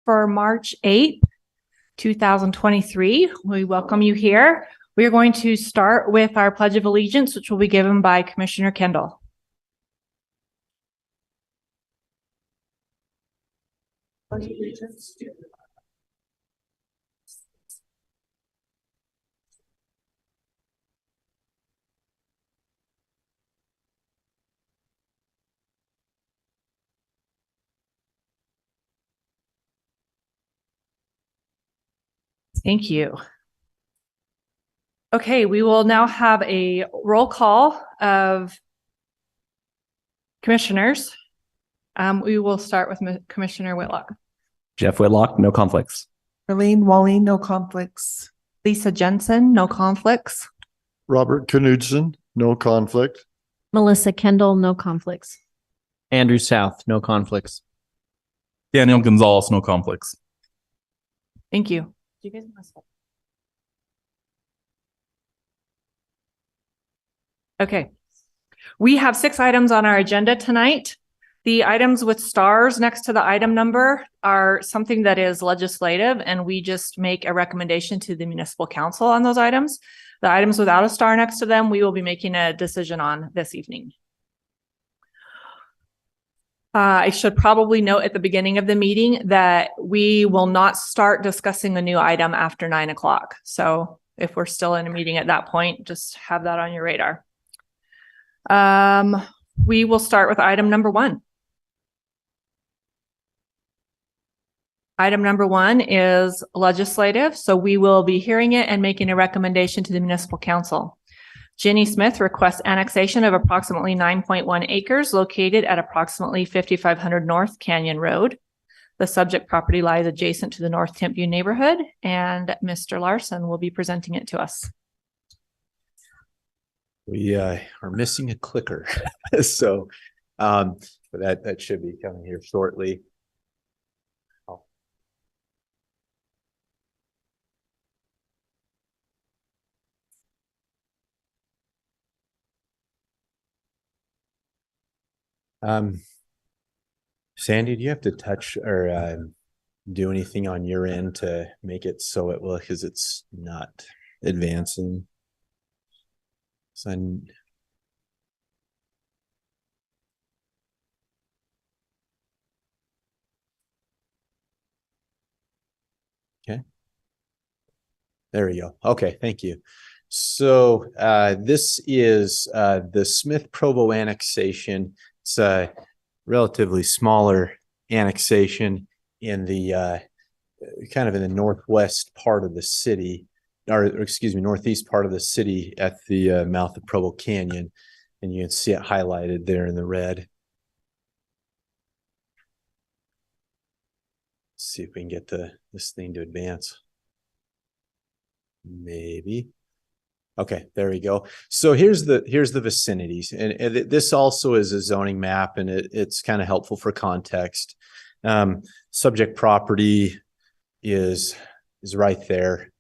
for March 8th, 2023. We welcome you here. We are going to start with our Pledge of Allegiance, which will be given by Commissioner Kendall. Pledge of Allegiance. Thank you. Okay, we will now have a roll call of commissioners. We will start with Commissioner Whitlock. Jeff Whitlock, no conflicts. Arlene Wally, no conflicts. Lisa Jensen, no conflicts. Robert Knudsen, no conflict. Melissa Kendall, no conflicts. Andrew South, no conflicts. Daniel Gonzalez, no conflicts. Thank you. Do you guys want to start? Okay. We have 6 items on our agenda tonight. The items with stars next to the item number are something that is legislative, and we just make a recommendation to the municipal council on those items. The items without a star next to them, we will be making a decision on this evening. I should probably note at the beginning of the meeting that we will not start discussing a new item after 9 o'clock. So if we're still in a meeting at that point, just have that on your radar. We will start with item number 1. Item number 1 is legislative. So we will be hearing it and making a recommendation to the municipal council. Ginny Smith requests annexation of approximately 9.1 acres located at approximately 5500 North Canyon Road. The subject property lies adjacent to the North Timpview neighborhood, and Mr. Larson will be presenting it to us. We are missing a clicker, so that should be coming here shortly. Sandy, do you have to touch or do anything on your end to make it so it will, because it's not advancing? So okay, there we go. Okay, thank you. So this is the Smith Provo annexation. It's a relatively smaller annexation in the kind of in the northwest part of the city, or excuse me, northeast part of the city at the mouth of Provo Canyon, and you can see it highlighted there in the red. Let's see if we can get this thing to advance. Maybe. Okay, there we go. So here's the vicinities, and this also is a zoning map, and it's kind of helpful for context. Subject property is right there,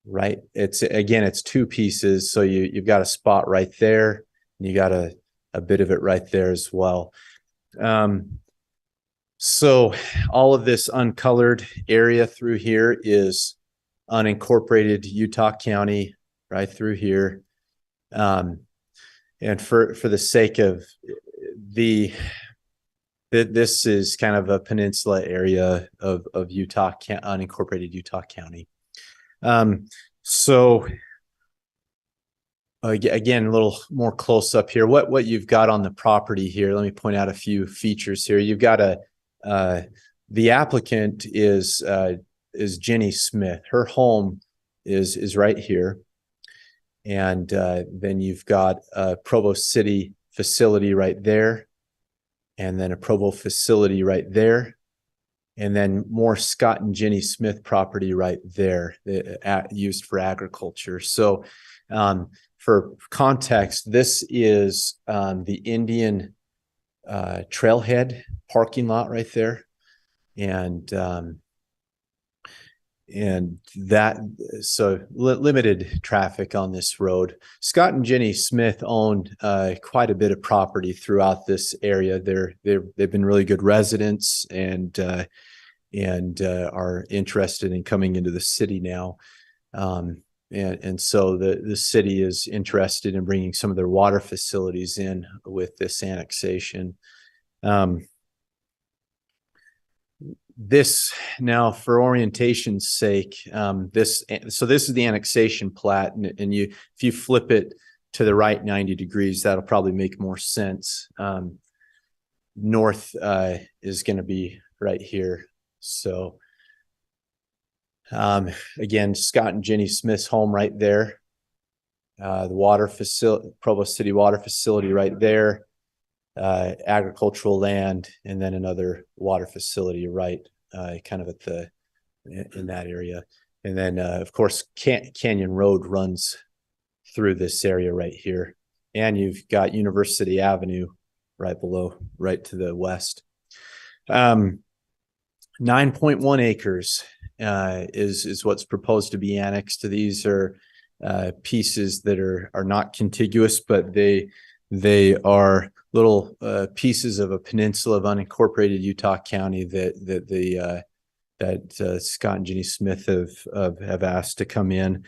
right? It's 2 pieces, so you've got a spot right there, and you got a bit of it right there as well. So all of this uncolored area through here is unincorporated Utah County. Right through here, and for the sake of this is kind of a peninsula area of Utah, unincorporated Utah County. So again, a little more close up here. What you've got on the property here? Let me point out a few features here. You've got the applicant is Ginny Smith. Her home is right here. And then you've got a Provo City facility right there, and then a Provo facility right there, and then more Scott and Ginny Smith property right there used for agriculture. So for context, this is the Indian Trailhead parking lot right there, and that, so limited traffic on this road. Scott and Ginny Smith owned quite a bit of property throughout this area. They've been really good residents, and are interested in coming into the city now. And so the city is interested in bringing some of their water facilities in with this annexation. This now, for orientation's sake, this is the annexation plat, and if you flip it to the right 90 degrees, that'll probably make more sense. North is going to be right here. So again, Scott and Ginny Smith's home right there. The water facility, Provo City water facility right there. Agricultural land, and then another water facility right kind of in that area. And then of course Canyon Road runs through this area right here, and you've got University Avenue right below, right to the west. 9.1 acres is what's proposed to be annexed. These are pieces that are not contiguous, but they are little pieces of a peninsula of unincorporated Utah County that Scott and Ginny Smith have asked to come in.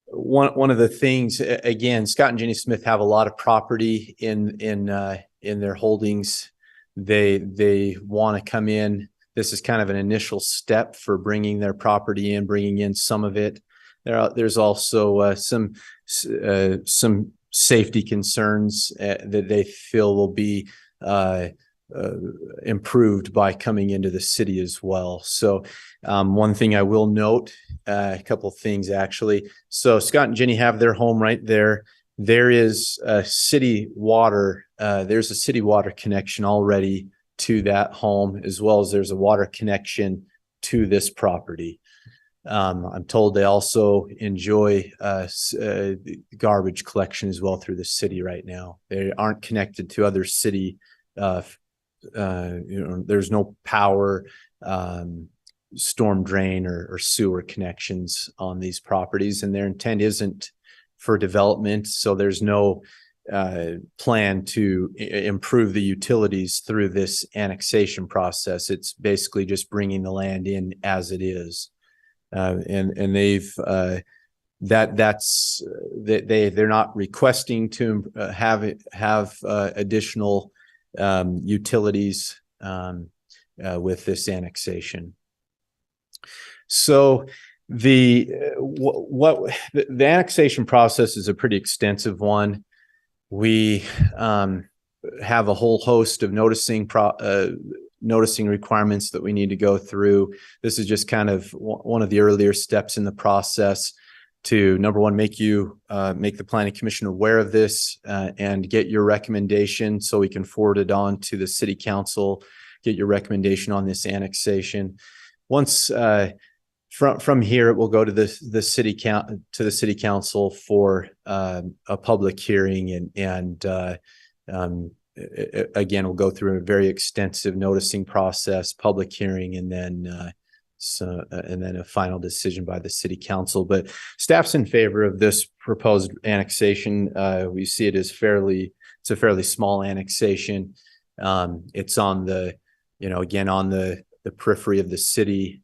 One of the things, again, Scott and Ginny Smith have a lot of property in their holdings. They want to come in. This is kind of an initial step for bringing their property in, bringing in some of it. There's also some safety concerns that they feel will be improved by coming into the city as well. So one thing I will note, a couple of things actually. So Scott and Ginny have their home right there. There is a city water. There's a city water connection already to that home, as well as there's a water connection to this property. I'm told they also enjoy garbage collection as well through the city right now. They aren't connected to other city. There's no power, storm drain or sewer connections on these properties, and their intent isn't for development. So there's no plan to improve the utilities through this annexation process. It's basically just bringing the land in as it is. And they've they're not requesting to have additional utilities with this annexation. So the annexation process is a pretty extensive one. We have a whole host of noticing requirements that we need to go through. This is just kind of one of the earlier steps in the process to, number one, make the Planning Commission aware of this and get your recommendation so we can forward it on to the City Council, get your recommendation on this annexation. Once from here, it will go to the City Council for a public hearing, and again, we'll go through a very extensive noticing process, public hearing, and then a final decision by the City Council. But staff's in favor of this proposed annexation. We see it as it's a fairly small annexation. It's on the periphery of the city.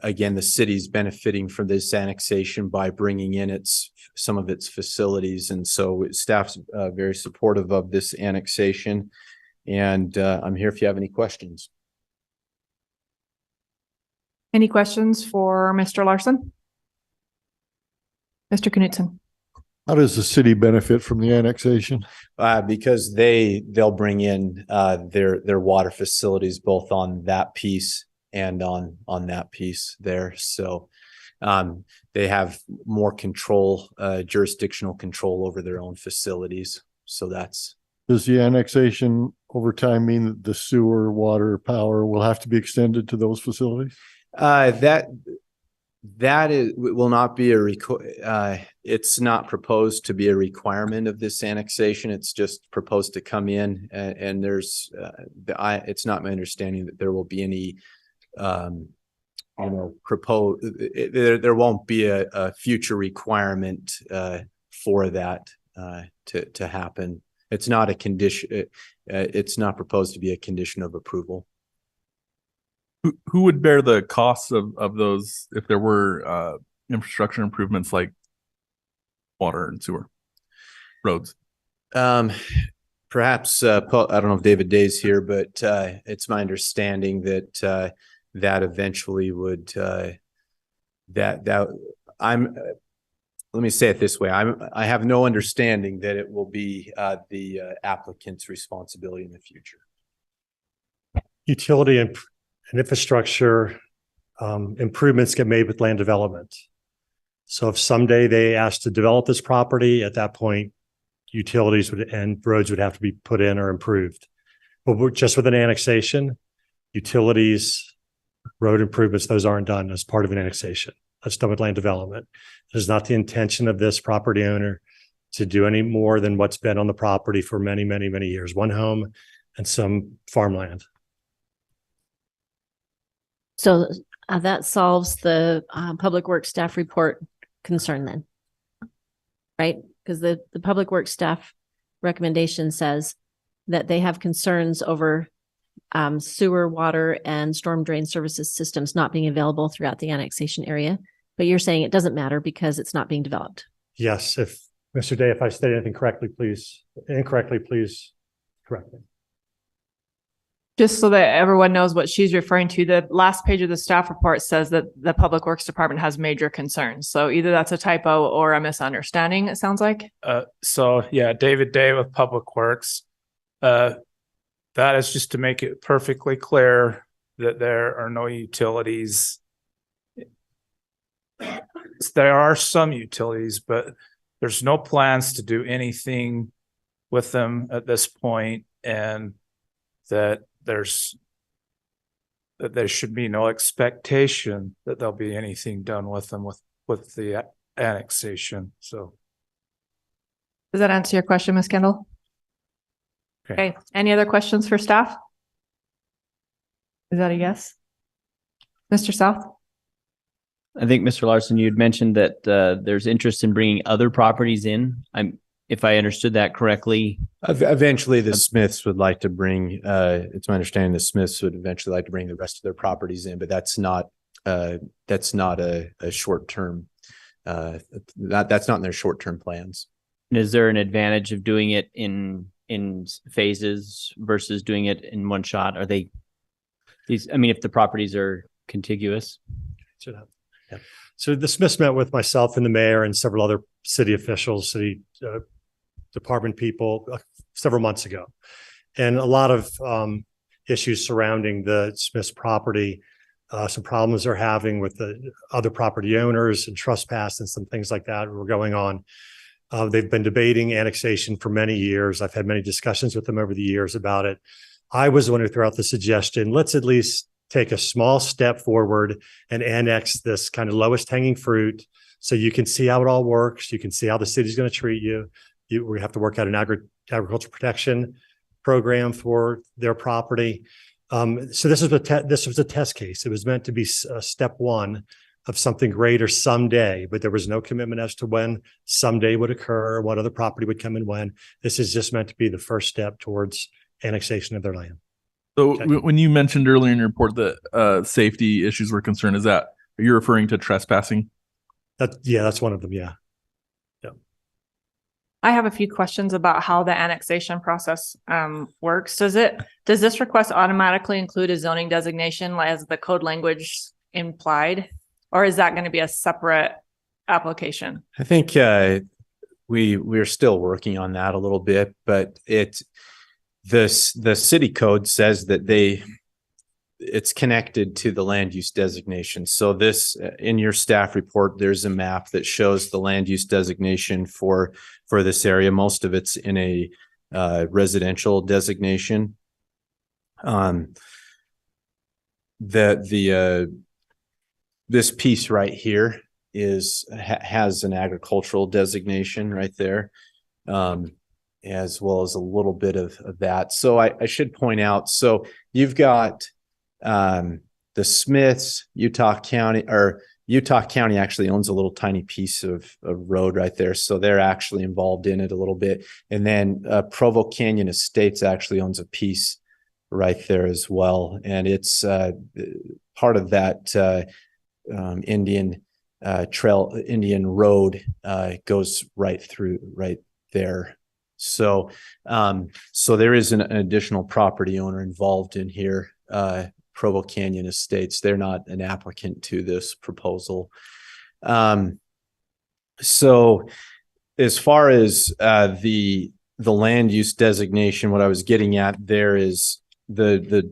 Again, the city's benefiting from this annexation by bringing in some of its facilities, and so staff's very supportive of this annexation. And I'm here if you have any questions. Any questions for Mr. Larson? Mr. Knutson? How does the city benefit from the annexation? Because they'll bring in their water facilities both on that piece and on that piece there. So they have more control, jurisdictional control over their own facilities. So Does the annexation over time mean that the sewer, water, power will have to be extended to those facilities? Will not be it's not proposed to be a requirement of this annexation. It's just proposed to come in, and it's not my understanding that there will be any there won't be a future requirement for that to happen. It's not a condition. It's not proposed to be a condition of approval. Who would bear the costs of those if there were infrastructure improvements like water and sewer, roads? Perhaps Paul, I don't know if David Day's here, but it's my understanding that that eventually would let me say it this way. I have no understanding that it will be the applicant's responsibility in the future. Utility and infrastructure improvements get made with land development. So if someday they ask to develop this property, at that point, utilities and roads would have to be put in or improved. But we're just with an annexation, utilities, road improvements, those aren't done as part of an annexation. That's done with land development. It is not the intention of this property owner to do any more than what's been on the property for many, many, many years. One home and some farmland. So that solves the Public Works staff report concern then, right? Because the Public Works staff recommendation says that they have concerns over sewer, water, and storm drain services systems not being available throughout the annexation area. But you're saying it doesn't matter because it's not being developed. Yes, if Mr. Day, if I state anything incorrectly, please correct me. Just so that everyone knows what she's referring to, the last page of the staff report says that the Public Works Department has major concerns. So either that's a typo or a misunderstanding, it sounds like. So yeah, David Day with Public Works. That is just to make it perfectly clear that there are no utilities. There are some utilities, but there's no plans to do anything with them at this point, and that there should be no expectation that there'll be anything done with them with the annexation. So Does that answer your question, Ms. Kendall? Okay. Any other questions for staff? Is that a yes? Mr. South? I think, Mr. Larson, you had mentioned that there's interest in bringing other properties in. If I understood that correctly. Eventually, the Smiths would like to bring, it's my understanding the Smiths would eventually like to bring the rest of their properties in, but that's not a short-term, that's not in their short-term plans. And is there an advantage of doing it in phases versus doing it in one shot? Are they if the properties are contiguous? Yeah. So the Smiths met with myself and the mayor and several other city officials, city department people several months ago. And a lot of issues surrounding the Smiths property, some problems they're having with the other property owners and trespass and some things like that were going on. They've been debating annexation for many years. I've had many discussions with them over the years about it. I was the one who threw out the suggestion, let's at least take a small step forward and annex this kind of lowest hanging fruit so you can see how it all works. You can see how the city's going to treat you. We have to work out an agricultural protection program for their property. So this was a test case. It was meant to be step one of something greater someday, but there was no commitment as to when someday would occur, what other property would come in when. This is just meant to be the first step towards annexation of their land. So when you mentioned earlier in your report that safety issues were concerned, are you referring to trespassing? That's one of them. Yeah. I have a few questions about how the annexation process works. Does this request automatically include a zoning designation as the code language implied, or is that going to be a separate application? I think we're still working on that a little bit, but the city code says that it's connected to the land use designation. So this, in your staff report, there's a map that shows the land use designation for this area. Most of it's in a residential designation. This piece right here has an agricultural designation right there, as well as a little bit of that. So I should point out, so you've got the Smiths, Utah County, or Utah County actually owns a little tiny piece of road right there. So they're actually involved in it a little bit. And then Provo Canyon Estates actually owns a piece right there as well. And it's part of that Indian Indian road goes right through right there. So so there is an additional property owner involved in here, Provo Canyon Estates. They're not an applicant to this proposal. So as far as the land use designation, what I was getting at there is the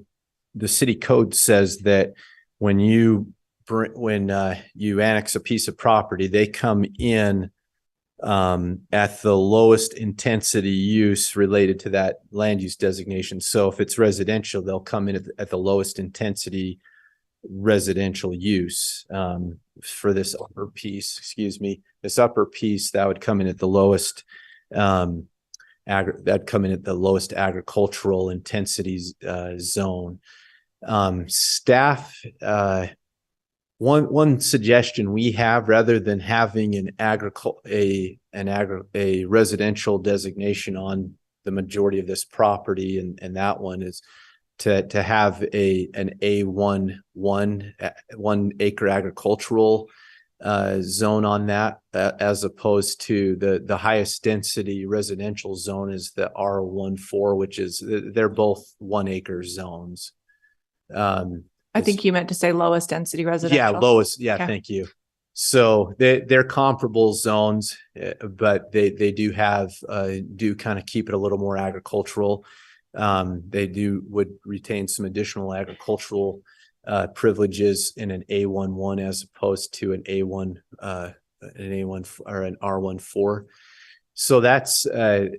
city code says that when you annex a piece of property, they come in at the lowest intensity use related to that land use designation. So if it's residential, they'll come in at the lowest intensity residential use. For this upper piece, this upper piece, that would come in at the lowest that'd come in at the lowest agricultural intensity zone. Staff, one suggestion we have, rather than having a residential designation on the majority of this property, and that one is to have an A1 1 acre agricultural zone on that, as opposed to the highest density residential zone is the R14, which is, they're both 1 acre zones. I think you meant to say lowest density residential. Yeah, lowest. Yeah, Okay. thank you. So they're comparable zones, but they do have do kind of keep it a little more agricultural. They would retain some additional agricultural privileges in an A11 as opposed to an A1 or an R14. So that's the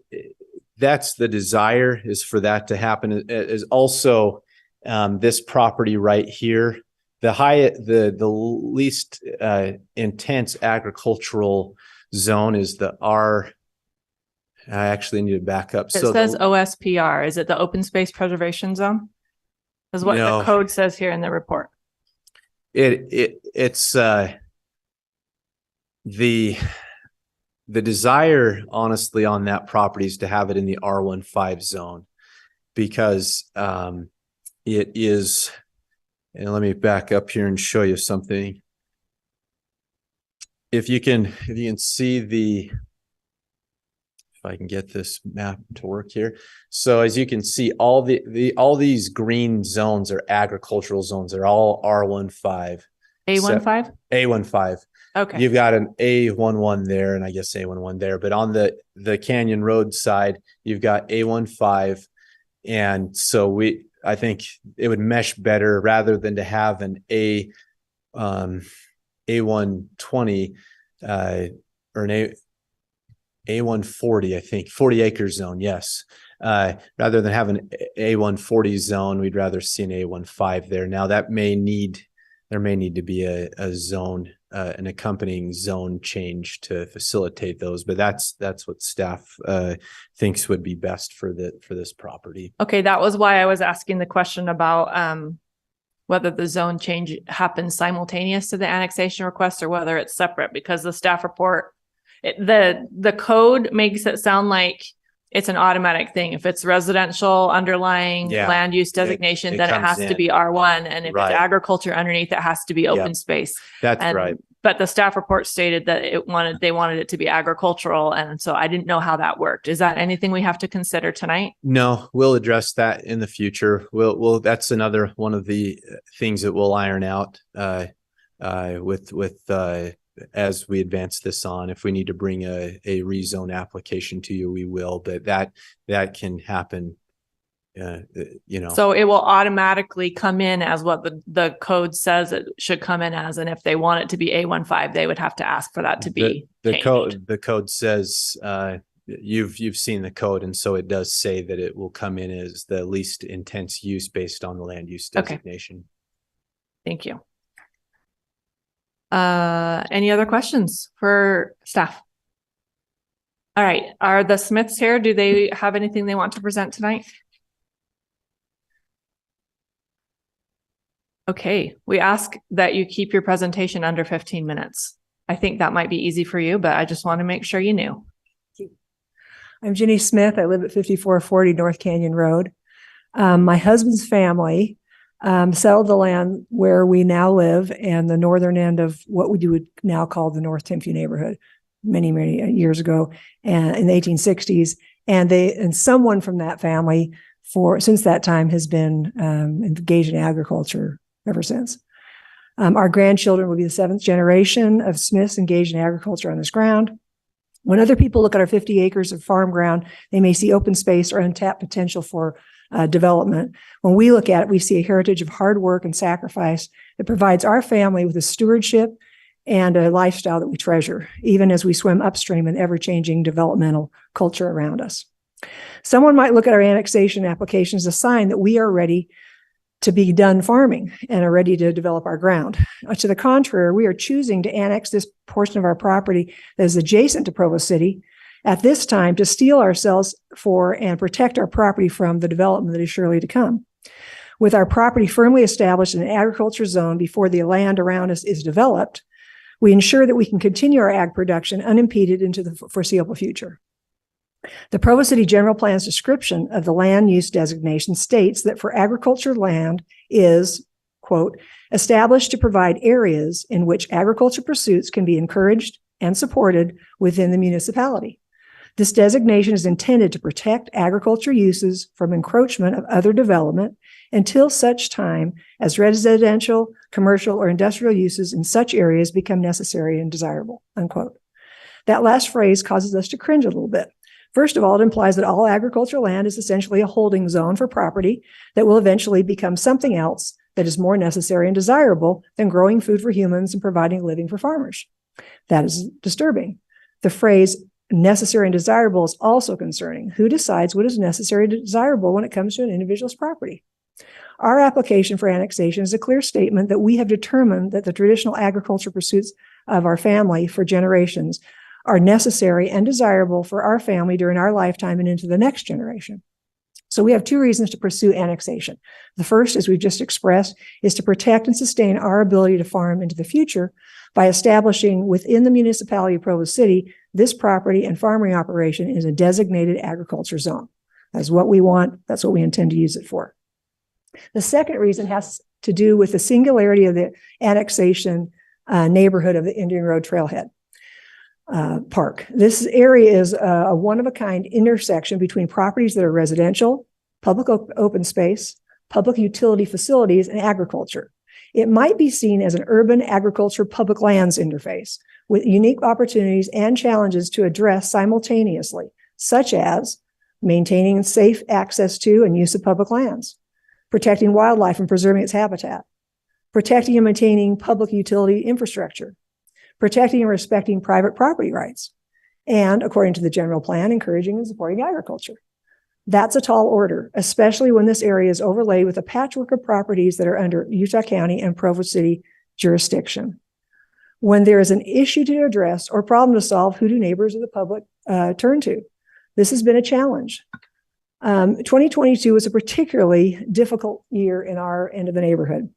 desire, is for that to happen. Is also this property right here, the least intense agricultural zone is the R. I actually need to back up. It So says OSPR. Is it the open space preservation zone? Is what No. the code says here in the report. It's the desire, honestly, on that property is to have it in the R15 zone, because it is, and let me back up here and show you something. If you can see if I can get this map to work here. So as you can see, all these green zones are agricultural zones. They're all R15. A15? A15. Okay. You've got an A11 there, and I guess A11 there, but on the Canyon Road side, you've got A15. And so I think it would mesh better, rather than to have an A120 or an A140, I think 40 acre zone. Yes. Rather than have an A140 zone, we'd rather see an A15 there. Now there may need to be a zone, an accompanying zone change to facilitate those, but that's what staff thinks would be best for this property. Okay, that was why I was asking the question about whether the zone change happens simultaneous to the annexation request or whether it's separate, because the staff report, the code makes it sound like it's an automatic thing. If it's residential underlying land use designation, it then it comes has to in. be R1. And if Right. it's agriculture underneath, it has to be open space. That's And- right. But the staff report stated that they wanted it to be agricultural. And so I didn't know how that worked. Is that anything we have to consider tonight? No, we'll address that in the future. We'll that's another one of the things that we'll iron out with as we advance this on. If we need to bring a rezone application to you, we will, but that can happen. So it will automatically come in as what the code says it should come in as. And if they want it to be A15, they would have to ask for that to be changed. The code says, you've seen the code, and so it does say that it will come in as the least intense use based on the land use designation. Thank you. Any other questions for staff? All right. Are the Smiths here? Do they have anything they want to present tonight? Okay, we ask that you keep your presentation under 15 minutes. I think that might be easy for you, but I just want to make sure you knew. I'm Ginny Smith. I live at 5440 North Canyon Road. My husband's family settled the land where we now live and the northern end of what we would now call the North Timpview Neighborhood many, many years ago and in the 1860s. And someone from that family since that time has been engaged in agriculture ever since. Our grandchildren will be the 7th generation of Smiths engaged in agriculture on this ground. When other people look at our 50 acres of farm ground, they may see open space or untapped potential for development. When we look at it, we see a heritage of hard work and sacrifice that provides our family with a stewardship and a lifestyle that we treasure, even as we swim upstream in ever-changing developmental culture around us. Someone might look at our annexation application as a sign that we are ready to be done farming and are ready to develop our ground. To the contrary, we are choosing to annex this portion of our property that is adjacent to Provo City at this time to steel ourselves for and protect our property from the development that is surely to come. With our property firmly established in an agriculture zone before the land around us is developed, we ensure that we can continue our ag production unimpeded into the foreseeable future. The Provo City General Plan's description of the land use designation states that for agriculture land is, quote, established to provide areas in which agriculture pursuits can be encouraged and supported within the municipality. This designation is intended to protect agriculture uses from encroachment of other development until such time as residential, commercial, or industrial uses in such areas become necessary and desirable, unquote. That last phrase causes us to cringe a little bit. First of all, it implies that all agricultural land is essentially a holding zone for property that will eventually become something else that is more necessary and desirable than growing food for humans and providing a living for farmers. That is disturbing. The phrase necessary and desirable is also concerning. Who decides what is necessary and desirable when it comes to an individual's property? Our application for annexation is a clear statement that we have determined that the traditional agriculture pursuits of our family for generations are necessary and desirable for our family during our lifetime and into the next generation. So we have two reasons to pursue annexation. The first, as we've just expressed, is to protect and sustain our ability to farm into the future by establishing within the municipality of Provo City, this property and farming operation is a designated agriculture zone. That's what we want. That's what we intend to use it for. The second reason has to do with the singularity of the annexation neighborhood of the Indian Road Trailhead Park. This area is a one-of-a-kind intersection between properties that are residential, public open space, public utility facilities, and agriculture. It might be seen as an urban agriculture public lands interface with unique opportunities and challenges to address simultaneously, such as maintaining safe access to and use of public lands, protecting wildlife and preserving its habitat, protecting and maintaining public utility infrastructure, protecting and respecting private property rights, and, according to the general plan, encouraging and supporting agriculture. That's a tall order, especially when this area is overlaid with a patchwork of properties that are under Utah County and Provo City jurisdiction. When there is an issue to address or problem to solve, who do neighbors or the public turn to? This has been a challenge. 2022 was a particularly difficult year in our end of the neighborhood.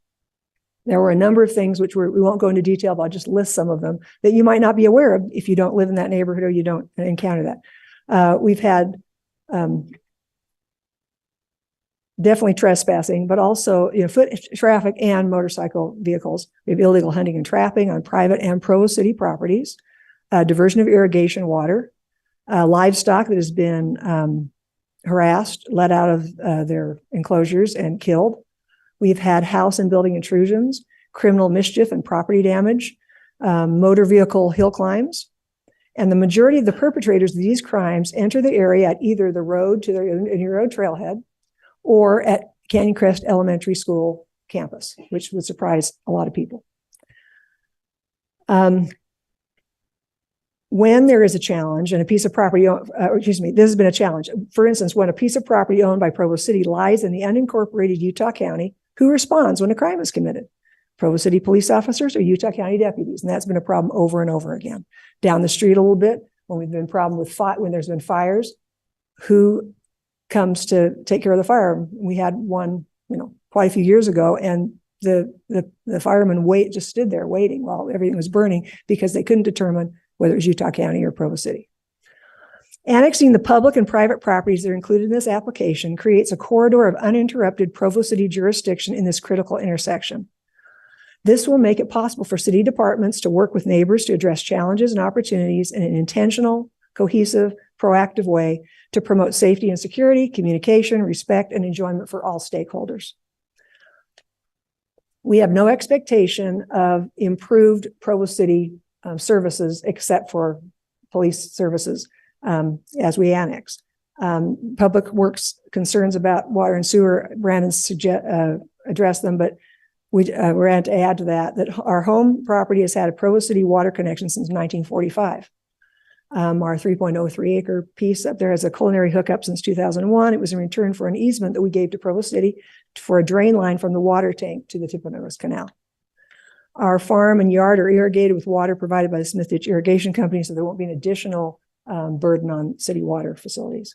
There were a number of things which we won't go into detail, but I'll just list some of them that you might not be aware of if you don't live in that neighborhood or you don't encounter that. We've had definitely trespassing, but also foot traffic and motorcycle vehicles. We have illegal hunting and trapping on private and Provo City properties, diversion of irrigation water, livestock that has been harassed, let out of their enclosures and killed. We've had house and building intrusions, criminal mischief and property damage, motor vehicle hill climbs. And the majority of the perpetrators of these crimes enter the area at either the road to the Indian Road Trailhead or at Canyon Crest Elementary School campus, which would surprise a lot of people. When there is a challenge and a piece of property, this has been a challenge. For instance, when a piece of property owned by Provo City lies in the unincorporated Utah County, who responds when a crime is committed? Provo City police officers or Utah County deputies? And that's been a problem over and over again. Down the street a little bit, when there's been fires, who comes to take care of the fire? We had one, quite a few years ago, and the firemen just stood there waiting while everything was burning because they couldn't determine whether it was Utah County or Provo City. Annexing the public and private properties that are included in this application creates a corridor of uninterrupted Provo City jurisdiction in this critical intersection. This will make it possible for city departments to work with neighbors to address challenges and opportunities in an intentional, cohesive, proactive way to promote safety and security, communication, respect, and enjoyment for all stakeholders. We have no expectation of improved Provo City services except for police services as we annex. Public Works concerns about water and sewer, Brandon addressed them, but we're going to add to that our home property has had a Provo City water connection since 1945. Our 3.03 acre piece up there has a culinary hookup since 2001. It was in return for an easement that we gave to Provo City for a drain line from the water tank to the Timpanogos Canal. Our farm and yard are irrigated with water provided by the Smith Ditch Irrigation Company, so there won't be an additional burden on city water facilities.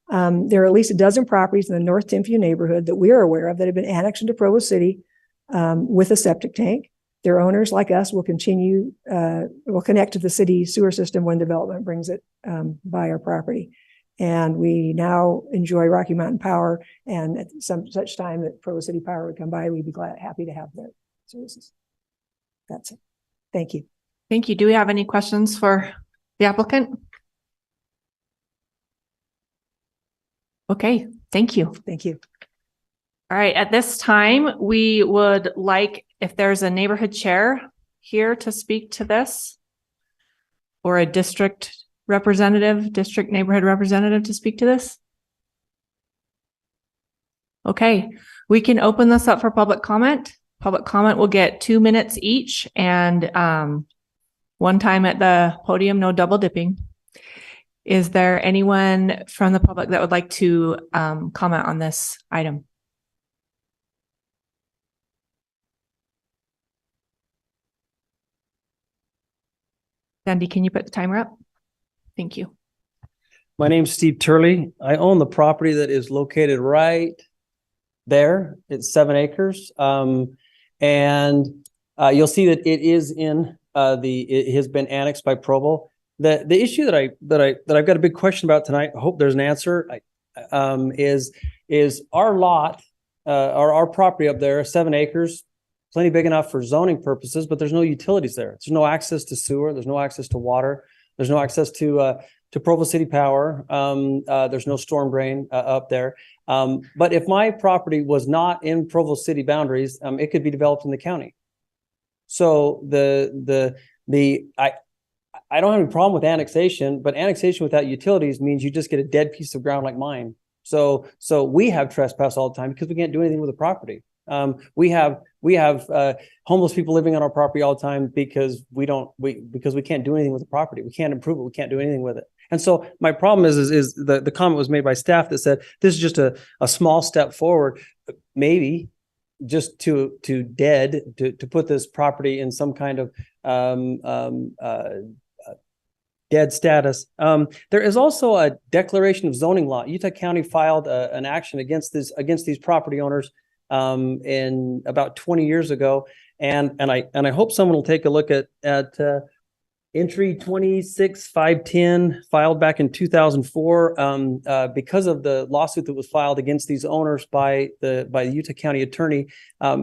There are at least a dozen properties in the North Timpview neighborhood that we are aware of that have been annexed into Provo City with a septic tank. Their owners, like us, will connect to the city sewer system when development brings it by our property. And we now enjoy Rocky Mountain Power, and at some such time that Provo City Power would come by, we'd be happy to have their services. That's it. Thank you. Thank you. Do we have any questions for the applicant? Okay, thank you. Thank you. All right, at this time, we would like, if there's a neighborhood chair here to speak to this, or a district neighborhood representative to speak to this. Okay, we can open this up for public comment. Public comment will get 2 minutes each, and one time at the podium, no double dipping. Is there anyone from the public that would like to comment on this item? Sandy, can you put the timer up? Thank you. My name's Steve Turley. I own the property that is located right there. It's 7 acres. And you'll see that it is in it has been annexed by Provo. The issue that I've got a big question about tonight, I hope there's an answer, is our lot, our property up there, 7 acres, plenty big enough for zoning purposes, but there's no utilities there. There's no access to sewer. There's no access to water. There's no access to Provo City Power. There's no storm drain up there. But if my property was not in Provo City boundaries, it could be developed in the county. So I don't have any problem with annexation, but annexation without utilities means you just get a dead piece of ground like mine. So we have trespass all the time because we can't do anything with the property. We have homeless people living on our property all the time because we can't do anything with the property. We can't improve it. We can't do anything with it. And so my problem is the comment was made by staff that said this is just a small step forward, maybe just to put this property in some kind of dead status. There is also a declaration of zoning law. Utah County filed an action against these property owners in about 20 years ago, and I hope someone will take a look at entry 26510 filed back in 2004 because of the lawsuit that was filed against these owners by the Utah County attorney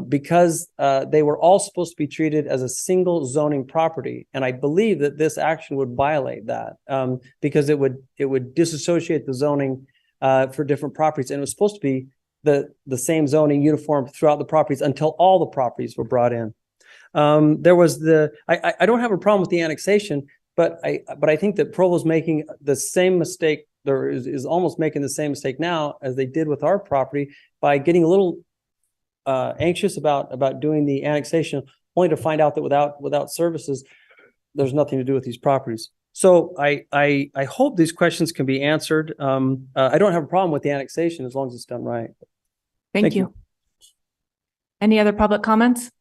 because they were all supposed to be treated as a single zoning property, and I believe that this action would violate that because it would disassociate the zoning for different properties, and it was supposed to be the same zoning uniform throughout the properties until all the properties were brought in. There was I don't have a problem with the annexation, but I think that Provo's making the same mistake, or is almost making the same mistake now as they did with our property by getting a little anxious about doing the annexation, only to find out that without services, there's nothing to do with these properties. So I hope these questions can be answered. I don't have a problem with the annexation as long as it's done right. Thank you. Any other public comments?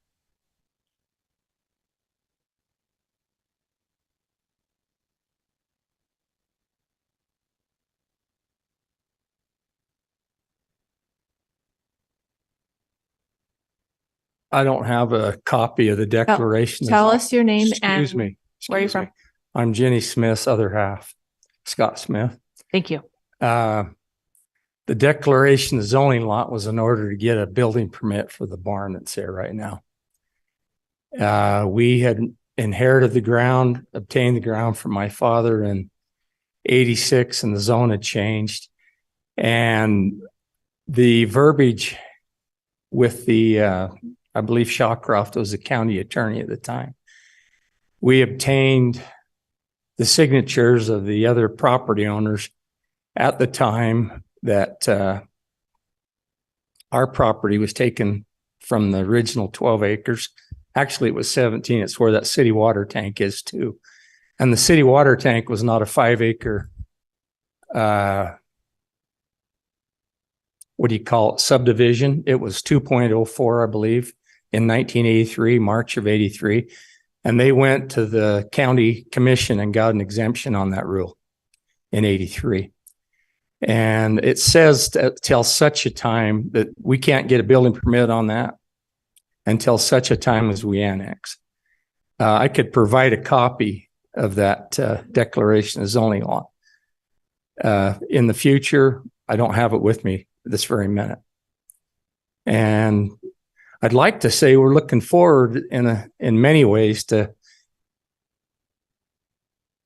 I don't have a copy of the declaration. Tell us your name and Excuse me. where are you Excuse from? me. I'm Ginny Smith's other half, Scott Smith. Thank you. The declaration of zoning lot was in order to get a building permit for the barn that's there right now. We had inherited the ground, obtained the ground from my father in 86, and the zone had changed. And the verbiage with the, I believe Shawcroft was the county attorney at the time. We obtained the signatures of the other property owners at the time that our property was taken from the original 12 acres. Actually, it was 17. It's where that city water tank is too. And the city water tank was not a 5-acre, what do you call it, subdivision. It was 2.04, I believe, in 1983, March of 83. And they went to the county commission and got an exemption on that rule in 83. And it says till such a time that we can't get a building permit on that until such a time as we annex. I could provide a copy of that declaration of zoning law. In the future, I don't have it with me this very minute. And I'd like to say we're looking forward in many ways to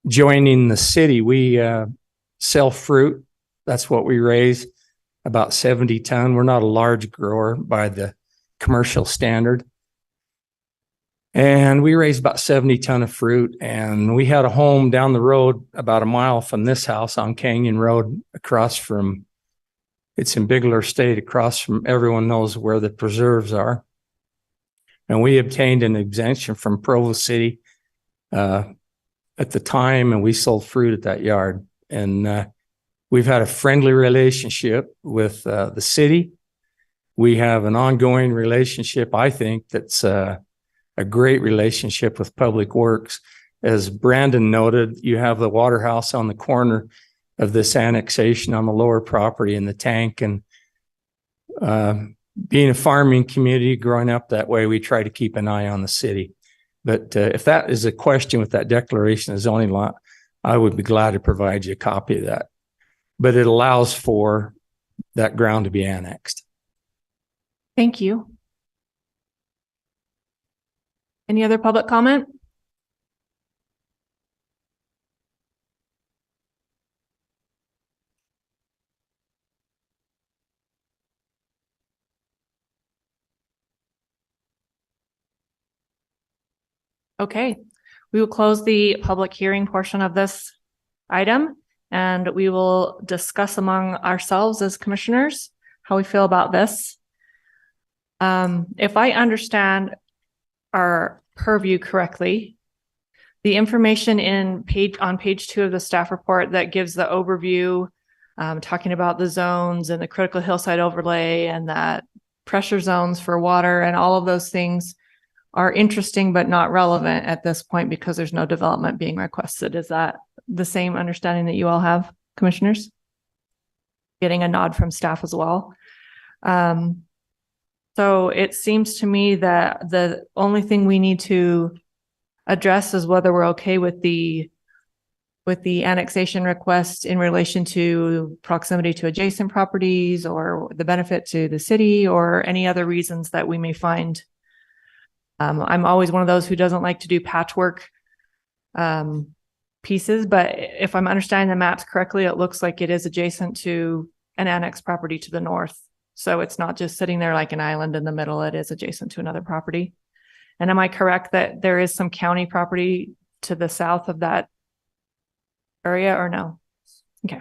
joining the city. We sell fruit. That's what we raise, about 70 ton. We're not a large grower by the commercial standard. And we raise about 70 ton of fruit. And we had a home down the road about a mile from this house on Canyon Road, across from, it's in Bigler State, across from, everyone knows where the preserves are. And we obtained an exemption from Provo City at the time, and we sold fruit at that yard. And we've had a friendly relationship with the city. We have an ongoing relationship, I think, that's a great relationship with Public Works. As Brandon noted, you have the water house on the corner of this annexation on the lower property in the tank. And being a farming community, growing up that way, we try to keep an eye on the city. But if that is a question with that declaration of zoning law, I would be glad to provide you a copy of that. But it allows for that ground to be annexed. Thank you. Any other public comment? Okay, we will close the public hearing portion of this item, and we will discuss among ourselves as commissioners how we feel about this. If I understand our purview correctly, the information on page 2 of the staff report that gives the overview, talking about the zones and the critical hillside overlay and that pressure zones for water and all of those things are interesting but not relevant at this point because there's no development being requested. Is that the same understanding that you all have, commissioners? Getting a nod from staff as well. So it seems to me that the only thing we need to address is whether we're okay with the annexation request in relation to proximity to adjacent properties or the benefit to the city or any other reasons that we may find. I'm always one of those who doesn't like to do patchwork pieces, but if I'm understanding the maps correctly, it looks like it is adjacent to an annexed property to the north. So it's not just sitting there like an island in the middle, it is adjacent to another property. And am I correct that there is some county property to the south of that area or no? Okay.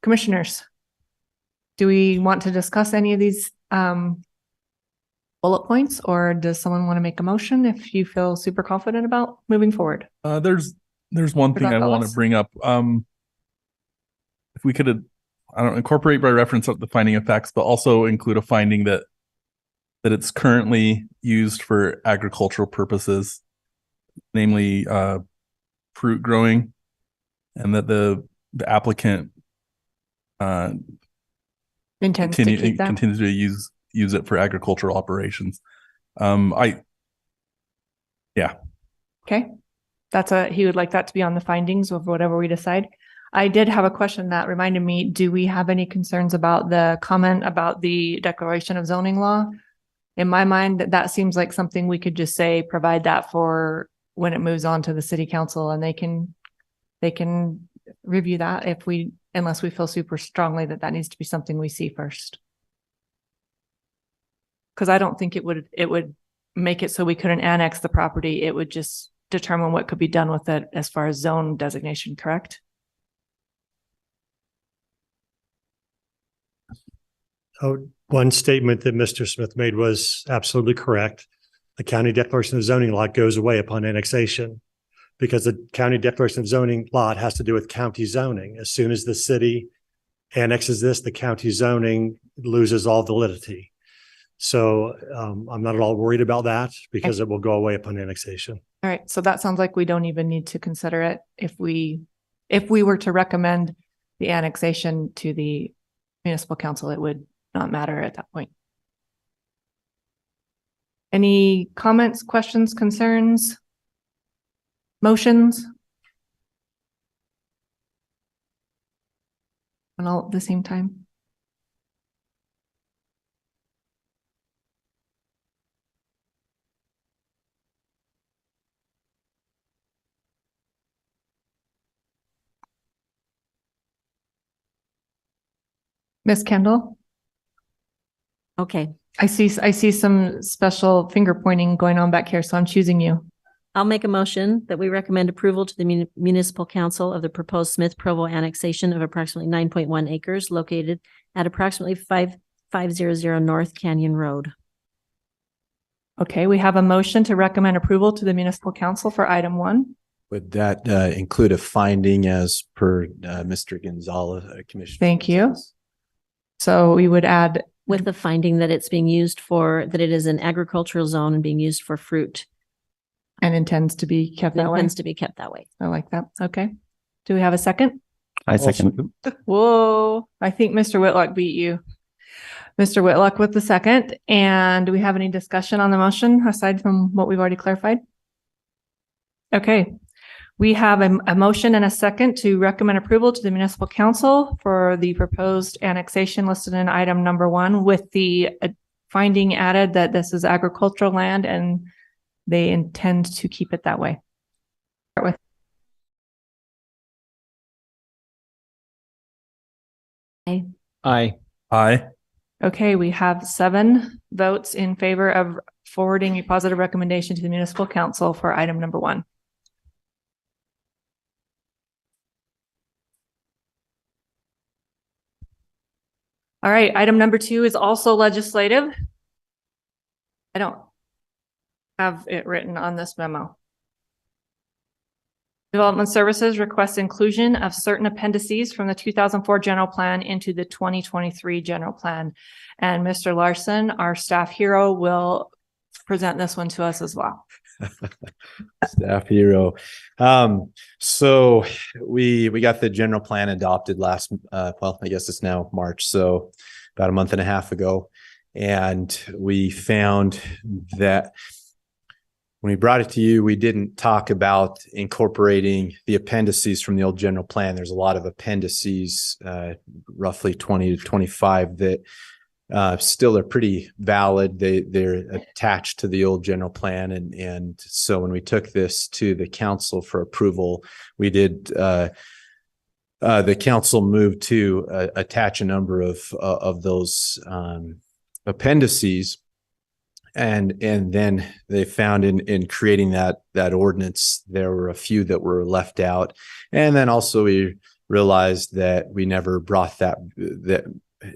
Commissioners, do we want to discuss any of these bullet points, or does someone want to make a motion if you feel super confident about moving forward? There's one thing I want to bring up. If we could, I don't incorporate by reference of the finding of facts, but also include a finding that it's currently used for agricultural purposes, namely fruit growing, and that the applicant intends to keep that. continues to use it for agricultural operations. Okay. He would like that to be on the findings of whatever we decide. I did have a question that reminded me, do we have any concerns about the comment about the declaration of zoning law? In my mind, that seems like something we could just say, provide that for when it moves on to the city council, and they can review that unless we feel super strongly that needs to be something we see first. Because I don't think it would make it so we couldn't annex the property. It would just determine what could be done with it as far as zone designation, correct? Oh, one statement that Mr. Smith made was absolutely correct. The county declaration of zoning lot goes away upon annexation because the county declaration of zoning lot has to do with county zoning. As soon as the city annexes this, the county zoning loses all validity. So I'm not at all worried about that because it will go away upon annexation. All right. So that sounds like we don't even need to consider it if we were to recommend the annexation to the municipal council, it would not matter at that point. Any comments, questions, concerns, motions? And all at the same time. Miss Kendall? Okay, I see some special finger pointing going on back here, so I'm choosing you. I'll make a motion that we recommend approval to the municipal council of the proposed Smith Provo annexation of approximately 9.1 acres located at approximately 5500 North Canyon Road. Okay, we have a motion to recommend approval to the municipal council for item 1. Would that include a finding as per Mr. Gonzalez, Commissioner? Thank you. So we would add With the finding that it is an agricultural zone and being used for fruit. and intends to be kept that way. Intends to be kept that way. I like that. Okay. Do we have a second? I second. Whoa, I think Mr. Whitlock beat you. Mr. Whitlock with the second. And do we have any discussion on the motion aside from what we've already clarified? Okay. We have a motion and a second to recommend approval to the municipal council for the proposed annexation listed in item number 1 with the finding added that this is agricultural land and they intend to keep it that way. Start with Aye. Aye. Okay, we have 7 votes in favor of forwarding a positive recommendation to the municipal council for item number 1. All right, item number 2 is also legislative. I don't have it written on this memo. Development Services requests inclusion of certain appendices from the 2004 general plan into the 2023 general plan. And Mr. Larson, our staff hero, will present this one to us as well. Staff hero. So we got the general plan adopted last, well, I guess it's now March. So about a month and a half ago. And we found that when we brought it to you, we didn't talk about incorporating the appendices from the old general plan. There's a lot of appendices, roughly 20 to 25 that still are pretty valid. They're attached to the old general plan. And so when we took this to the council for approval, we did, the council moved to attach a number of those appendices. And then they found in creating that ordinance, there were a few that were left out. And then also we realized that we never brought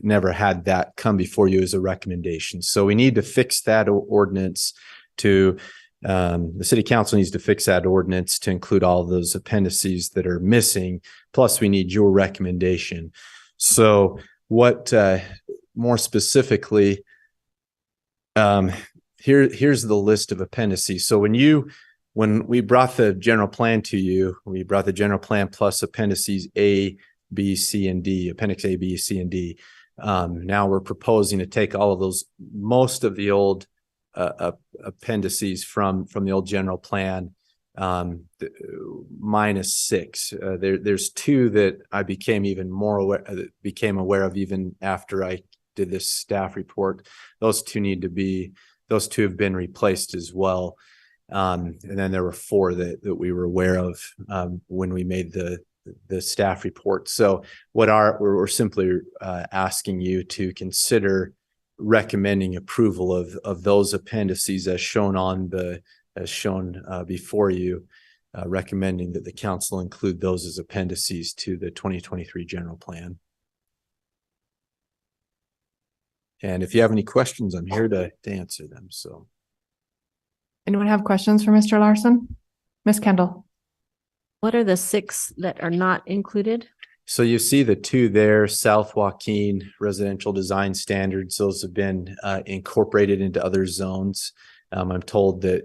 never had that come before you as a recommendation. So we need to fix that ordinance to, the city council needs to fix that ordinance to include all those appendices that are missing. Plus we need your recommendation. So what, more specifically, here's the list of appendices. So when we brought the general plan to you, we brought the general plan plus appendices A, B, C, and D, appendix A, B, C, and D. Now we're proposing to take all of those, most of the old appendices from the old general plan, minus 6. There's 2 that I became aware of even after I did this staff report. Those 2 have been replaced as well. And then there were 4 that we were aware of when we made the staff report. So we're simply asking you to consider recommending approval of those appendices as shown before you, recommending that the council include those as appendices to the 2023 general plan. And if you have any questions, I'm here to answer them. So, Anyone have questions for Mr. Larson? Ms. Kendall? What are the 6 that are not included? so you see the 2 there, South Joaquin residential design standards. Those have been incorporated into other zones. I'm told that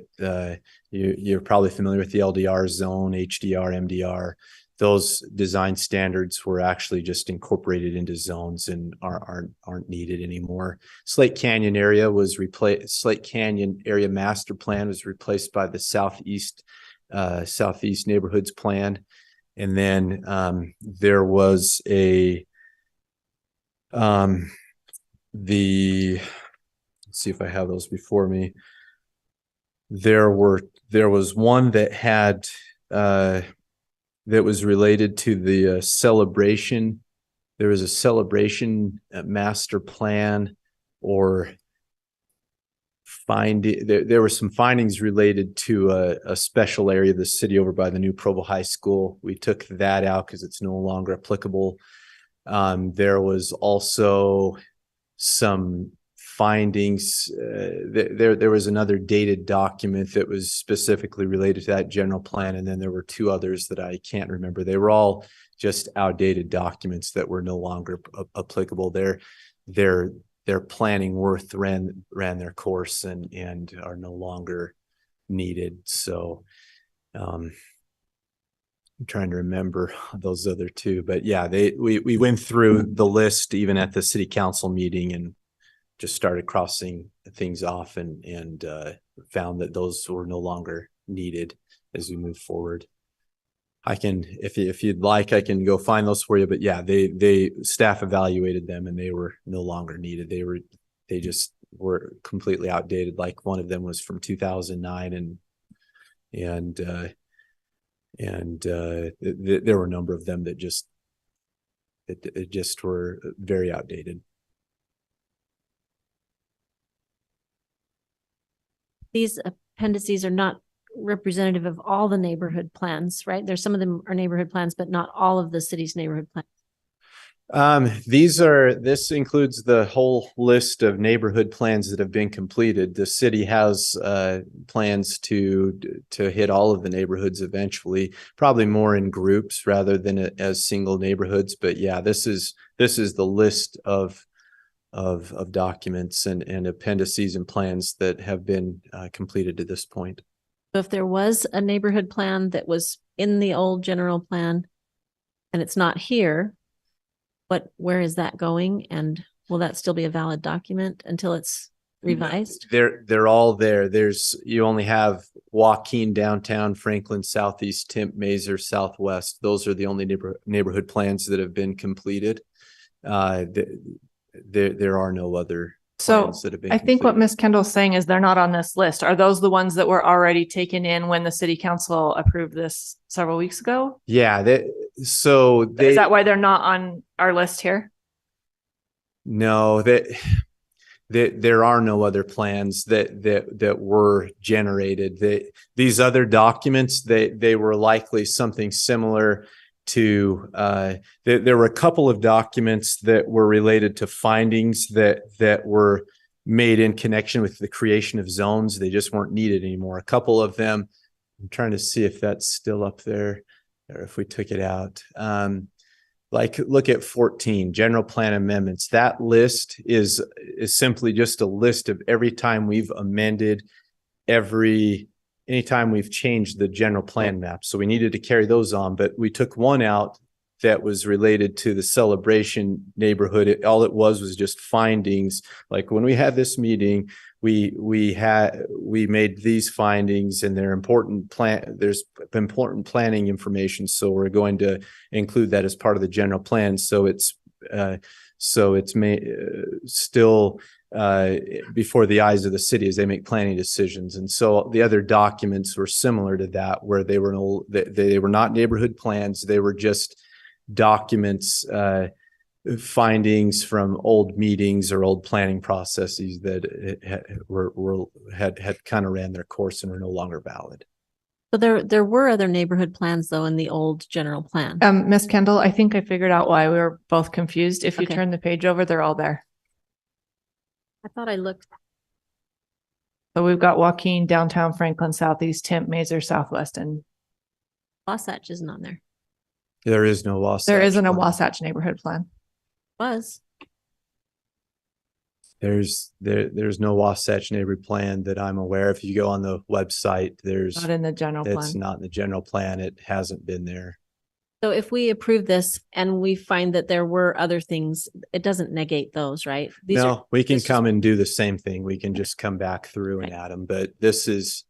you're probably familiar with the LDR zone, HDR, MDR. Those design standards were actually just incorporated into zones and aren't needed anymore. Slate Canyon area master plan was replaced by the southeast neighborhoods plan. And then there was let's see if I have those before me. There was one that had that was related to the celebration. There was a celebration master plan, or there were some findings related to a special area of the city over by the new Provo High School. We took that out because it's no longer applicable. There was also some findings. There was another dated document that was specifically related to that general plan, and then there were 2 others that I can't remember. They were all just outdated documents that were no longer applicable. Their planning worth ran their course and are no longer needed. So I'm trying to remember those other 2, but yeah, we went through the list even at the city council meeting and just started crossing things off and found that those were no longer needed as we move forward. I can, if you'd like, I can go find those for you, but yeah, staff evaluated them and they were no longer needed. They just were completely outdated. Like one of them was from 2009 and there were a number of them that just were very outdated. These appendices are not representative of all the neighborhood plans, right? There's some of them are neighborhood plans, but not all of the city's neighborhood plans. This includes the whole list of neighborhood plans that have been completed. The city has plans to hit all of the neighborhoods eventually, probably more in groups rather than as single neighborhoods. But yeah, this is the list of documents and appendices and plans that have been completed to this point. So if there was a neighborhood plan that was in the old general plan and it's not here, where is that going? And will that still be a valid document until it's revised? They're all there. You only have Joaquin downtown, Franklin, Southeast, Timp, Mazer, Southwest. Those are the only neighborhood plans that have been completed. There are no other plans that have been I think completed. what Ms. Kendall's saying is they're not on this list. Are those the ones that were already taken in when the city council approved this several weeks ago? Yeah, Is that why they're not on our list here? No, there are no other plans that were generated. These other documents, they were likely something similar to there were a couple of documents that were related to findings that were made in connection with the creation of zones. They just weren't needed anymore. A couple of them, I'm trying to see if that's still up there or if we took it out. Like look at 14, general plan amendments. That list is simply just a list of every time we've amended, anytime we've changed the general plan map. So we needed to carry those on, but we took one out that was related to the celebration neighborhood. All it was just findings. Like when we had this meeting, we made these findings, and they're important there's important planning information. So we're going to include that as part of the general plan. So it's still before the eyes of the city as they make planning decisions. And so the other documents were similar to that, where they were not neighborhood plans. They were just documents, findings from old meetings or old planning processes that had kind of ran their course and are no longer valid. So there were other neighborhood plans though in the old general plan. Ms. Kendall, I think I figured out why we were both confused. If you Okay. turn the page over, they're all there. I thought I looked. So we've got Joaquin, downtown Franklin, Southeast, Temp, Mazer, Southwest, and Wasatch isn't on there. There is no Wasatch. there isn't a plan. Wasatch neighborhood plan. Was. There's no Wasatch neighborhood plan that I'm aware of. If you go on the website, there's Not in the general it's plan. not in the general plan. It hasn't been there. So if we approve this and we find that there were other things, it doesn't negate those, right? These are- No, we can this is- come and do the same thing. We can just come back through and Okay. add them. But this is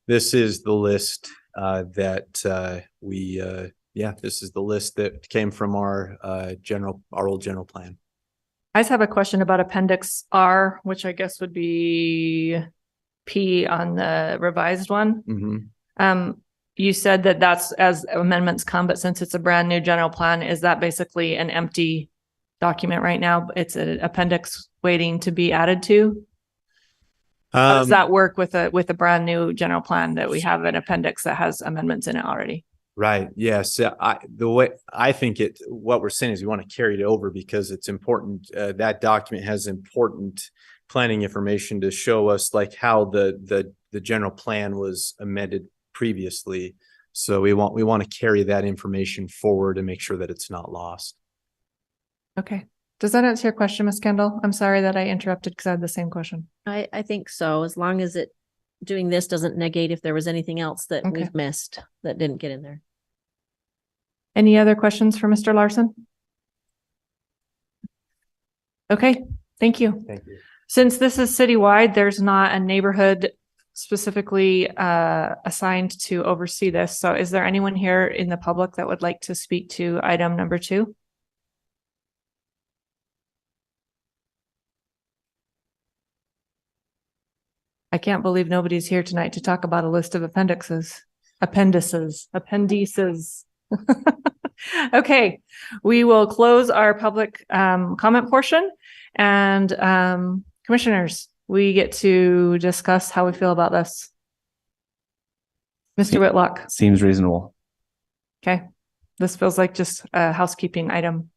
the list this is the list that came from our old general plan. I just have a question about Appendix R, which I guess would be P on the revised one. Mm-hmm. You said that that's as amendments come, but since it's a brand new general plan, is that basically an empty document right now? It's an appendix waiting to be added to? How does that work with a brand new general plan that we have an appendix that has amendments in it already? Right. Yes. What we're saying is we want to carry it over because it's important. That document has important planning information to show us like how the general plan was amended previously. So we want to carry that information forward and make sure that it's not lost. Okay. Does that answer your question, Ms. Kendall? I'm sorry that I interrupted because I had the same question. I think so, as long as doing this doesn't negate if there was anything else that Okay. we've missed that didn't get in there. Any other questions for Mr. Larson? Okay, thank you. Thank you. Since this is citywide, there's not a neighborhood specifically assigned to oversee this. So is there anyone here in the public that would like to speak to item number 2? I can't believe nobody's here tonight to talk about a list of appendices. Okay, we will close our public comment portion, and commissioners, we get to discuss how we feel about this. Mr. Whitlock. Seems reasonable. Okay, this feels like just a housekeeping item.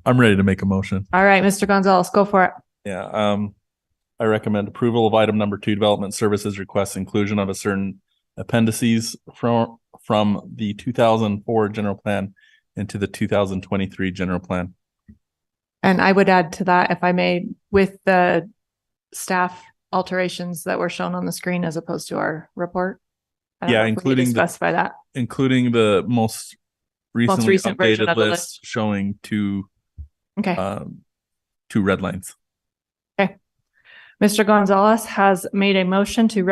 I'm ready to make a motion. All right, Mr. Gonzalez, go for it. Yeah. I recommend approval of item number 2, development services request inclusion of a certain appendices from the 2004 general plan into the 2023 general plan. And I would add to that, if I may, with the staff alterations that were shown on the screen as opposed to our report. I don't Yeah, know if we need to including the- specify that. Including the most recently recent version updated of the list showing two Okay. red lines. Mr. Gonzalez has made a motion to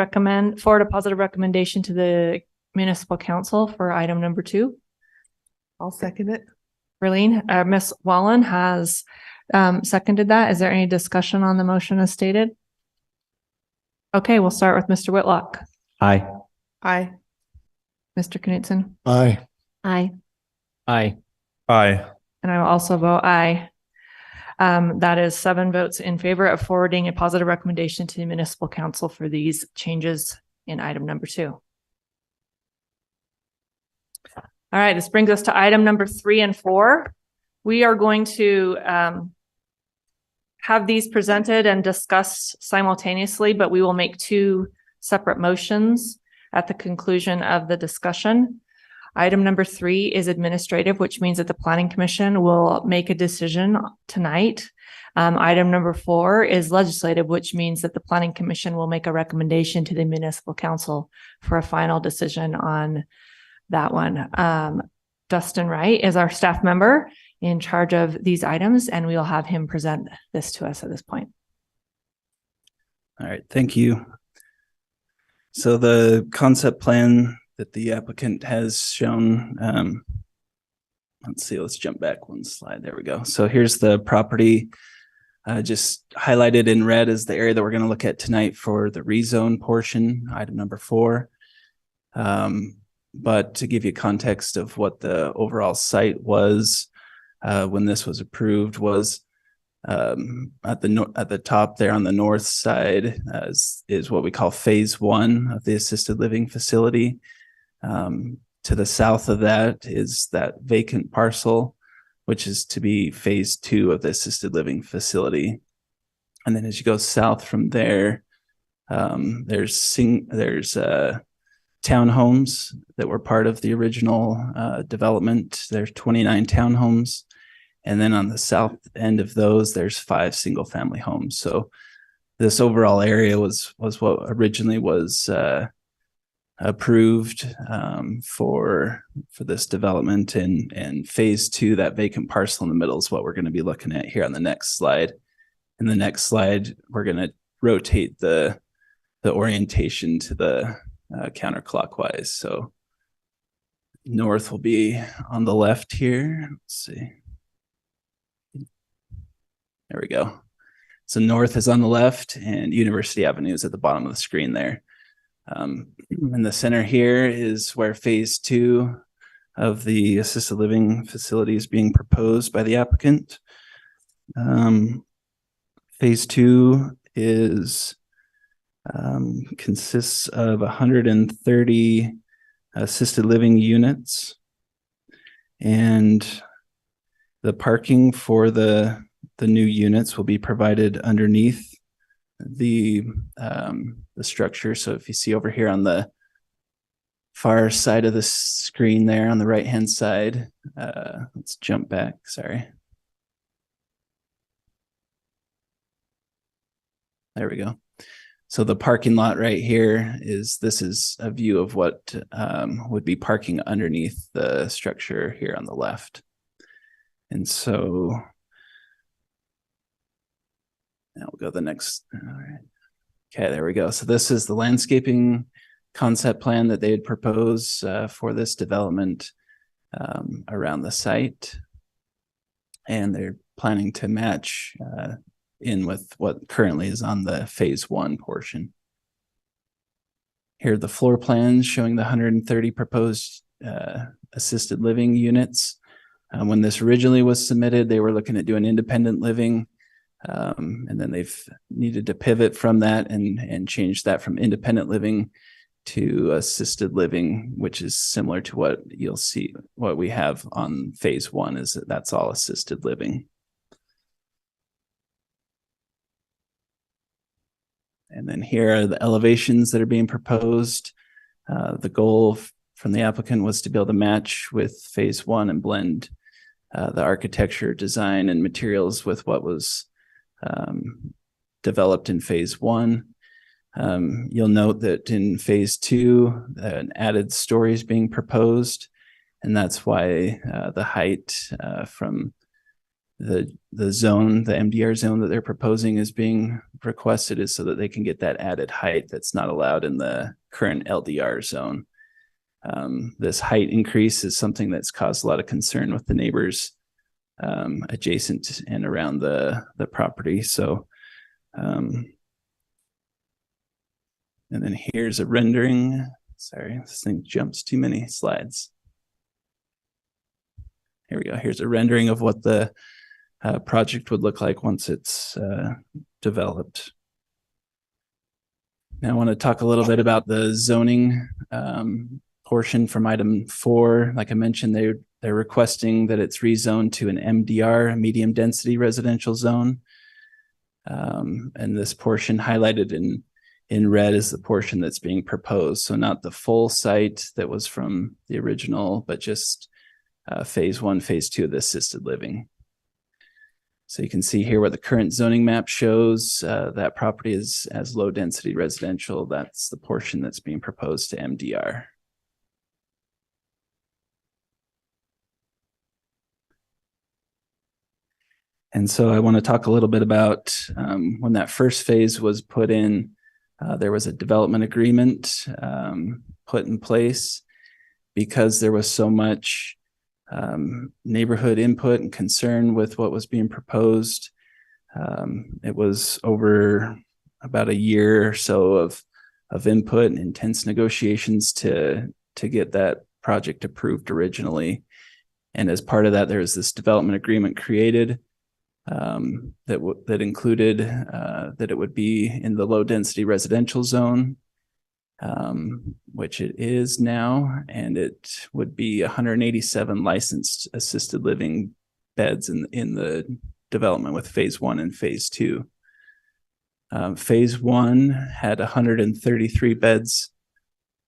forward a positive recommendation to the municipal council for item number 2. I'll second it. Verlene, Ms. Wallen has seconded that. Is there any discussion on the motion as stated? Okay, we'll start with Mr. Whitlock. Aye. Aye. Mr. Knutson, Aye. Aye. Aye. Aye. and I will also vote aye. That is 7 votes in favor of forwarding a positive recommendation to the municipal council for these changes in item number 2. All right, this brings us to item number 3 and 4. We are going to have these presented and discussed simultaneously, but we will make 2 separate motions at the conclusion of the discussion. Item number 3 is administrative, which means that the Planning Commission will make a decision tonight. Item number 4 is legislative, which means that the Planning Commission will make a recommendation to the Municipal Council for a final decision on that one. Dustin Wright is our staff member in charge of these items, and we'll have him present this to us at this point. All right, thank you. So the concept plan that the applicant has shown, let's see, let's jump back one slide. There we go. So here's the property. Just highlighted in red is the area that we're going to look at tonight for the rezone portion, item number 4. But to give you context of what the overall site was when this was approved was at the top there on the north side is what we call phase 1 of the assisted living facility. To the south of that is that vacant parcel, which is to be phase 2 of the assisted living facility. And then as you go south from there, there's townhomes that were part of the original development. There's 29 townhomes. And then on the south end of those, there's 5 single family homes. So this overall area was what originally was approved for this development, and phase 2, that vacant parcel in the middle, is what we're going to be looking at here on the next slide. In the next slide, we're going to rotate the orientation to the counterclockwise. So north will be on the left here. Let's see. There we go. So north is on the left, and University Avenue is at the bottom of the screen there. In the center here is where phase 2 of the assisted living facility is being proposed by the applicant. Phase 2 consists of 130 assisted living units, and the parking for the new units will be provided underneath the structure. So if you see over here on the far side of the screen there on the right hand side, let's jump back, sorry. There we go. So the parking lot right here this is a view of what would be parking underneath the structure here on the left. And so now we'll go to the next. All right. Okay, there we go. So this is the landscaping concept plan that they had proposed for this development around the site. And they're planning to match in with what currently is on the phase 1 portion. Here are the floor plans showing the 130 proposed assisted living units. When this originally was submitted, they were looking at doing independent living. And then they've needed to pivot from that and change that from independent living to assisted living, which is similar to what you'll see, what we have on phase 1 is that's all assisted living. And then here are the elevations that are being proposed. The goal from the applicant was to be able to match with phase 1 and blend the architecture, design, and materials with what was developed in phase 1. You'll note that in phase 2, an added story is being proposed, and that's why the height from the zone, the MDR zone that they're proposing is being requested, is so that they can get that added height that's not allowed in the current LDR zone. This height increase is something that's caused a lot of concern with the neighbors adjacent and around the property. So, and then here's a rendering. Sorry, this thing jumps too many slides. Here we go. Here's a rendering of what the project would look like once it's developed. Now I want to talk a little bit about the zoning portion from item 4. Like I mentioned, they're requesting that it's rezoned to an MDR, a medium density residential zone. And this portion highlighted in red is the portion that's being proposed. So not the full site that was from the original, but just phase 1, phase 2 of the assisted living. So you can see here where the current zoning map shows that property is as low density residential. That's the portion that's being proposed to MDR. And so I want to talk a little bit about when that first phase was put in, there was a development agreement put in place because there was so much neighborhood input and concern with what was being proposed. It was over about a year or so of input and intense negotiations to get that project approved originally. And as part of that, there was this development agreement created that included that it would be in the low density residential zone, which it is now, and it would be 187 licensed assisted living beds in the development with phase 1 and phase 2. Phase 1 had 133 beds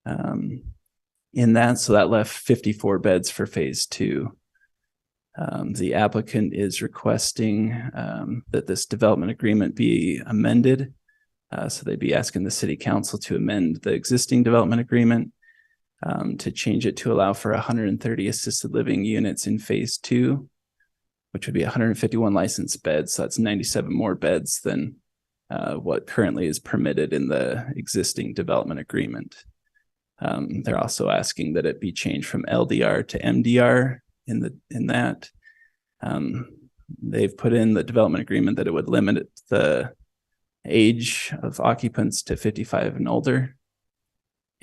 in that, so that left 54 beds for phase 2. The applicant is requesting that this development agreement be amended. So they'd be asking the city council to amend the existing development agreement to change it to allow for 130 assisted living units in phase 2, which would be 151 licensed beds. So that's 97 more beds than what currently is permitted in the existing development agreement. They're also asking that it be changed from LDR to MDR in that. They've put in the development agreement that it would limit the age of occupants to 55 and older.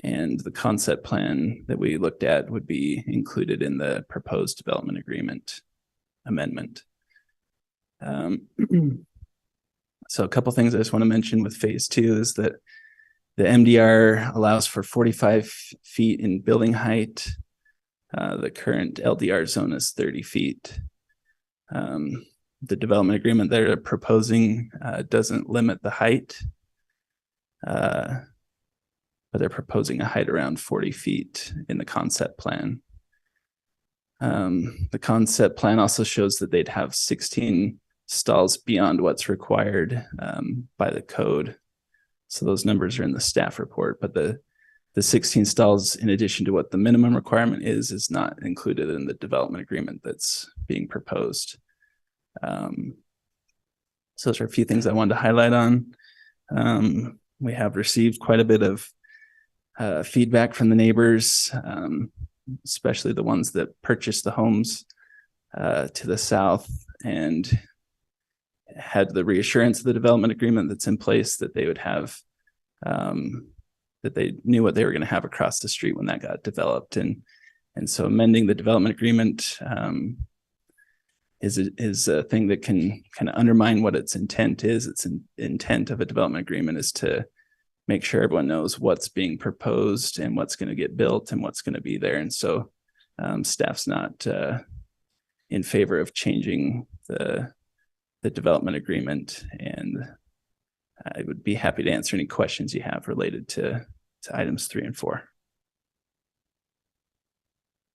And the concept plan that we looked at would be included in the proposed development agreement amendment. So a couple things I just want to mention with phase 2 is that the MDR allows for 45 feet in building height. The current LDR zone is 30 feet. The development agreement they're proposing doesn't limit the height, but they're proposing a height around 40 feet in the concept plan. The concept plan also shows that they'd have 16 stalls beyond what's required by the code. So those numbers are in the staff report, but the 16 stalls, in addition to what the minimum requirement is not included in the development agreement that's being proposed. So those are a few things I wanted to highlight on. We have received quite a bit of feedback from the neighbors, especially the ones that purchased the homes to the south and had the reassurance of the development agreement that's in place that they would have that they knew what they were going to have across the street when that got developed. And so amending the development agreement is a thing that can kind of undermine what its intent is. Its intent of a development agreement is to make sure everyone knows what's being proposed and what's going to get built and what's going to be there. And so staff's not in favor of changing the development agreement. And I would be happy to answer any questions you have related to items 3 and 4.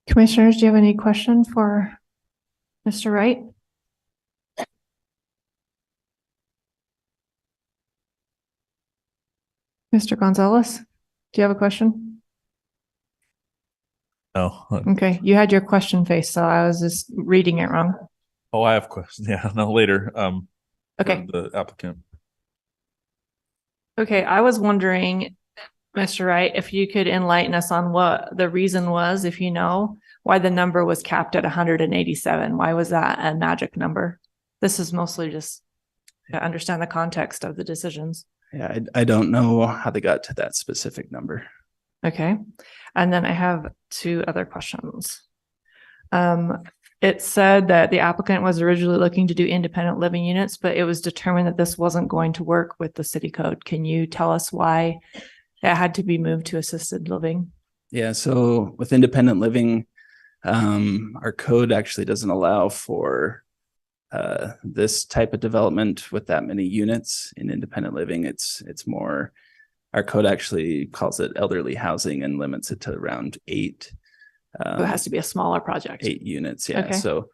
Commissioners, do you have any question for Mr. Wright? Mr. Gonzalez, do you have a question? No. Okay, you had your question face, so I was just reading it wrong. Oh, I have questions. Yeah, no, later. Okay. The applicant. Okay, I was wondering, Mr. Wright, if you could enlighten us on what the reason was, if you know, why the number was capped at 187. Why was that a magic number? This is mostly just to understand the context of the decisions. Yeah, I don't know how they got to that specific number. Okay. And then I have 2 other questions. It said that the applicant was originally looking to do independent living units, but it was determined that this wasn't going to work with the city code. Can you tell us why it had to be moved to assisted living? Yeah, so with independent living, our code actually doesn't allow for this type of development with that many units in independent living. It's more, our code actually calls it elderly housing and limits it to around 8. So it has to be a smaller project. 8 units, yeah. Okay. So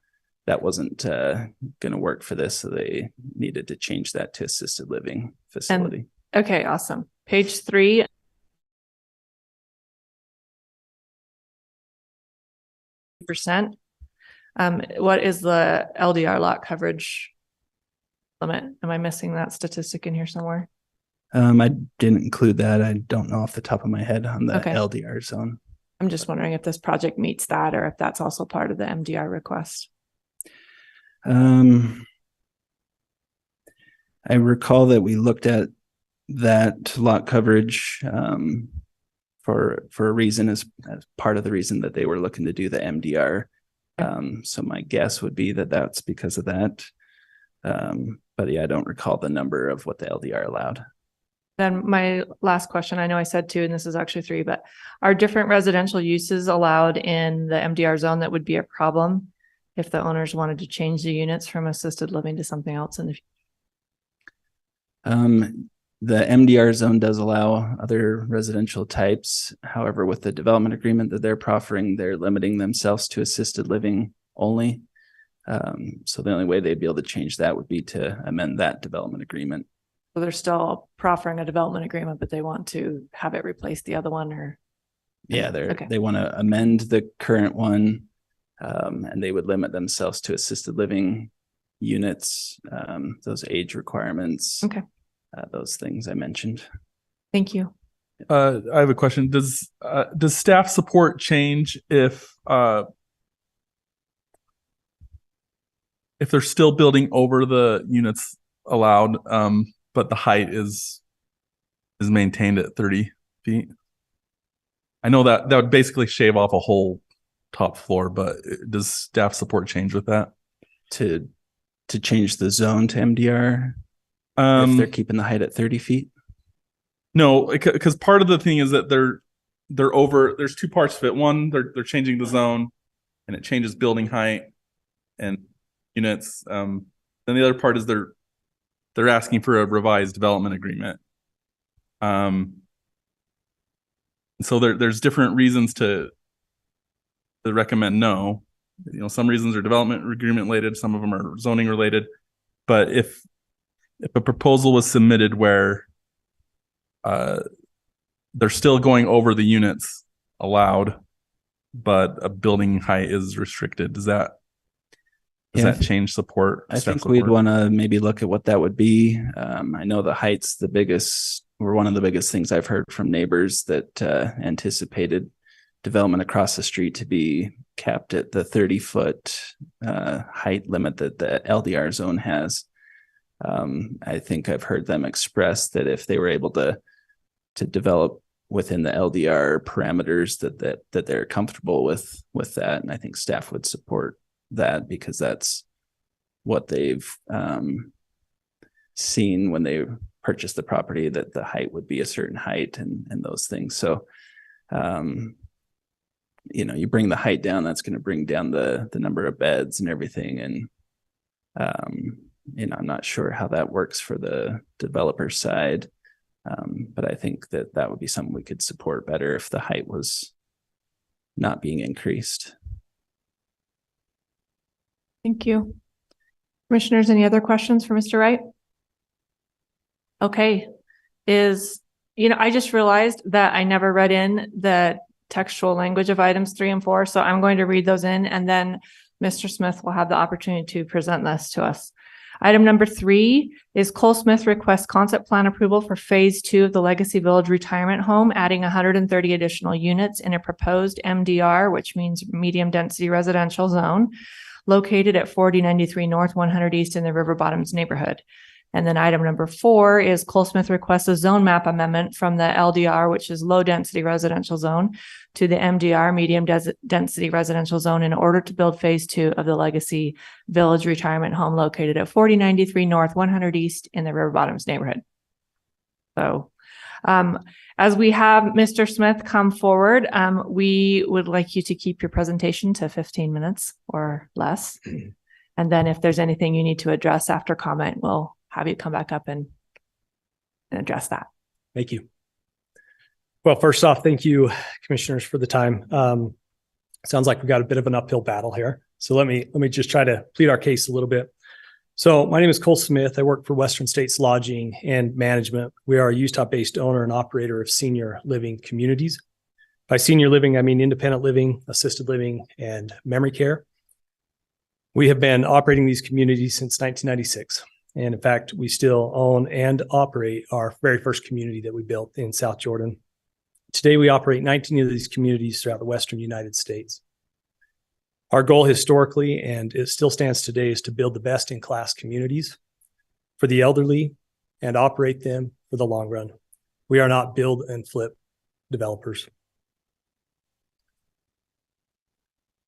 that wasn't going to work for this, so they needed to change that to assisted living facility. Okay, awesome. Page 3. What is the LDR lot coverage limit. Am I missing that statistic in here somewhere? I didn't include that. I don't know off the top of my head on the Okay. LDR zone. I'm just wondering if this project meets that or if that's also part of the MDR request. I recall that we looked at that lot coverage for a reason as part of the reason that they were looking to do the MDR. So my guess would be that that's because of that. But yeah, I don't recall the number of what the LDR allowed. Then my last question, I know I said 2 and this is actually 3, but are different residential uses allowed in the MDR zone that would be a problem if the owners wanted to change the units from assisted living to something else in the future? The MDR zone does allow other residential types. However, with the development agreement that they're proffering, they're limiting themselves to assisted living only. So the only way they'd be able to change that would be to amend that development agreement. So they're still proffering a development agreement, but they want to have it replace the other one or? Yeah, Okay. they want to amend the current one, and they would limit themselves to assisted living units, those age requirements. Okay. Those things I mentioned. Thank you. I have a question. Does staff support change if they're still building over the units allowed, but the height is maintained at 30 feet? I know that would basically shave off a whole top floor, but does staff support change with that? To change the zone to MDR? If they're keeping the height at 30 feet? No, because part of the thing is that they're over, there's 2 parts of it. One, they're changing the zone and it changes building height and units. Then the other part is they're asking for a revised development agreement. So there's different reasons to recommend no. You know, some reasons are development agreement related, some of them are zoning related. But if a proposal was submitted where they're still going over the units allowed, but a building height is restricted, does that change support? I think we'd want to maybe look at what that would be. I know the height's one of the biggest things I've heard from neighbors that anticipated development across the street to be capped at the 30-foot height limit that the LDR zone has. I think I've heard them express that if they were able to develop within the LDR parameters that they're comfortable with that. And I think staff would support that because that's what they've seen when they purchased the property, that the height would be a certain height and those things. So, you bring the height down, that's going to bring down the number of beds and everything. And, I'm not sure how that works for the developer side. But I think that would be something we could support better if the height was not being increased. Thank you. Commissioners, any other questions for Mr. Wright? Okay. I just realized that I never read in the textual language of items 3 and 4. So I'm going to read those in and then Mr. Smith will have the opportunity to present this to us. Item number 3 is Cole Smith requests concept plan approval for phase 2 of the Legacy Village Retirement Home, adding 130 additional units in a proposed MDR, which means medium density residential zone, located at 4093 North 100 East in the River Bottoms neighborhood. And then item number 4 is Cole Smith requests a zone map amendment from the LDR, which is low density residential zone, to the MDR, medium density residential zone, in order to build phase 2 of the Legacy Village Retirement Home located at 4093 North 100 East in the River Bottoms neighborhood. So as we have Mr. Smith come forward, we would like you to keep your presentation to 15 minutes or less. And then if there's anything you need to address after comment, we'll have you come back up and address that. Thank you. Well, first off, thank you, commissioners, for the time. Sounds like we've got a bit of an uphill battle here. So let me just try to plead our case a little bit. So my name is Cole Smith. I work for Western States Lodging and Management. We are a Utah-based owner and operator of senior living communities. By senior living, I mean independent living, assisted living, and memory care. We have been operating these communities since 1996. And in fact, we still own and operate our very first community that we built in South Jordan. Today, we operate 19 of these communities throughout the Western United States. Our goal historically, and it still stands today, is to build the best-in-class communities for the elderly and operate them for the long run. We are not build and flip developers.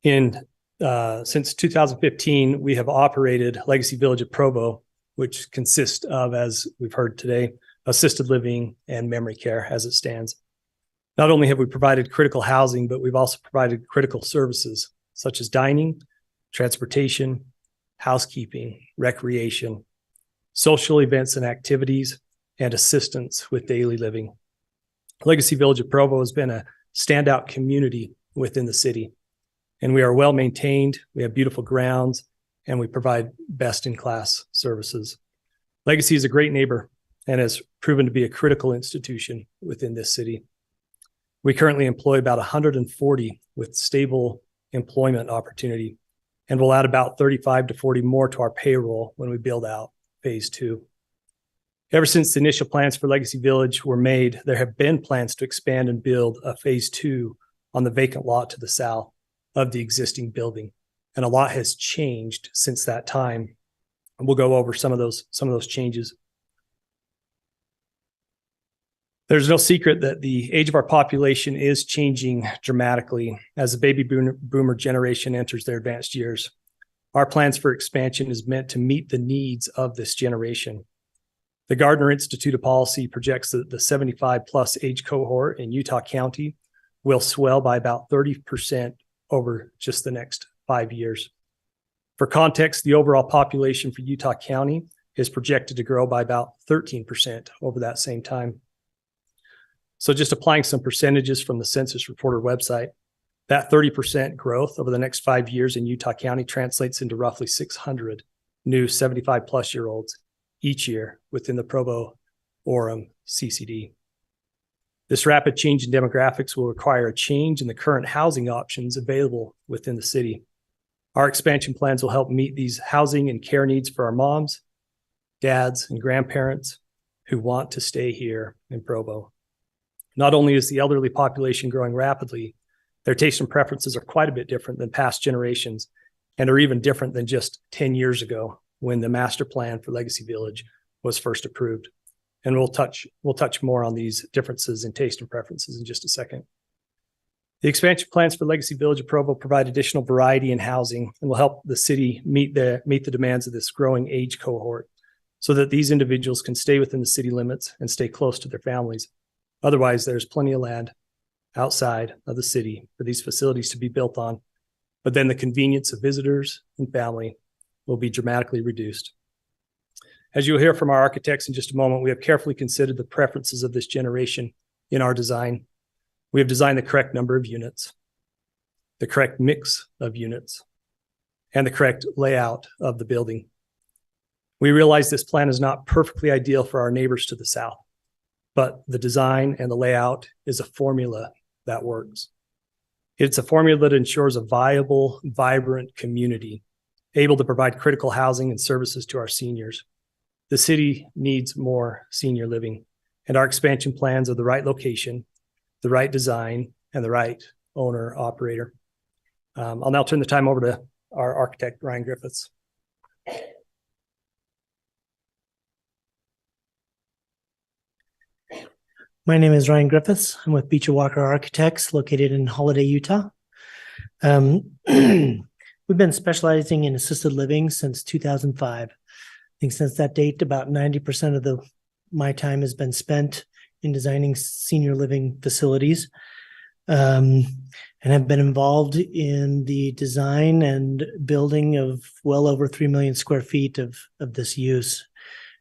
Since 2015, we have operated Legacy Village of Provo, which consists of, as we've heard today, assisted living and memory care as it stands. Not only have we provided critical housing, but we've also provided critical services such as dining, transportation, housekeeping, recreation, social events and activities, and assistance with daily living. Legacy Village of Provo has been a standout community within the city, and we are well maintained. We have beautiful grounds, and we provide best-in-class services. Legacy is a great neighbor and has proven to be a critical institution within this city. We currently employ about 140 with stable employment opportunity, and we'll add about 35 to 40 more to our payroll when we build out phase 2. Ever since the initial plans for Legacy Village were made, there have been plans to expand and build a phase 2 on the vacant lot to the south of the existing building. And a lot has changed since that time. And we'll go over some of those changes. There's no secret that the age of our population is changing dramatically as the baby boomer generation enters their advanced years. Our plans for expansion is meant to meet the needs of this generation. The Gardner Institute of Policy projects that the 75 plus age cohort in Utah County will swell by about 30% over just the next 5 years. For context, the overall population for Utah County is projected to grow by about 13% over that same time. So just applying some percentages from the Census Reporter website, that 30% growth over the next 5 years in Utah County translates into roughly 600 new 75 plus year olds each year within the Provo-Orem CCD. This rapid change in demographics will require a change in the current housing options available within the city. Our expansion plans will help meet these housing and care needs for our moms, dads, and grandparents who want to stay here in Provo. Not only is the elderly population growing rapidly, their tastes and preferences are quite a bit different than past generations and are even different than just 10 years ago when the master plan for Legacy Village was first approved. And we'll touch more on these differences in taste and preferences in just a second. The expansion plans for Legacy Village of Provo provide additional variety in housing and will help the city meet the demands of this growing age cohort so that these individuals can stay within the city limits and stay close to their families. Otherwise, there's plenty of land outside of the city for these facilities to be built on, but then the convenience of visitors and family will be dramatically reduced. As you'll hear from our architects in just a moment, we have carefully considered the preferences of this generation in our design. We have designed the correct number of units, the correct mix of units, and the correct layout of the building. We realize this plan is not perfectly ideal for our neighbors to the south, but the design and the layout is a formula that works. It's a formula that ensures a viable, vibrant community, able to provide critical housing and services to our seniors. The city needs more senior living, and our expansion plans are the right location, the right design, and the right owner operator. I'll now turn the time over to our architect, Ryan Griffiths. My name is Ryan Griffiths. I'm with Beecher Walker Architects located in Holiday, Utah. We've been specializing in assisted living since 2005. I think since that date, about 90% of my time has been spent in designing senior living facilities, and have been involved in the design and building of well over 3 million square feet of this use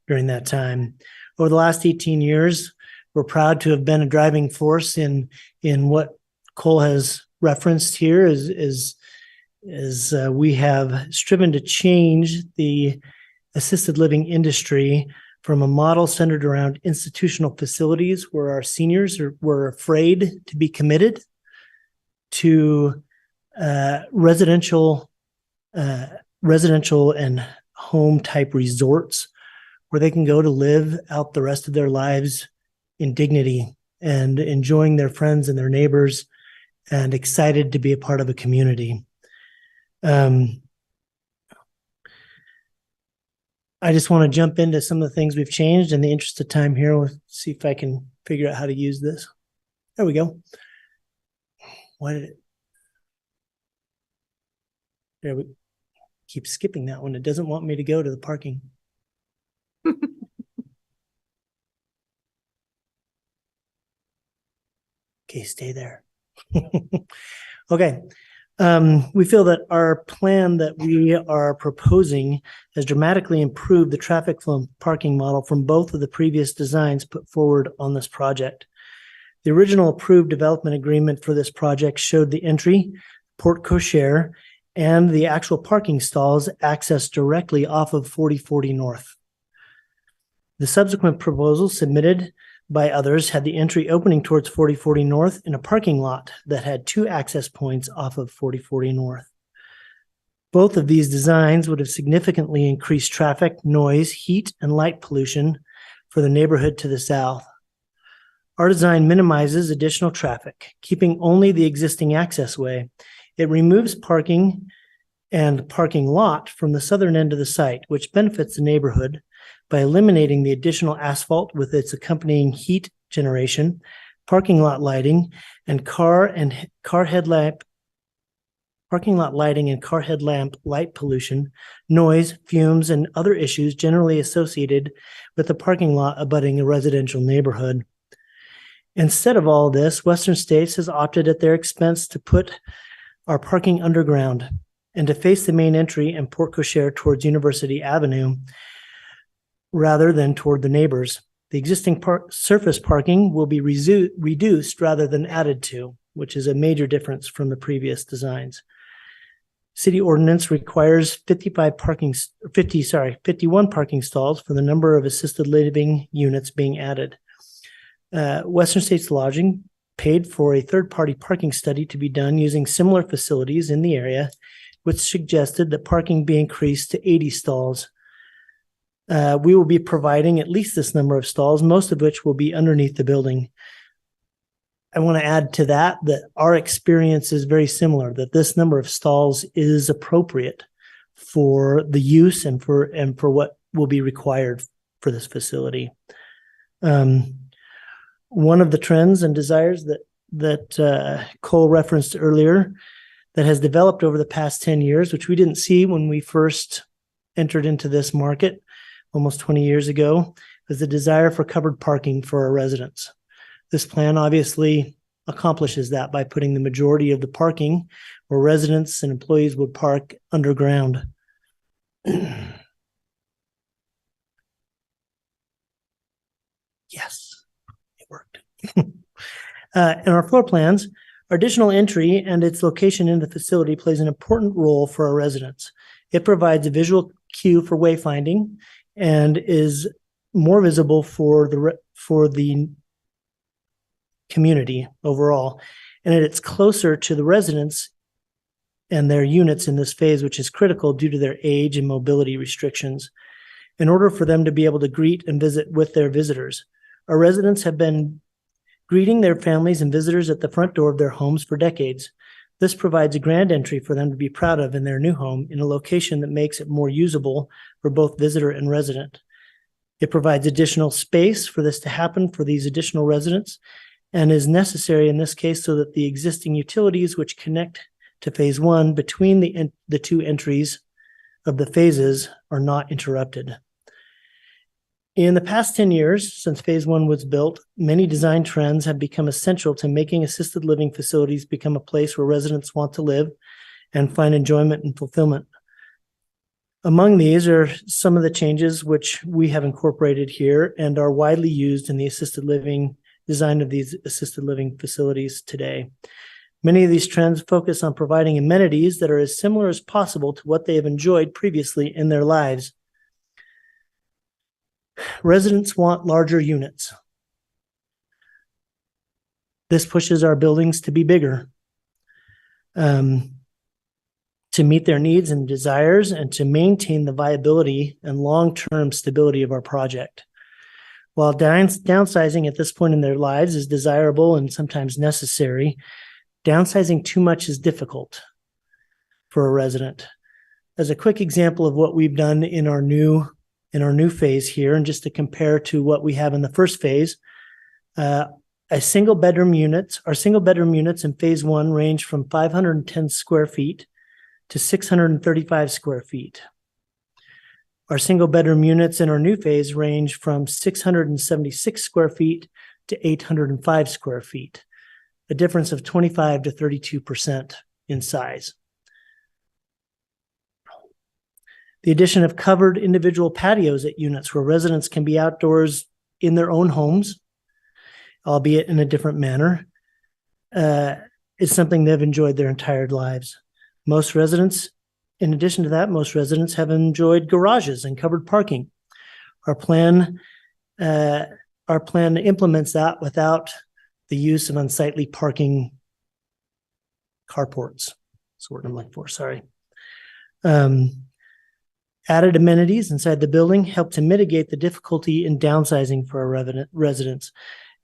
during that time. Over the last 18 years, we're proud to have been a driving force in what Cole has referenced here is we have striven to change the assisted living industry from a model centered around institutional facilities where our seniors were afraid to be committed to residential and home type resorts where they can go to live out the rest of their lives in dignity and enjoying their friends and their neighbors and excited to be a part of a community. I just want to jump into some of the things we've changed in the interest of time here. Let's see if I can figure out how to use this. There we go. Why did it? There we keep skipping that one. It doesn't want me to go to the parking. Okay, stay there. Okay. We feel that our plan that we are proposing has dramatically improved the traffic flow and parking model from both of the previous designs put forward on this project. The original approved development agreement for this project showed the entry, porte cochere, and the actual parking stalls accessed directly off of 4040 North. The subsequent proposal submitted by others had the entry opening towards 4040 North in a parking lot that had 2 access points off of 4040 North. Both of these designs would have significantly increased traffic, noise, heat, and light pollution for the neighborhood to the south. Our design minimizes additional traffic, keeping only the existing access way. It removes parking and parking lot from the southern end of the site, which benefits the neighborhood by eliminating the additional asphalt with its accompanying heat generation, parking lot lighting, and parking lot lighting and car headlamp light pollution, noise, fumes, and other issues generally associated with the parking lot abutting a residential neighborhood. Instead of all this, Western States has opted at their expense to put our parking underground and to face the main entry and porte cochere towards University Avenue rather than toward the neighbors. The existing surface parking will be reduced rather than added to, which is a major difference from the previous designs. City ordinance requires 51 parking stalls for the number of assisted living units being added. Western States Lodging paid for a third-party parking study to be done using similar facilities in the area, which suggested that parking be increased to 80 stalls. We will be providing at least this number of stalls, most of which will be underneath the building. I want to add to that our experience is very similar, that this number of stalls is appropriate for the use and for what will be required for this facility. One of the trends and desires that Cole referenced earlier that has developed over the past 10 years, which we didn't see when we first entered into this market almost 20 years ago, is the desire for covered parking for our residents. This plan obviously accomplishes that by putting the majority of the parking where residents and employees would park underground. Yes, it worked. In our floor plans, our additional entry and its location in the facility plays an important role for our residents. It provides a visual cue for wayfinding and is more visible for the community overall. And it's closer to the residents and their units in this phase, which is critical due to their age and mobility restrictions. In order for them to be able to greet and visit with their visitors, our residents have been greeting their families and visitors at the front door of their homes for decades. This provides a grand entry for them to be proud of in their new home in a location that makes it more usable for both visitor and resident. It provides additional space for this to happen for these additional residents and is necessary in this case so that the existing utilities which connect to phase one between the two entries of the phases are not interrupted. In the past 10 years, since phase one was built, many design trends have become essential to making assisted living facilities become a place where residents want to live and find enjoyment and fulfillment. Among these are some of the changes which we have incorporated here and are widely used in the assisted living design of these assisted living facilities today. Many of these trends focus on providing amenities that are as similar as possible to what they have enjoyed previously in their lives. Residents want larger units. This pushes our buildings to be bigger. To to meet their needs and desires and to maintain the viability and long-term stability of our project. While downsizing at this point in their lives is desirable and sometimes necessary, downsizing too much is difficult for a resident. As a quick example of what we've done in our new phase here, and just to compare to what we have in the first phase, our single bedroom units in phase 1 range from 510 square feet to 635 square feet. Our single bedroom units in our new phase range from 676 square feet to 805 square feet, a difference of 25 to 32% in size. The addition of covered individual patios at units where residents can be outdoors in their own homes, albeit in a different manner, is something they've enjoyed their entire lives. In addition to that, most residents have enjoyed garages and covered parking. Our plan implements that without the use of unsightly parking carports. That's what I'm looking for, sorry. Added amenities inside the building help to mitigate the difficulty in downsizing for our residents,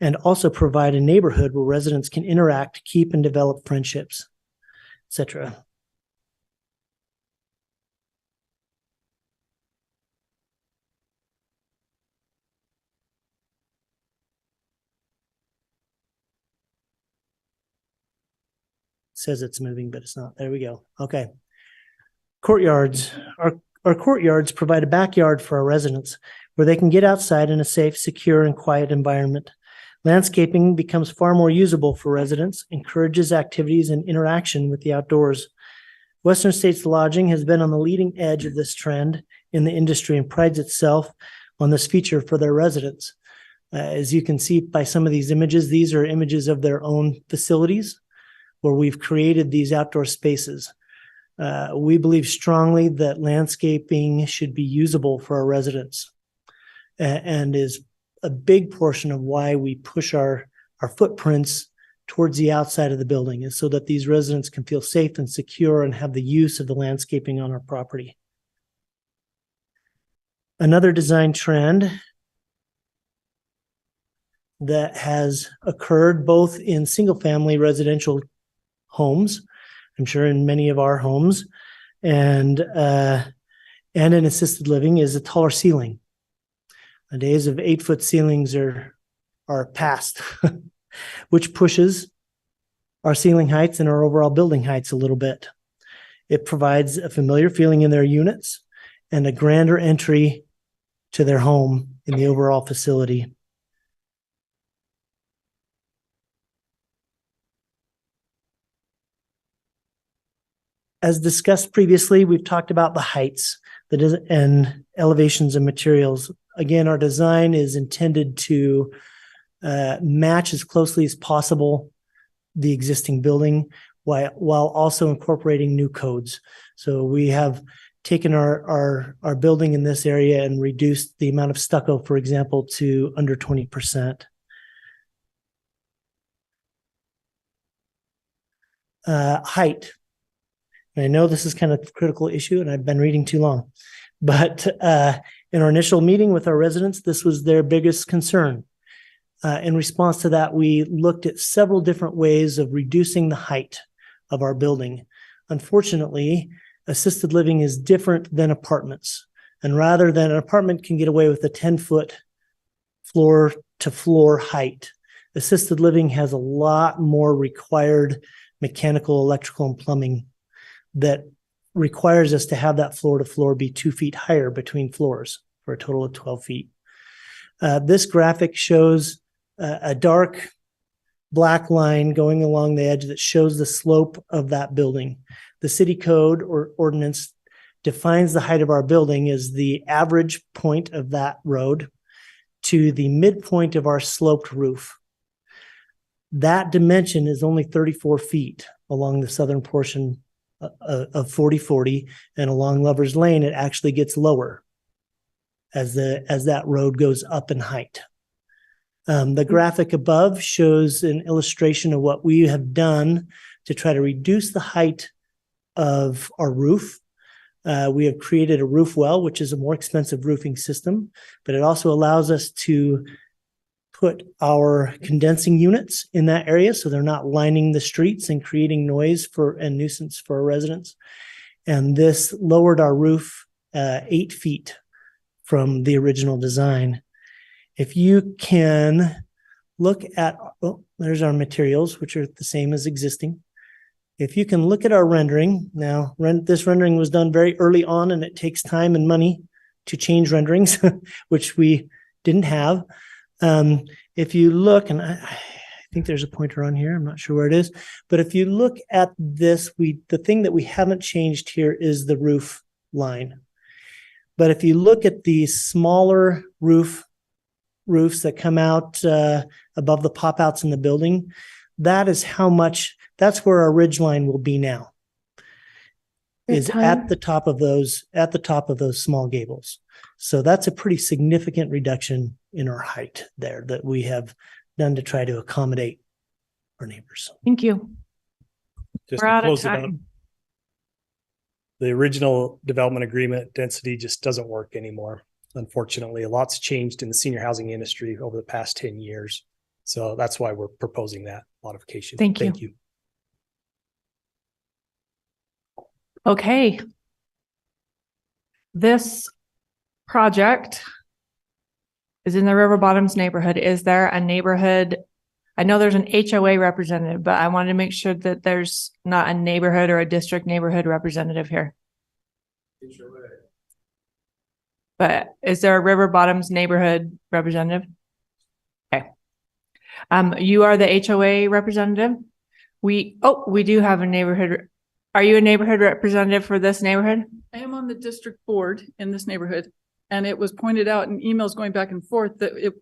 and also provide a neighborhood where residents can interact, keep and develop friendships, etc. Says it's moving, but it's not. There we go. Okay. Courtyards. Our courtyards provide a backyard for our residents where they can get outside in a safe, secure, and quiet environment. Landscaping becomes far more usable for residents, encourages activities and interaction with the outdoors. Western States Lodging has been on the leading edge of this trend in the industry and prides itself on this feature for their residents. As you can see by some of these images, these are images of their own facilities where we've created these outdoor spaces. We believe strongly that landscaping should be usable for our residents, and is a big portion of why we push our footprints towards the outside of the building, is so that these residents can feel safe and secure and have the use of the landscaping on our property. Another design trend that has occurred both in single-family residential homes, I'm sure in many of our homes, and in assisted living, is a taller ceiling. The days of 8-foot ceilings are past, which pushes our ceiling heights and our overall building heights a little bit. It provides a familiar feeling in their units and a grander entry to their home in the overall facility. As discussed previously, we've talked about the heights and elevations of materials. Again, our design is intended to match as closely as possible the existing building while also incorporating new codes. So we have taken our building in this area and reduced the amount of stucco, for example, to under 20%. Height. I know this is kind of a critical issue and I've been reading too long, but in our initial meeting with our residents, this was their biggest concern. In response to that, we looked at several different ways of reducing the height of our building. Unfortunately, assisted living is different than apartments. And rather than an apartment can get away with a 10-foot floor to floor height, assisted living has a lot more required mechanical, electrical, and plumbing that requires us to have that floor to floor be 2 feet higher between floors for a total of 12 feet. This graphic shows a dark black line going along the edge that shows the slope of that building. The city code or ordinance defines the height of our building as the average point of that road to the midpoint of our sloped roof. That dimension is only 34 feet along the southern portion of 4040, and along Lover's Lane, it actually gets lower as that road goes up in height. The graphic above shows an illustration of what we have done to try to reduce the height of our roof. We have created a roof well, which is a more expensive roofing system, but it also allows us to put our condensing units in that area so they're not lining the streets and creating noise and nuisance for our residents. And this lowered our roof 8 feet from the original design. If you can look at, there's our materials, which are the same as existing. If you can look at our rendering, now this rendering was done very early on, and it takes time and money to change renderings, which we didn't have. If you look, and I think there's a pointer on here, I'm not sure where it is, but if you look at this, the thing that we haven't changed here is the roof line. But if you look at the smaller roofs that come out above the pop outs in the building, that's where our ridge line will be now. Is at the top of those small gables. So that's a pretty significant reduction in our height there that we have done to try to accommodate our neighbors. Thank you. Just We're to out of close it up, time. the original development agreement density just doesn't work anymore. Unfortunately, a lot's changed in the senior housing industry over the past 10 years. So that's why we're proposing that modification. Thank you. Okay. This project is in the River Bottoms neighborhood. Is there a neighborhood? I know there's an HOA representative, but I wanted to make sure that there's not a neighborhood or a district neighborhood representative here. But is there a River Bottoms neighborhood representative? Okay. You are the HOA representative? We do have a neighborhood. Are you a neighborhood representative for this neighborhood? I am on the district board in this neighborhood, and it was pointed out in emails going back and forth that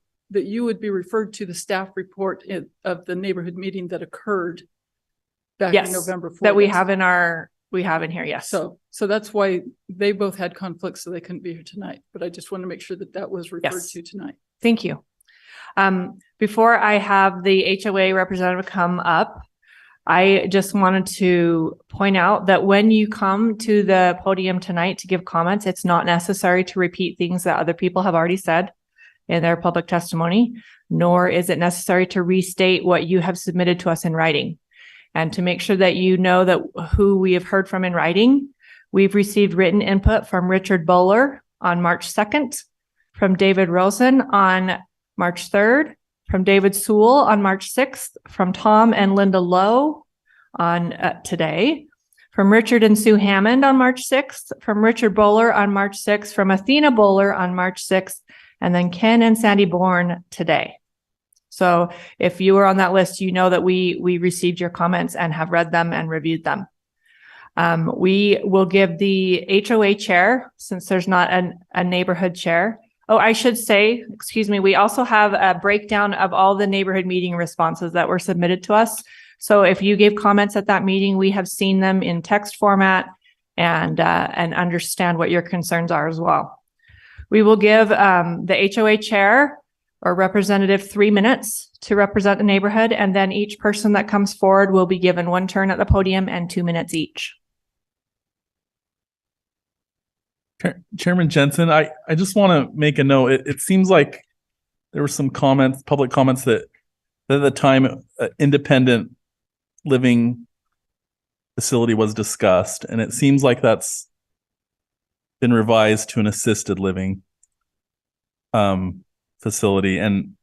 you would be referred to the staff report of the neighborhood meeting that occurred back in November 4th. That we have in here, yes. So that's why they both had conflicts, so they couldn't be here tonight. But I just want to make sure that was referred to tonight. Thank you. Before I have the HOA representative come up, I just wanted to point out that when you come to the podium tonight to give comments, it's not necessary to repeat things that other people have already said in their public testimony, nor is it necessary to restate what you have submitted to us in writing. And to make sure that you know that who we have heard from in writing, we've received written input from Richard Bowler on March 2nd, from David Rosen on March 3rd, from David Sewell on March 6th, from Tom and Linda Lowe on today, from Richard and Sue Hammond on March 6th, from Richard Bowler on March 6th, from Athena Bowler on March 6th, and then Ken and Sandy Bourne today. So if you were on that list, you know that we received your comments and have read them and reviewed them. We will give the HOA chair, since there's not a neighborhood chair. Oh, I should say, excuse me, we also have a breakdown of all the neighborhood meeting responses that were submitted to us. So if you gave comments at that meeting, we have seen them in text format and understand what your concerns are as well. We will give the HOA chair or representative 3 minutes to represent the neighborhood, and then each person that comes forward will be given 1 turn at the podium and 2 minutes each. Chairman Jensen, I just want to make a note. It seems like there were some comments, public comments that at the time independent living facility was discussed, and it seems like that's been revised to an assisted living facility. And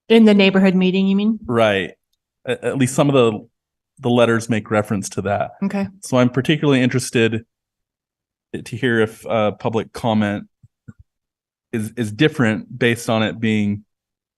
in the neighborhood meeting, you mean? Right. At least some of the letters make reference to that. Okay. So I'm particularly interested to hear if public comment is different based on it being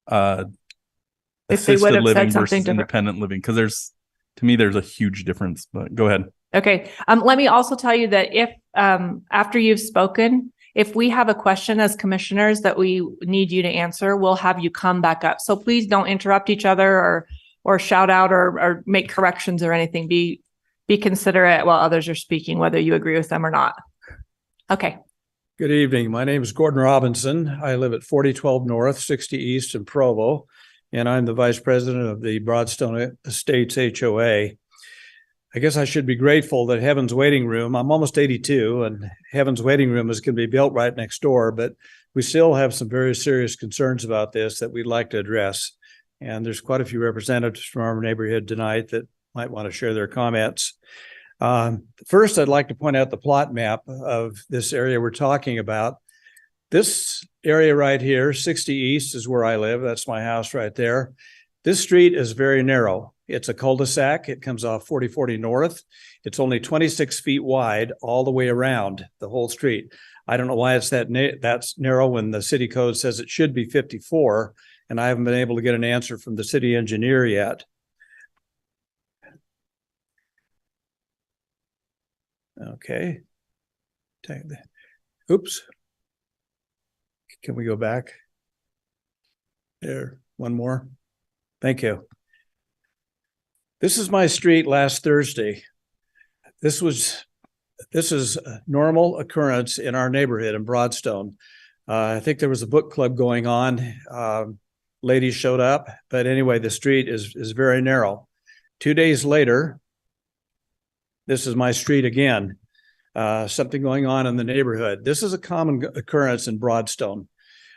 assisted living versus independent living, because to me there's a huge difference. But go ahead. Okay. Let me also tell you that if after you've spoken, if we have a question as commissioners that we need you to answer, we'll have you come back up. So please don't interrupt each other or shout out or make corrections or anything. Be considerate while others are speaking, whether you agree with them or not. Okay. Good evening. My name is Gordon Robinson. I live at 4012 North, 60 East in Provo, and I'm the Vice President of the Broadstone Estates HOA. I guess I should be grateful that Heaven's Waiting Room, I'm almost 82 and Heaven's Waiting Room is going to be built right next door, but we still have some very serious concerns about this that we'd like to address. And there's quite a few representatives from our neighborhood tonight that might want to share their comments. First, I'd like to point out the plot map of this area we're talking about. This area right here, 60 East is where I live. That's my house right there. This street is very narrow. It's a cul-de-sac. It comes off 4040 North. It's only 26 feet wide all the way around the whole street. I don't know why it's that's narrow when the city code says it should be 54, and I haven't been able to get an answer from the city engineer yet. Okay. Oops. Can we go back? There, one more. Thank you. This is my street last Thursday. This is a normal occurrence in our neighborhood in Broadstone. I think there was a book club going on. Ladies showed up, but anyway, the street is very narrow. 2 days later, this is my street again. Something going on in the neighborhood. This is a common occurrence in Broadstone.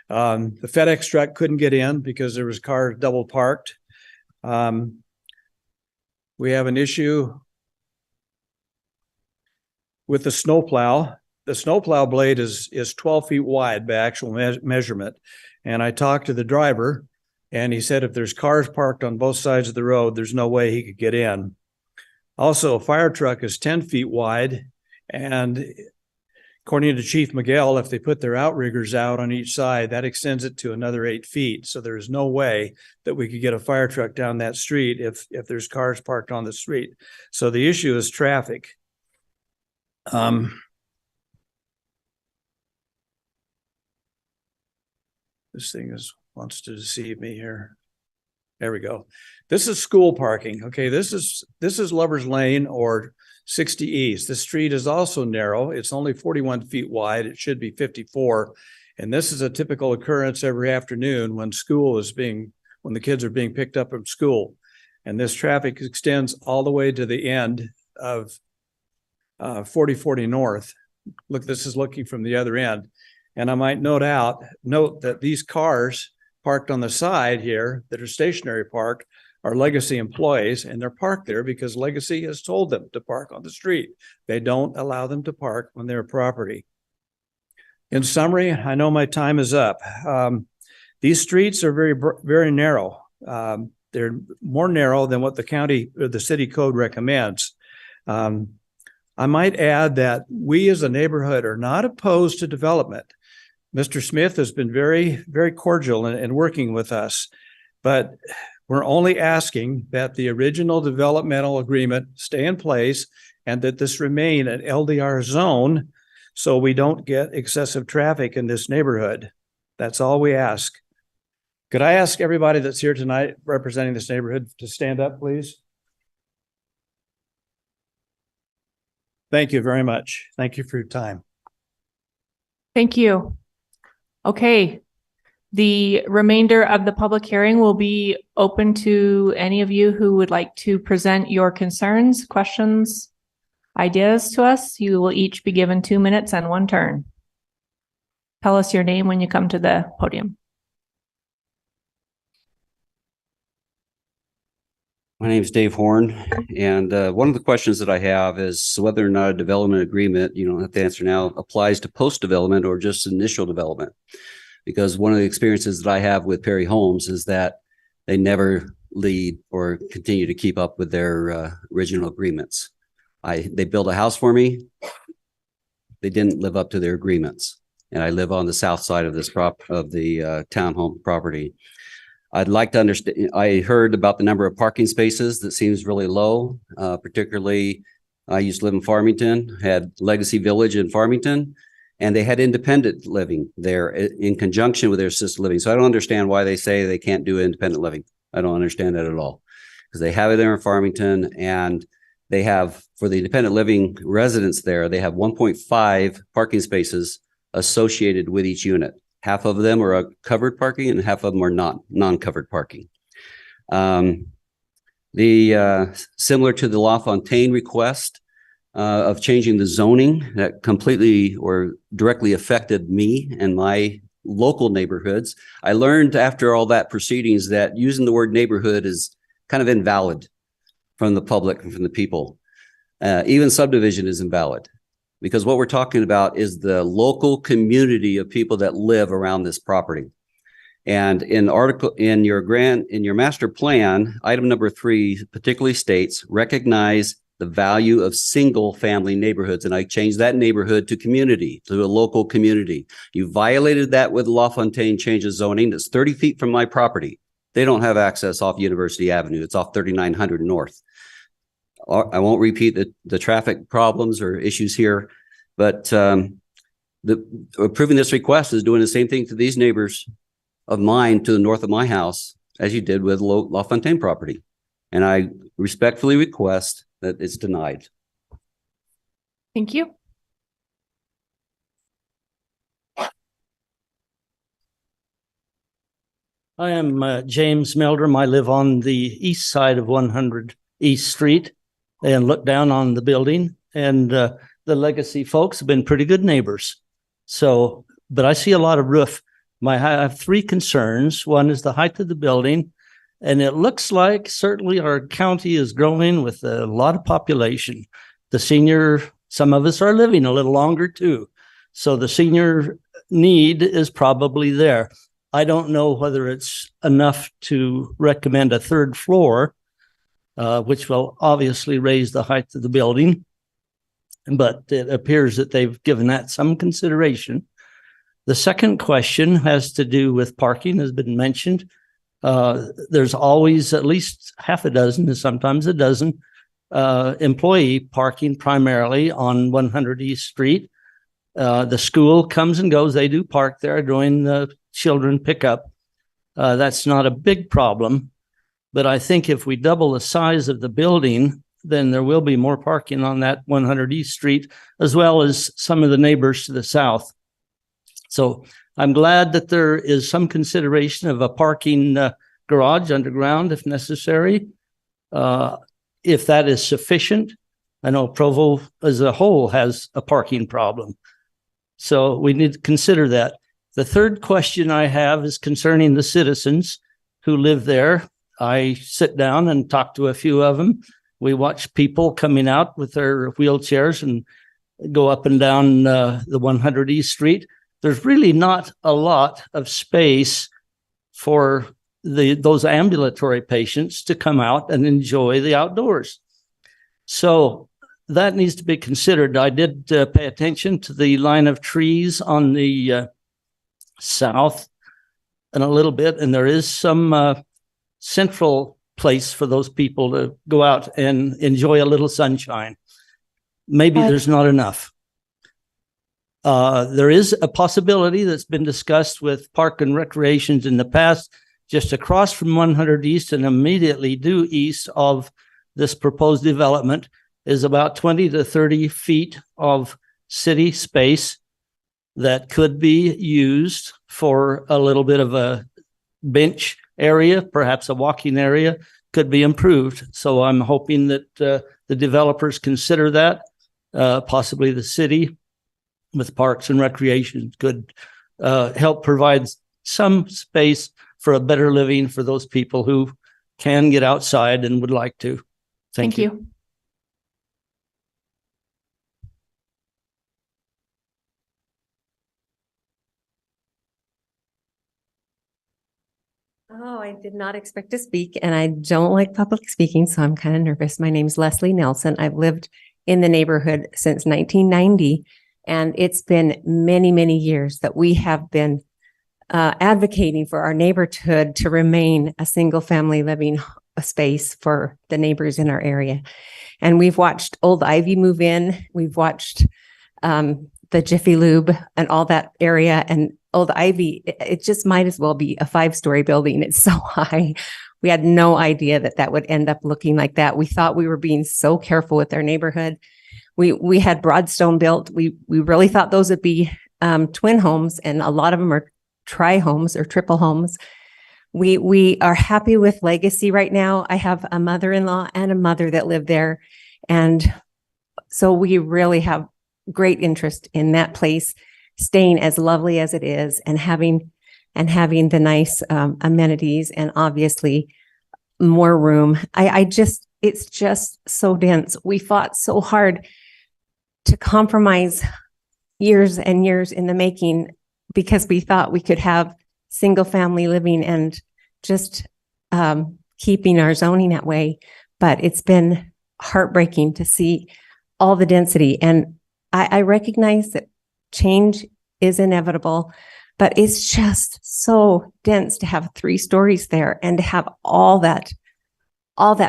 The FedEx truck couldn't get in because there was cars double parked. We have an issue with the snowplow. The snowplow blade is 12 feet wide by actual measurement. And I talked to the driver and he said if there's cars parked on both sides of the road, there's no way he could get in. Also, a fire truck is 10 feet wide. And according to Chief Miguel, if they put their outriggers out on each side, that extends it to another 8 feet. So there's no way that we could get a fire truck down that street if there's cars parked on the street. So the issue is traffic. This thing wants to deceive me here. There we go. This is school parking. Okay, this is Lover's Lane or 60 East. The street is also narrow. It's only 41 feet wide. It should be 54. And this is a typical occurrence every afternoon when when the kids are being picked up from school. And this traffic extends all the way to the end of 4040 North. Look, this is looking from the other end. And I might note that these cars parked on the side here that are stationary parked are Legacy employees, and they're parked there because Legacy has told them to park on the street. They don't allow them to park on their property. In summary, I know my time is up. These streets are very, very narrow. They're more narrow than what the county or the city code recommends. I might add that we as a neighborhood are not opposed to development. Mr. Smith has been very, very cordial in working with us, but we're only asking that the original developmental agreement stay in place and that this remain an LDR zone so we don't get excessive traffic in this neighborhood. That's all we ask. Could I ask everybody that's here tonight representing this neighborhood to stand up, please? Thank you very much. Thank you for your time. Thank you. Okay. The remainder of the public hearing will be open to any of you who would like to present your concerns, questions, ideas to us. You will each be given 2 minutes and 1 turn. Tell us your name when you come to the podium. My name is Dave Horn, and one of the questions that I have is whether or not a development agreement, you don't have to answer now, applies to post-development or just initial development. Because one of the experiences that I have with Perry Homes is that they never lead or continue to keep up with their original agreements. They built a house for me. They didn't live up to their agreements. And I live on the south side of this townhome property. I'd like to understand, I heard about the number of parking spaces that seems really low, particularly I used to live in Farmington, had Legacy Village in Farmington, and they had independent living there in conjunction with their assisted living. So I don't understand why they say they can't do independent living. I don't understand that at all. Because they have it there in Farmington, and they have, for the independent living residents there, they have 1.5 parking spaces associated with each unit. Half of them are covered parking and half of them are non-covered parking. Similar to the LaFontaine request of changing the zoning that completely or directly affected me and my local neighborhoods. I learned after all that proceedings that using the word neighborhood is kind of invalid from the public and from the people. Even subdivision is invalid because what we're talking about is the local community of people that live around this property. And in your master plan, item number 3 particularly states, recognize the value of single family neighborhoods. And I changed that neighborhood to community, to a local community. You violated that with LaFontaine change of zoning. That's 30 feet from my property. They don't have access off University Avenue. It's off 3900 North. I won't repeat the traffic problems or issues here, but approving this request is doing the same thing to these neighbors of mine to the north of my house as you did with LaFontaine property. And I respectfully request that it's denied. Thank you. I am James Meldrum. I live on the east side of 100 East Street and look down on the building. And the Legacy folks have been pretty good neighbors. So, but I see a lot of roof. I have 3 concerns. One is the height of the building. And it looks like certainly our county is growing with a lot of population. Some of us are living a little longer too. So the senior need is probably there. I don't know whether it's enough to recommend a 3rd floor, which will obviously raise the height of the building. But it appears that they've given that some consideration. The second question has to do with parking, has been mentioned. There's always at least half a dozen and sometimes a dozen employee parking primarily on 100 East Street. The school comes and goes. They do park there during the children pickup. That's not a big problem. But I think if we double the size of the building, then there will be more parking on that 100 East Street, as well as some of the neighbors to the south. So I'm glad that there is some consideration of a parking garage underground if necessary. If that is sufficient, I know Provo as a whole has a parking problem. So we need to consider that. The third question I have is concerning the citizens who live there. I sit down and talk to a few of them. We watch people coming out with their wheelchairs and go up and down the 100 East Street. There's really not a lot of space for those ambulatory patients to come out and enjoy the outdoors. So that needs to be considered. I did pay attention to the line of trees on the south and a little bit, and there is some central place for those people to go out and enjoy a little sunshine. Maybe there's not enough. There is a possibility that's been discussed with Park and Recreations in the past, just across from 100 East and immediately due east of this proposed development is about 20 to 30 feet of city space that could be used for a little bit of a bench area, perhaps a walking area, could be improved. So I'm hoping that the developers consider that, possibly the city with Parks and Recreation could help provide some space for a better living for those people who can get outside and would like to. Thank you. Oh, I did not expect to speak, and I don't like public speaking, so I'm kind of nervous. My name's Leslie Nelson. I've lived in the neighborhood since 1990, and it's been many, many years that we have been advocating for our neighborhood to remain a single-family living space for the neighbors in our area. And we've watched Old Ivy move in. We've watched the Jiffy Lube and all that area, and Old Ivy, it just might as well be a 5-story building. It's so high. We had no idea that that would end up looking like that. We thought we were being so careful with our neighborhood. We had Broadstone built. We really thought those would be twin homes, and a lot of them are tri-homes or triple homes. We are happy with Legacy right now. I have a mother-in-law and a mother that live there. And so we really have great interest in that place staying as lovely as it is and having the nice amenities and obviously more room. It's just so dense. We fought so hard to compromise years and years in the making because we thought we could have single family living and just keeping our zoning that way. But it's been heartbreaking to see all the density. And I recognize that change is inevitable, but it's just so dense to have 3 stories there and to have all that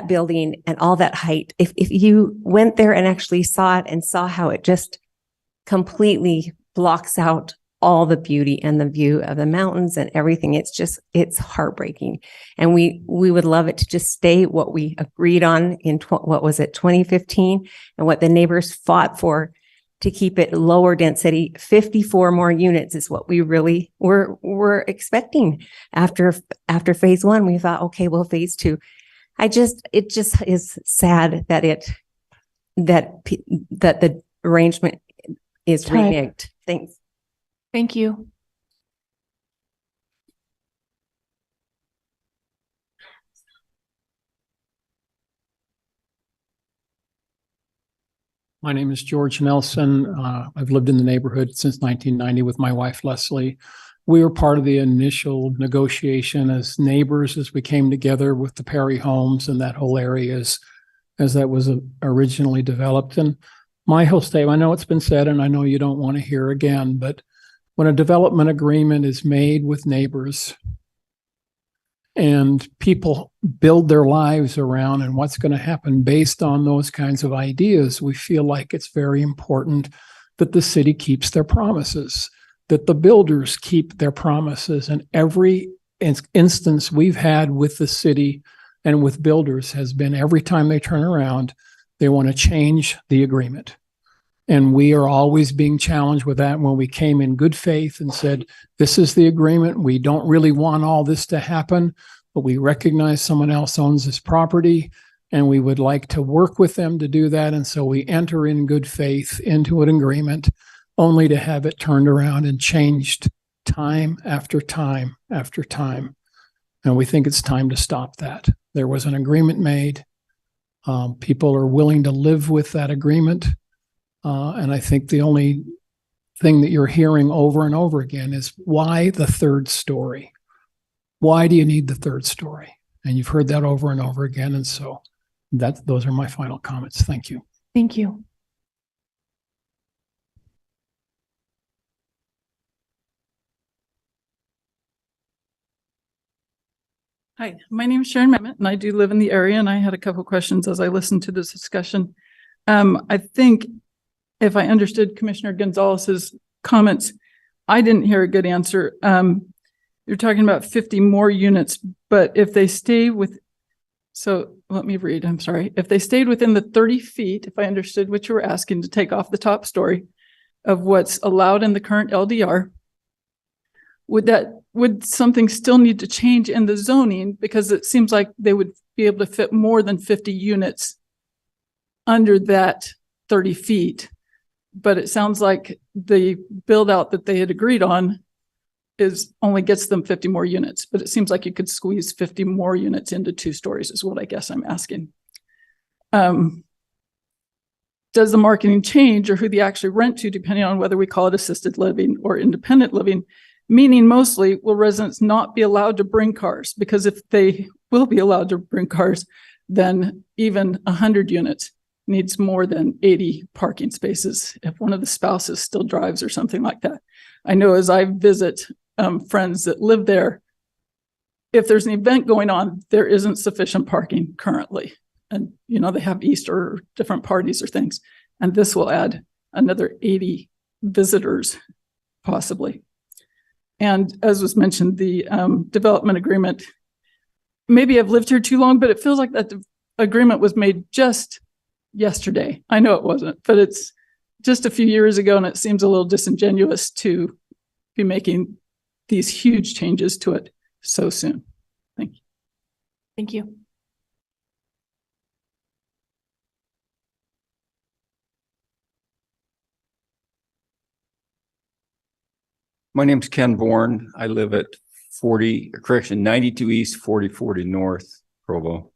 building and all that height. If you went there and actually saw it and saw how it just completely blocks out all the beauty and the view of the mountains and everything, it's heartbreaking. And we would love it to just stay what we agreed on in 2015, and what the neighbors fought for, to keep it lower density. 54 more units is what we really were expecting. After phase 1, we thought, okay, well, phase 2. It just is sad that the arrangement is reneged. Thanks. Thank you. My name is George Nelson. I've lived in the neighborhood since 1990 with my wife, Leslie. We were part of the initial negotiation as neighbors as we came together with the Perry homes and that whole area as that was originally developed. And my whole statement, I know it's been said and I know you don't want to hear again, but when a development agreement is made with neighbors and people build their lives around and what's going to happen based on those kinds of ideas, we feel like it's very important that the city keeps their promises, that the builders keep their promises. And every instance we've had with the city and with builders has been every time they turn around, they want to change the agreement. And we are always being challenged with that. When we came in good faith and said, this is the agreement, we don't really want all this to happen, but we recognize someone else owns this property and we would like to work with them to do that. And so we enter in good faith into an agreement only to have it turned around and changed time after time after time. And we think it's time to stop that. There was an agreement made. People are willing to live with that agreement. And I think the only thing that you're hearing over and over again is why the 3rd story? Why do you need the 3rd story? And you've heard that over and over again. And so those are my final comments. Thank you. Thank you. Hi, my name is Sharon Memmott, and I do live in the area, and I had a couple of questions as I listened to this discussion. I think if I understood Commissioner Gonzalez's comments, I didn't hear a good answer. You're talking about 50 more units, but if they stay with, so let me read, I'm sorry. If they stayed within the 30 feet, if I understood what you were asking, to take off the top story of what's allowed in the current LDR, would something still need to change in the zoning? Because it seems like they would be able to fit more than 50 units under that 30 feet. But it sounds like the build out that they had agreed on only gets them 50 more units. But it seems like you could squeeze 50 more units into 2 stories is what I guess I'm asking. Does the marketing change, or who they actually rent to, depending on whether we call it assisted living or independent living? Meaning mostly, will residents not be allowed to bring cars? Because if they will be allowed to bring cars, then even 100 units needs more than 80 parking spaces if one of the spouses still drives or something like that. I know as I visit friends that live there, if there's an event going on, there isn't sufficient parking currently. And, they have Easter or different parties or things. And this will add another 80 visitors, possibly. And as was mentioned, the development agreement, maybe I've lived here too long, but it feels like that agreement was made just yesterday. I know it wasn't, but it's just a few years ago, and it seems a little disingenuous to be making these huge changes to it so soon. Thank you. My name's Ken Bourne. I live at 92 East, 4040 North, Provo.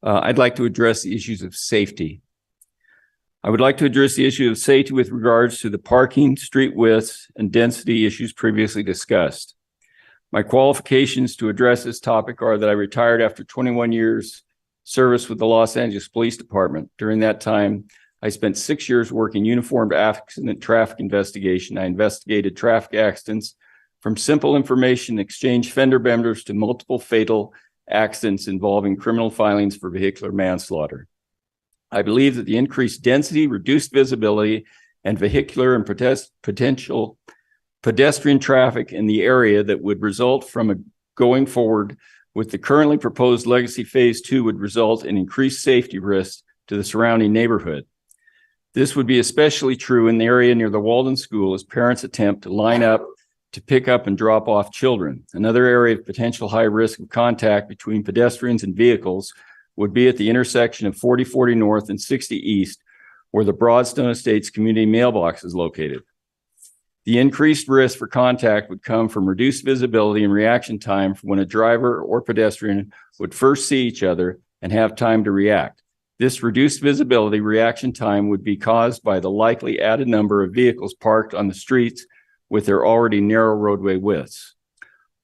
I'd like to address the issues of safety. I would like to address the issue of safety with regards to the parking, street widths, and density issues previously discussed. My qualifications to address this topic are that I retired after 21 years service with the Los Angeles Police Department. During that time, I spent 6 years working uniformed accident traffic investigation. I investigated traffic accidents from simple information exchange fender benders to multiple fatal accidents involving criminal filings for vehicular manslaughter. I believe that the increased density, reduced visibility, and vehicular and potential pedestrian traffic in the area that would result from going forward with the currently proposed Legacy Phase 2 would result in increased safety risks to the surrounding neighborhood. This would be especially true in the area near the Walden School as parents attempt to line up to pick up and drop off children. Another area of potential high risk of contact between pedestrians and vehicles would be at the intersection of 4040 North and 60 East, where the Broadstone Estates community mailbox is located. The increased risk for contact would come from reduced visibility and reaction time from when a driver or pedestrian would first see each other and have time to react. This reduced visibility reaction time would be caused by the likely added number of vehicles parked on the streets with their already narrow roadway widths.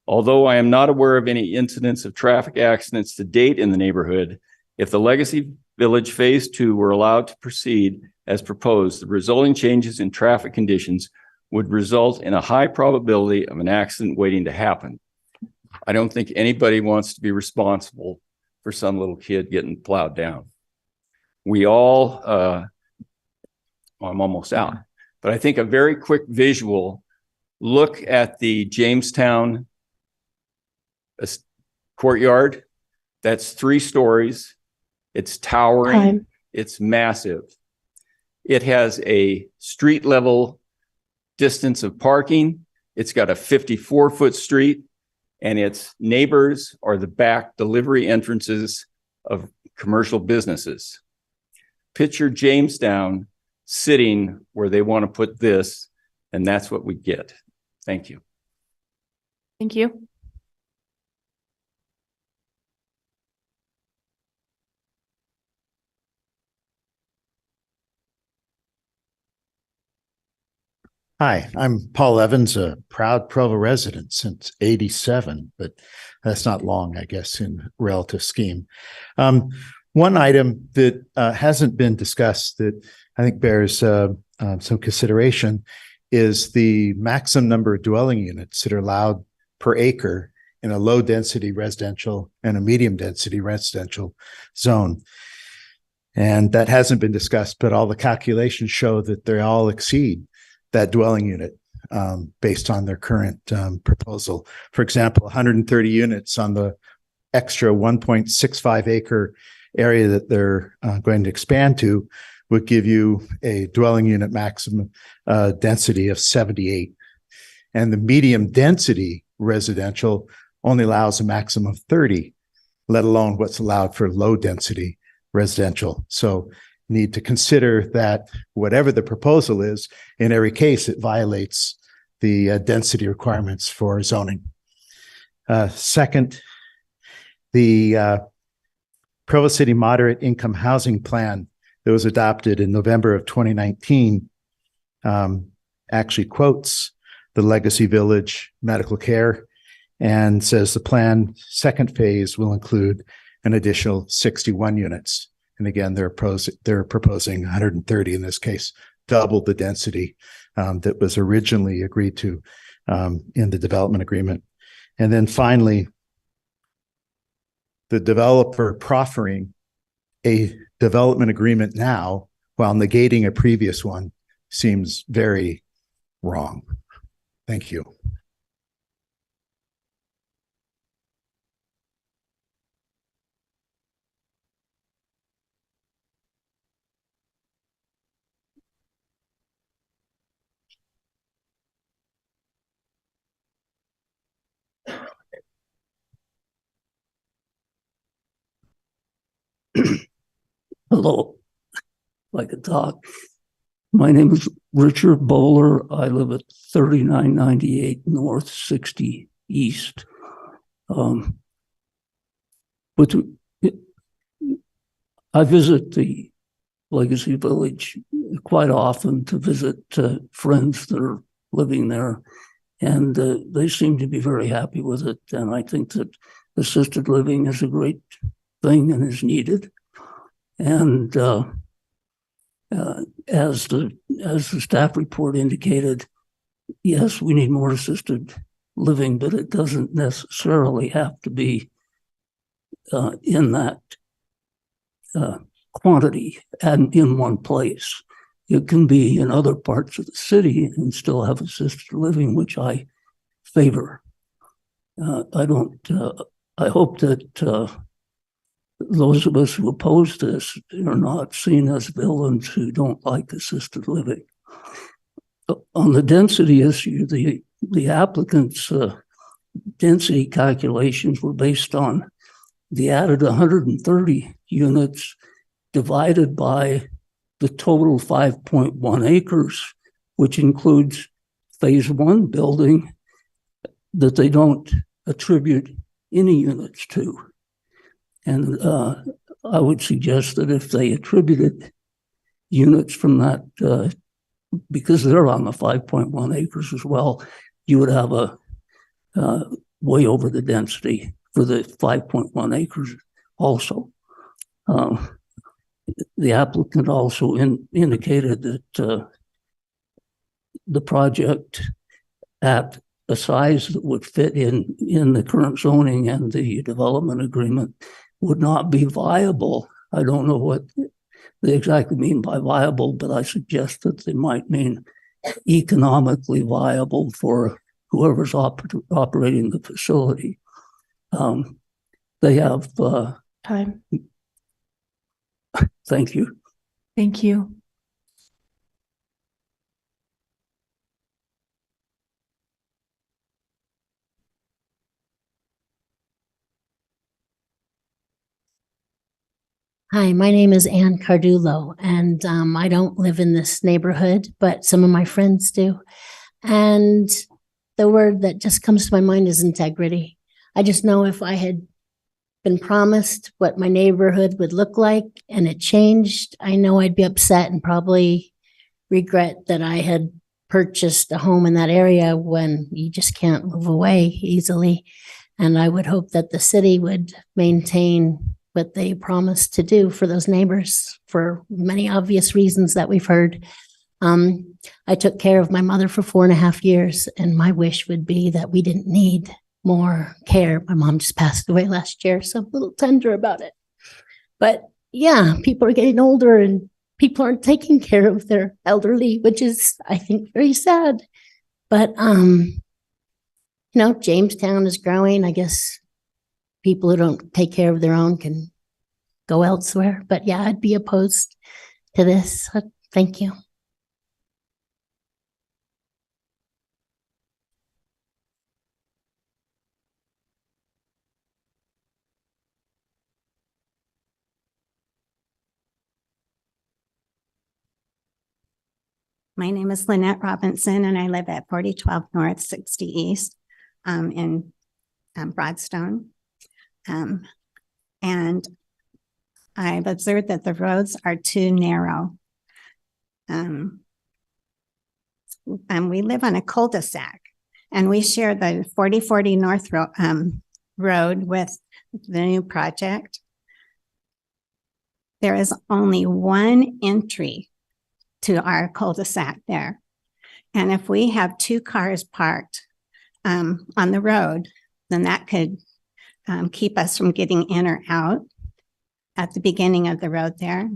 Although I am not aware of any incidents of traffic accidents to date in the neighborhood, if the Legacy Village Phase 2 were allowed to proceed as proposed, the resulting changes in traffic conditions would result in a high probability of an accident waiting to happen. I don't think anybody wants to be responsible for some little kid getting plowed down. We all, I'm almost out, but I think a very quick visual look at the Jamestown courtyard. That's 3 stories. It's towering. It's massive. It has a street level distance of parking. It's got a 54-foot street, and its neighbors are the back delivery entrances of commercial businesses. Picture Jamestown sitting where they want to put this, and that's what we get. Thank you. Thank you. Hi, I'm Paul Evans, a proud Provo resident since '87, but that's not long, I guess, in relative scheme. One item that hasn't been discussed that I think bears some consideration is the maximum number of dwelling units that are allowed per acre in a low density residential and a medium density residential zone. And that hasn't been discussed, but all the calculations show that they all exceed that dwelling unit based on their current proposal. For example, 130 units on the extra 1.65 acre area that they're going to expand to would give you a dwelling unit maximum density of 78. And the medium density residential only allows a maximum of 30, let alone what's allowed for low density residential. So need to consider that whatever the proposal is, in every case, it violates the density requirements for zoning. Second, the Provo City Moderate Income Housing Plan that was adopted in November of 2019 actually quotes the Legacy Village medical care and says the plan second phase will include an additional 61 units. And again, they're proposing 130 in this case, double the density that was originally agreed to in the development agreement. And then finally, the developer proffering a development agreement now while negating a previous one seems very wrong. Thank you. Hello, if I could talk. My name is Richard Bowler. I live at 3998 North 60 East. But I visit the Legacy Village quite often to visit friends that are living there, and they seem to be very happy with it. And I think that assisted living is a great thing and is needed. And as the staff report indicated, yes, we need more assisted living, but it doesn't necessarily have to be in that quantity and in one place. It can be in other parts of the city and still have assisted living, which I favor. I hope that those of us who oppose this are not seen as villains who don't like assisted living. On the density issue, the applicant's density calculations were based on the added 130 units divided by the total 5.1 acres, which includes phase one building that they don't attribute any units to. And I would suggest that if they attributed units from that, because they're on the 5.1 acres as well, you would have a way over the density for the 5.1 acres also. The applicant also indicated that the project at a size that would fit in the current zoning and the development agreement would not be viable. I don't know what they exactly mean by viable, but I suggest that they might mean economically viable for whoever's operating the facility. They have time. Thank you. Thank you. Hi, my name is Ann Cardulo, and I don't live in this neighborhood, but some of my friends do. And the word that just comes to my mind is integrity. I just know if I had been promised what my neighborhood would look like and it changed, I know I'd be upset and probably regret that I had purchased a home in that area when you just can't move away easily. And I would hope that the city would maintain what they promised to do for those neighbors for many obvious reasons that we've heard. I took care of my mother for 4.5 years, and my wish would be that we didn't need more care. My mom just passed away last year, so I'm a little tender about it. But yeah, people are getting older and people aren't taking care of their elderly, which is, I think, very sad. But, Jamestown is growing. I guess people who don't take care of their own can go elsewhere. But yeah, I'd be opposed to this. Thank you. My name is Lynette Robinson, and I live at 4012 North 60 East in Broadstone. And I've observed that the roads are too narrow. And we live on a cul-de-sac, and we share the 4040 North Road with the new project. There is only one entry to our cul-de-sac there. And if we have 2 cars parked on the road, then that could keep us from getting in or out at the beginning of the road there.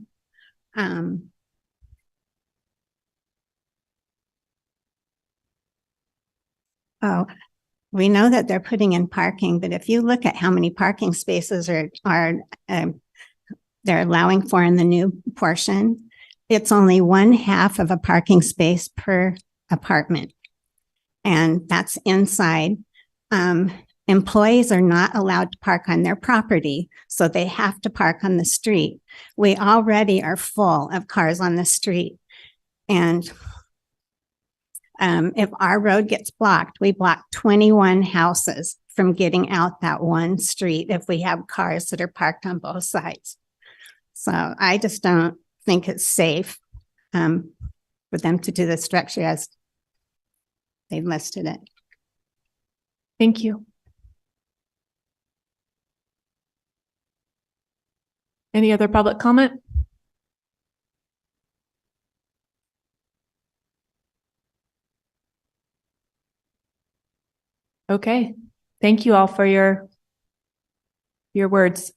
We know that they're putting in parking, but if you look at how many parking spaces are they're allowing for in the new portion, it's only 1/2 of a parking space per apartment. And that's inside. Employees are not allowed to park on their property, so they have to park on the street. We already are full of cars on the street. And if our road gets blocked, we block 21 houses from getting out that one street if we have cars that are parked on both sides. So I just don't think it's safe for them to do the structure as they've listed it. Thank you. Any other public comment? Okay, thank you all for your words.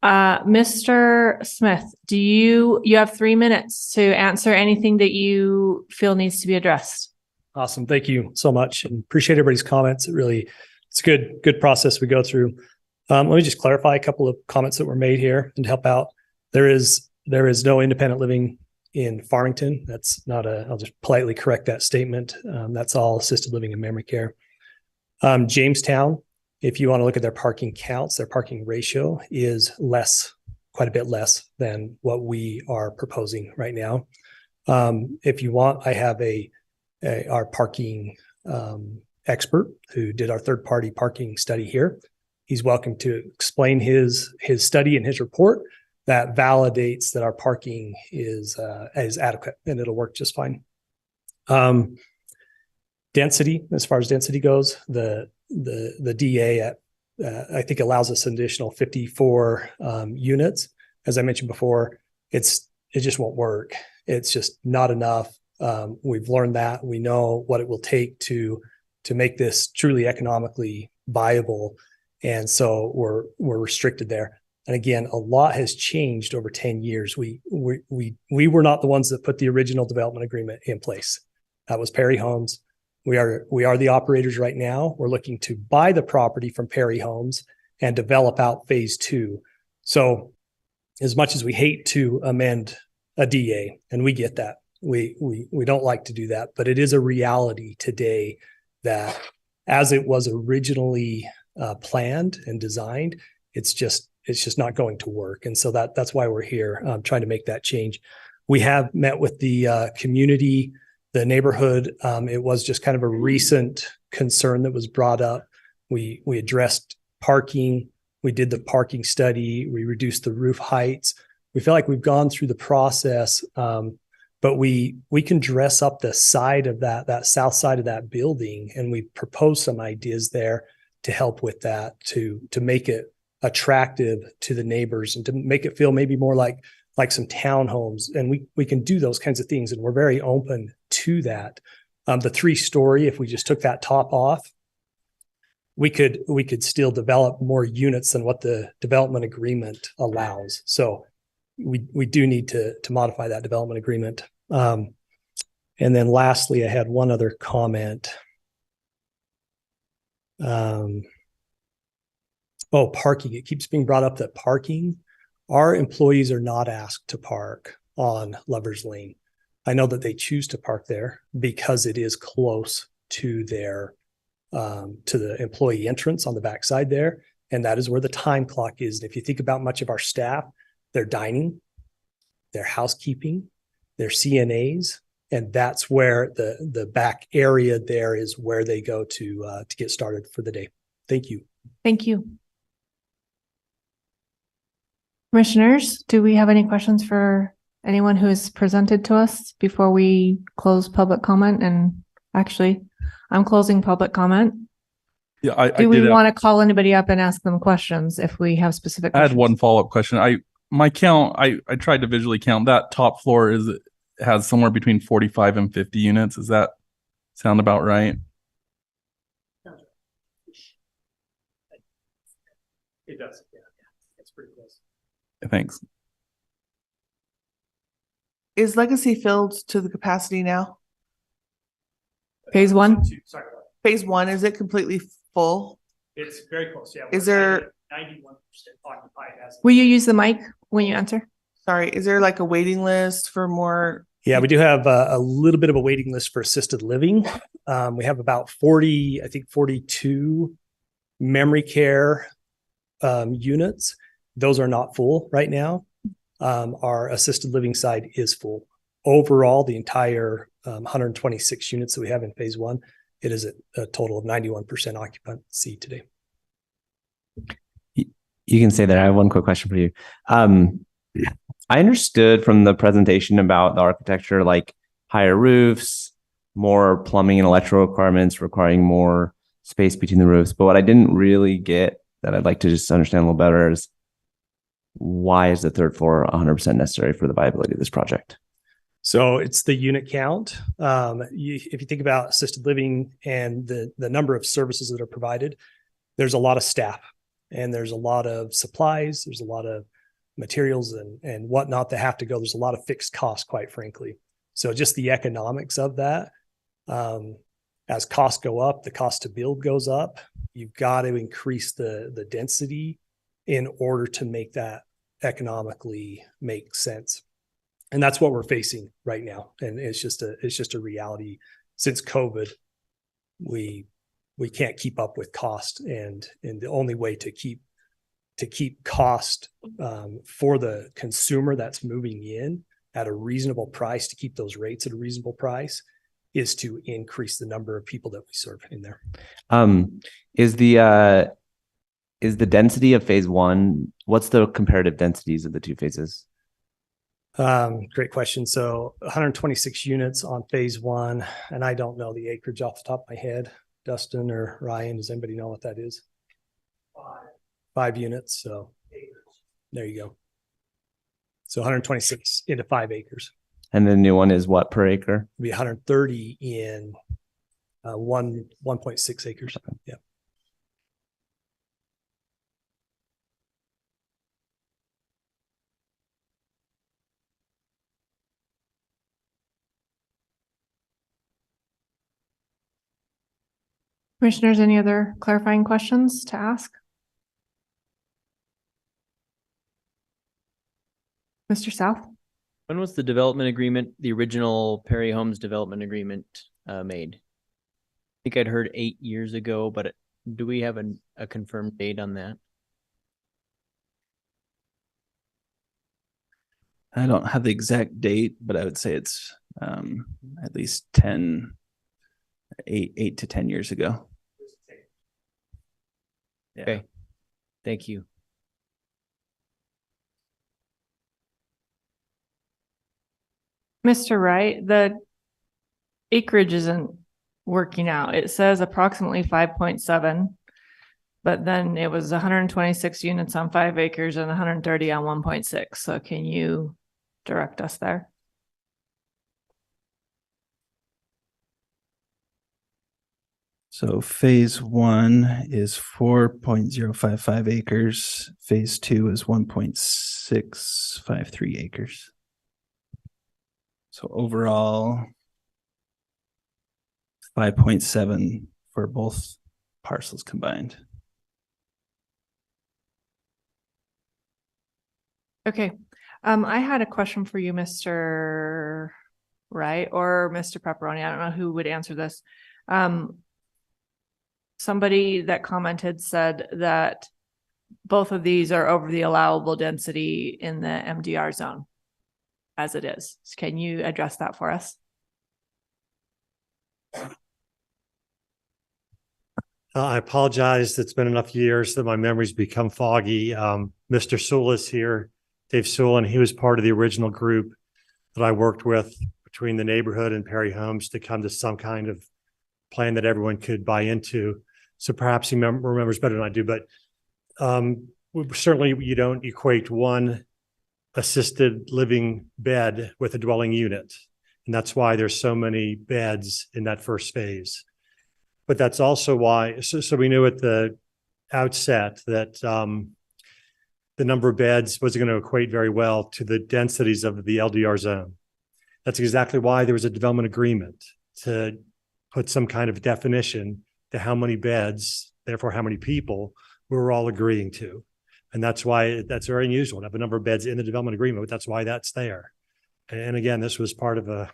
Mr. Smith, you have 3 minutes to answer anything that you feel needs to be addressed. Awesome. Thank you so much, and appreciate everybody's comments. It's a good process we go through. Let me just clarify a couple of comments that were made here and to help out. There is no independent living in Farmington. That's not I'll just politely correct that statement. That's all assisted living and memory care. Jamestown, if you want to look at their parking counts, their parking ratio is quite a bit less than what we are proposing right now. If you want, I have our parking expert who did our third-party parking study here. He's welcome to explain his study and his report that validates that our parking is adequate, and it'll work just fine. Density, as far as density goes, the DA I think allows us an additional 54 units. As I mentioned before, it just won't work. It's just not enough. We've learned that. We know what it will take to make this truly economically viable. And so we're restricted there. And again, a lot has changed over 10 years. We were not the ones that put the original development agreement in place. That was Perry Homes. We are the operators right now. We're looking to buy the property from Perry Homes and develop out phase 2. So as much as we hate to amend a DA, and we get that, we don't like to do that, but it is a reality today that as it was originally planned and designed, it's just not going to work. And so that's why we're here trying to make that change. We have met with the community, the neighborhood. It was just kind of a recent concern that was brought up. We addressed parking. We did the parking study. We reduced the roof heights. We feel like we've gone through the process, but we can dress up the side of that south side of that building, and we proposed some ideas there to help with that, to make it attractive to the neighbors and to make it feel maybe more like some townhomes. And we can do those kinds of things, and we're very open to that. The 3-story, if we just took that top off, we could still develop more units than what the development agreement allows. So we do need to modify that development agreement. And then lastly, I had one other comment. Parking. It keeps being brought up that parking, our employees are not asked to park on Lover's Lane. I know that they choose to park there because it is close to their to the employee entrance on the backside there. And that is where the time clock is. And if you think about much of our staff, they're dining, they're housekeeping, they're CNAs, and that's where the back area there is where they go to get started for the day. Thank you. Thank you. Commissioners, do we have any questions for anyone who has presented to us before we close public comment? And actually, I'm closing public comment. Yeah, do we want to call anybody up and ask them questions if we have specific questions? I had one follow-up question. I tried to visually count that top floor has somewhere between 45 and 50 units. Does that sound about right? It does. Yeah. It's pretty close. Thanks. Is Legacy filled to the capacity now? Phase 1? Sorry. Phase 1, is it completely full? It's very close. Yeah. Is there 91% occupied as Will you use the mic when you answer? Sorry, is there like a waiting list for more? Yeah, we do have a little bit of a waiting list for assisted living. We have about 42 memory care units, those are not full right now. Our assisted living side is full. Overall, the entire 126 units that we have in phase one, it is a total of 91% occupancy today. You can say that. I have one quick question for you. I understood from the presentation about the architecture, like higher roofs, more plumbing and electrical requirements requiring more space between the roofs. But what I didn't really get that I'd like to just understand a little better is why is the third floor 100% necessary for the viability of this project? So it's the unit count. If you think about assisted living and the number of services that are provided, there's a lot of staff and there's a lot of supplies. There's a lot of materials and whatnot that have to go. There's a lot of fixed costs, quite frankly. So just the economics of that, as costs go up, the cost to build goes up. You've got to increase the density in order to make that economically make sense. And that's what we're facing right now. And it's just a reality. Since COVID, we can't keep up with cost, and the only way to keep cost for the consumer that's moving in at a reasonable price, to keep those rates at a reasonable price, is to increase the number of people that we serve in there. Is the density of phase one, what's the comparative densities of the two phases? Great question. So 126 units on phase one, and I don't know the acreage off the top of my head. Dustin or Ryan, does anybody know what that is? 5 units. So there you go. So 126 into 5 acres. And the new one is what per acre? It'll be 130 in 1.6 acres. Yeah. Commissioners, any other clarifying questions to ask? Mr. South? When was the development agreement, the original Perry Homes development agreement made? I think I'd heard 8 years ago, but do we have a confirmed date on that? I don't have the exact date, but I would say it's at least 8 to 10 years ago. Yeah. Okay. Thank you. Mr. Wright, the acreage isn't working out. It says approximately 5.7, but then it was 126 units on 5 acres and 130 on 1.6. So can you direct us there? So phase one is 4.055 acres. Phase two is 1.653 acres. So overall, 5.7 for both parcels combined. Okay. I had a question for you, Mr. Wright or Mr. Pepperoni. I don't know who would answer this. Somebody that commented said that both of these are over the allowable density in the MDR zone as it is. Can you address that for us? I apologize. It's been enough years that my memory's become foggy. Mr. Sewell is here, Dave Sewell, and he was part of the original group that I worked with between the neighborhood and Perry Homes to come to some kind of plan that everyone could buy into. So perhaps he remembers better than I do, but certainly you don't equate one assisted living bed with a dwelling unit. And that's why there's so many beds in that first phase. But that's also why, so we knew at the outset that the number of beds wasn't going to equate very well to the densities of the LDR zone. That's exactly why there was a development agreement to put some kind of definition to how many beds, therefore how many people we were all agreeing to. And that's why that's very unusual to have a number of beds in the development agreement, but that's why that's there. And again, this was part of a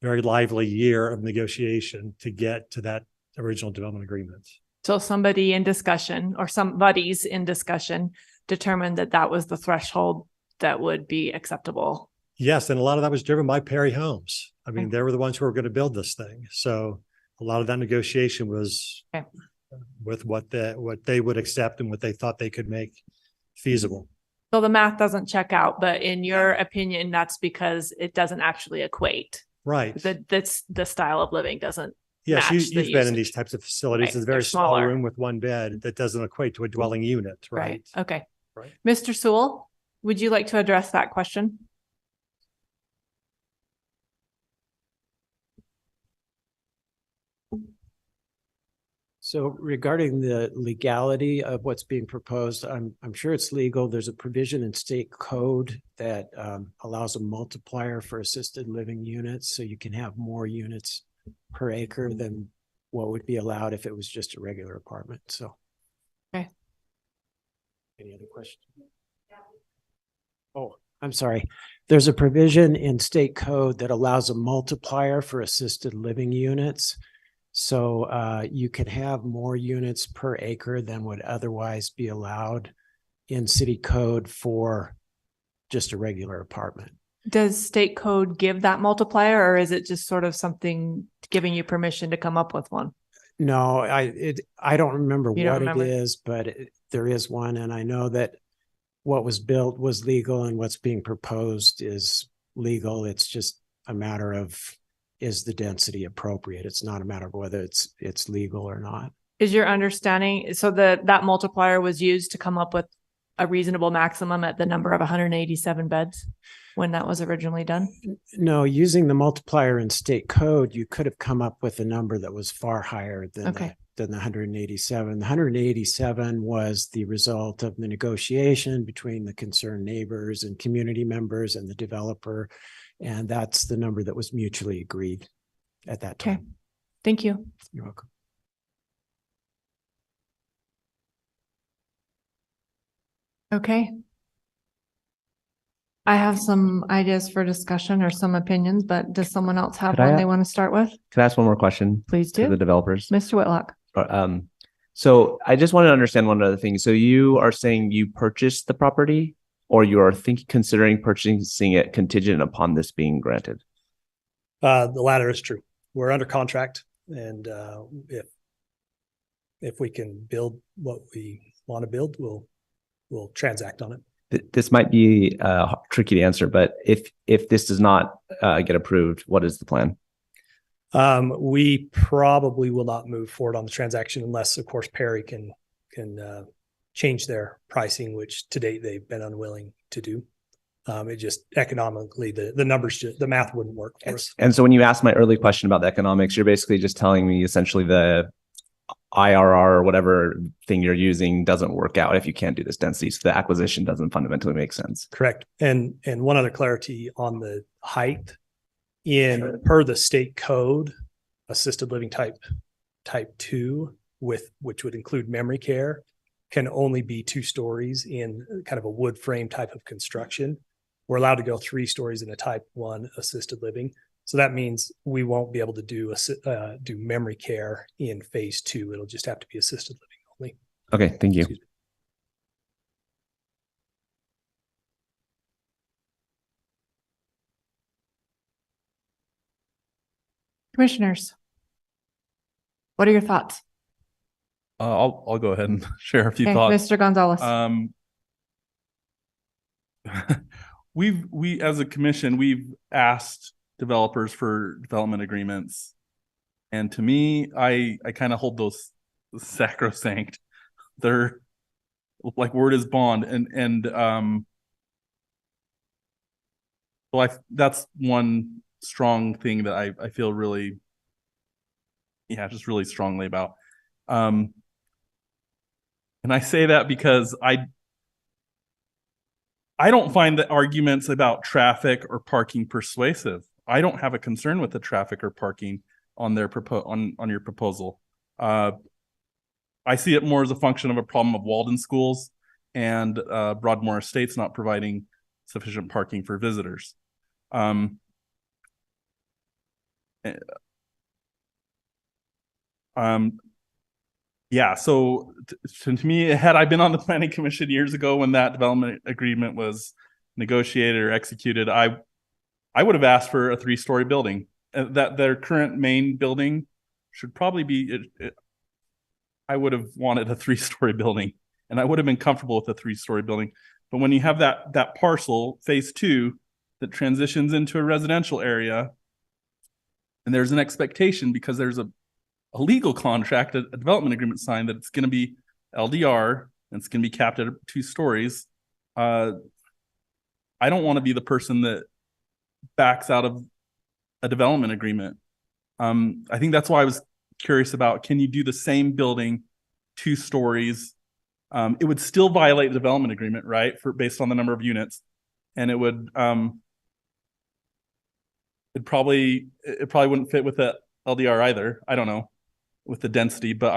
very lively year of negotiation to get to that original development agreement. So somebody in discussion or somebody's in discussion determined that that was the threshold that would be acceptable. Yes, and a lot of that was driven by Perry Homes. I mean, Okay. they were the ones who were going to build this thing. So a lot of that negotiation was Okay. with what they would accept and what they thought they could make feasible. So the math doesn't check out, but in your opinion, that's because it doesn't actually equate. Right. That's the style of living doesn't Yes, match the you've been in usage. these types of facilities. Right, It's a very they're small smaller. room with one bed that doesn't equate to a dwelling unit, right? Okay. Right. Mr. Sewell, would you like to address that question? So regarding the legality of what's being proposed, I'm sure it's legal. There's a provision in state code that allows a multiplier for assisted living units. So you can have more units per acre than what would be allowed if it was just a regular apartment. So. Okay. Any other questions? Oh, I'm sorry. There's a provision in state code that allows a multiplier for assisted living units. So you can have more units per acre than would otherwise be allowed in city code for just a regular apartment. Does state code give that multiplier, or is it just sort of something giving you permission to come up with one? No, I don't remember You don't what remember? it is, but there is one. And I know that what was built was legal and what's being proposed is legal. It's just a matter of, is the density appropriate? It's not a matter of whether it's legal or not. Is your understanding, so that multiplier was used to come up with a reasonable maximum at the number of 187 beds when that was originally done? No, using the multiplier in state code, you could have come up with a number that was far higher than the 187. The 187 was the result of the negotiation between the concerned neighbors and community members and the developer. And that's the number that was mutually agreed at that time. Okay. Thank you. You're welcome. Okay. I have some ideas for discussion or some opinions, but does someone else have Could I one a- they want to start with? Can I ask one more question? Please To do. the developers. Mr. Whitlock. So I just want to understand one other thing. So you are saying you purchased the property, or you are considering purchasing it contingent upon this being granted? The latter is true. We're under contract, and if we can build what we want to build, we'll transact on it. This might be tricky to answer, but if this does not get approved, what is the plan? We probably will not move forward on the transaction unless, of course, Perry can change their pricing, which to date they've been unwilling to do. It just economically, the numbers, the math wouldn't work for us. And so when you asked my early question about the economics, you're basically just telling me essentially the IRR or whatever thing you're using doesn't work out if you can't do this density. So the acquisition doesn't fundamentally make sense. Correct. And one other clarity on the height per the state code, assisted living type 2 which would include memory care can only be 2 stories in kind of a wood frame type of construction. We're allowed to go 3 stories in a type 1 assisted living. So that means we won't be able to do memory care in phase 2. It'll just have to be assisted living only. Okay, thank you. Commissioners, what are your thoughts? I'll go ahead and share a few Okay, thoughts. Mr. Gonzalez. We as a commission, we've asked developers for development agreements, and to me, I kind of hold those sacrosanct. They're like word is bond, and so that's one strong thing that I feel really, just really strongly about. And I say that because I don't find the arguments about traffic or parking persuasive. I don't have a concern with the traffic or parking on their on your proposal. I see it more as a function of a problem of Walden schools and Broadmoor Estates not providing sufficient parking for visitors. Yeah, so to me, had I been on the planning commission years ago when that development agreement was negotiated or executed, I would have asked for a 3-story building. That their current main building should probably be. I would have wanted a 3-story building, and I would have been comfortable with a 3-story building. But when you have that parcel, phase 2, that transitions into a residential area, and there's an expectation because there's a legal contract, a development agreement signed that it's going to be LDR and it's going to be capped at 2 stories. I don't want to be the person that backs out of a development agreement. I think that's why I was curious about, can you do the same building 2 stories? It would still violate the development agreement, right? Based on the number of units. And it would, it probably wouldn't fit with the LDR either. I don't know, with the density, but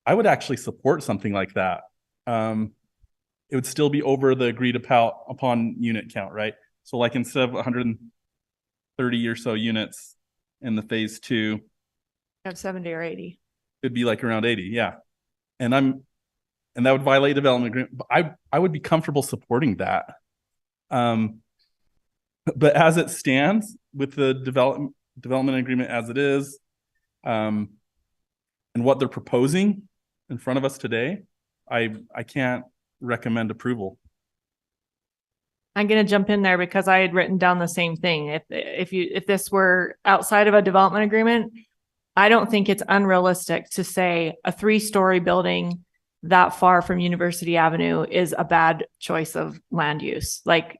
I would actually support something like that. It would still be over the agreed upon unit count, right? So like instead of 130 or so units in the phase 2, Have 70 or 80. it'd be like around 80, yeah. And that would violate development agreement. But I would be comfortable supporting that. But as it stands with the development agreement as it is, and what they're proposing in front of us today, I can't recommend approval. I'm going to jump in there because I had written down the same thing. If this were outside of a development agreement, I don't think it's unrealistic to say a 3-story building that far from University Avenue is a bad choice of land use. Like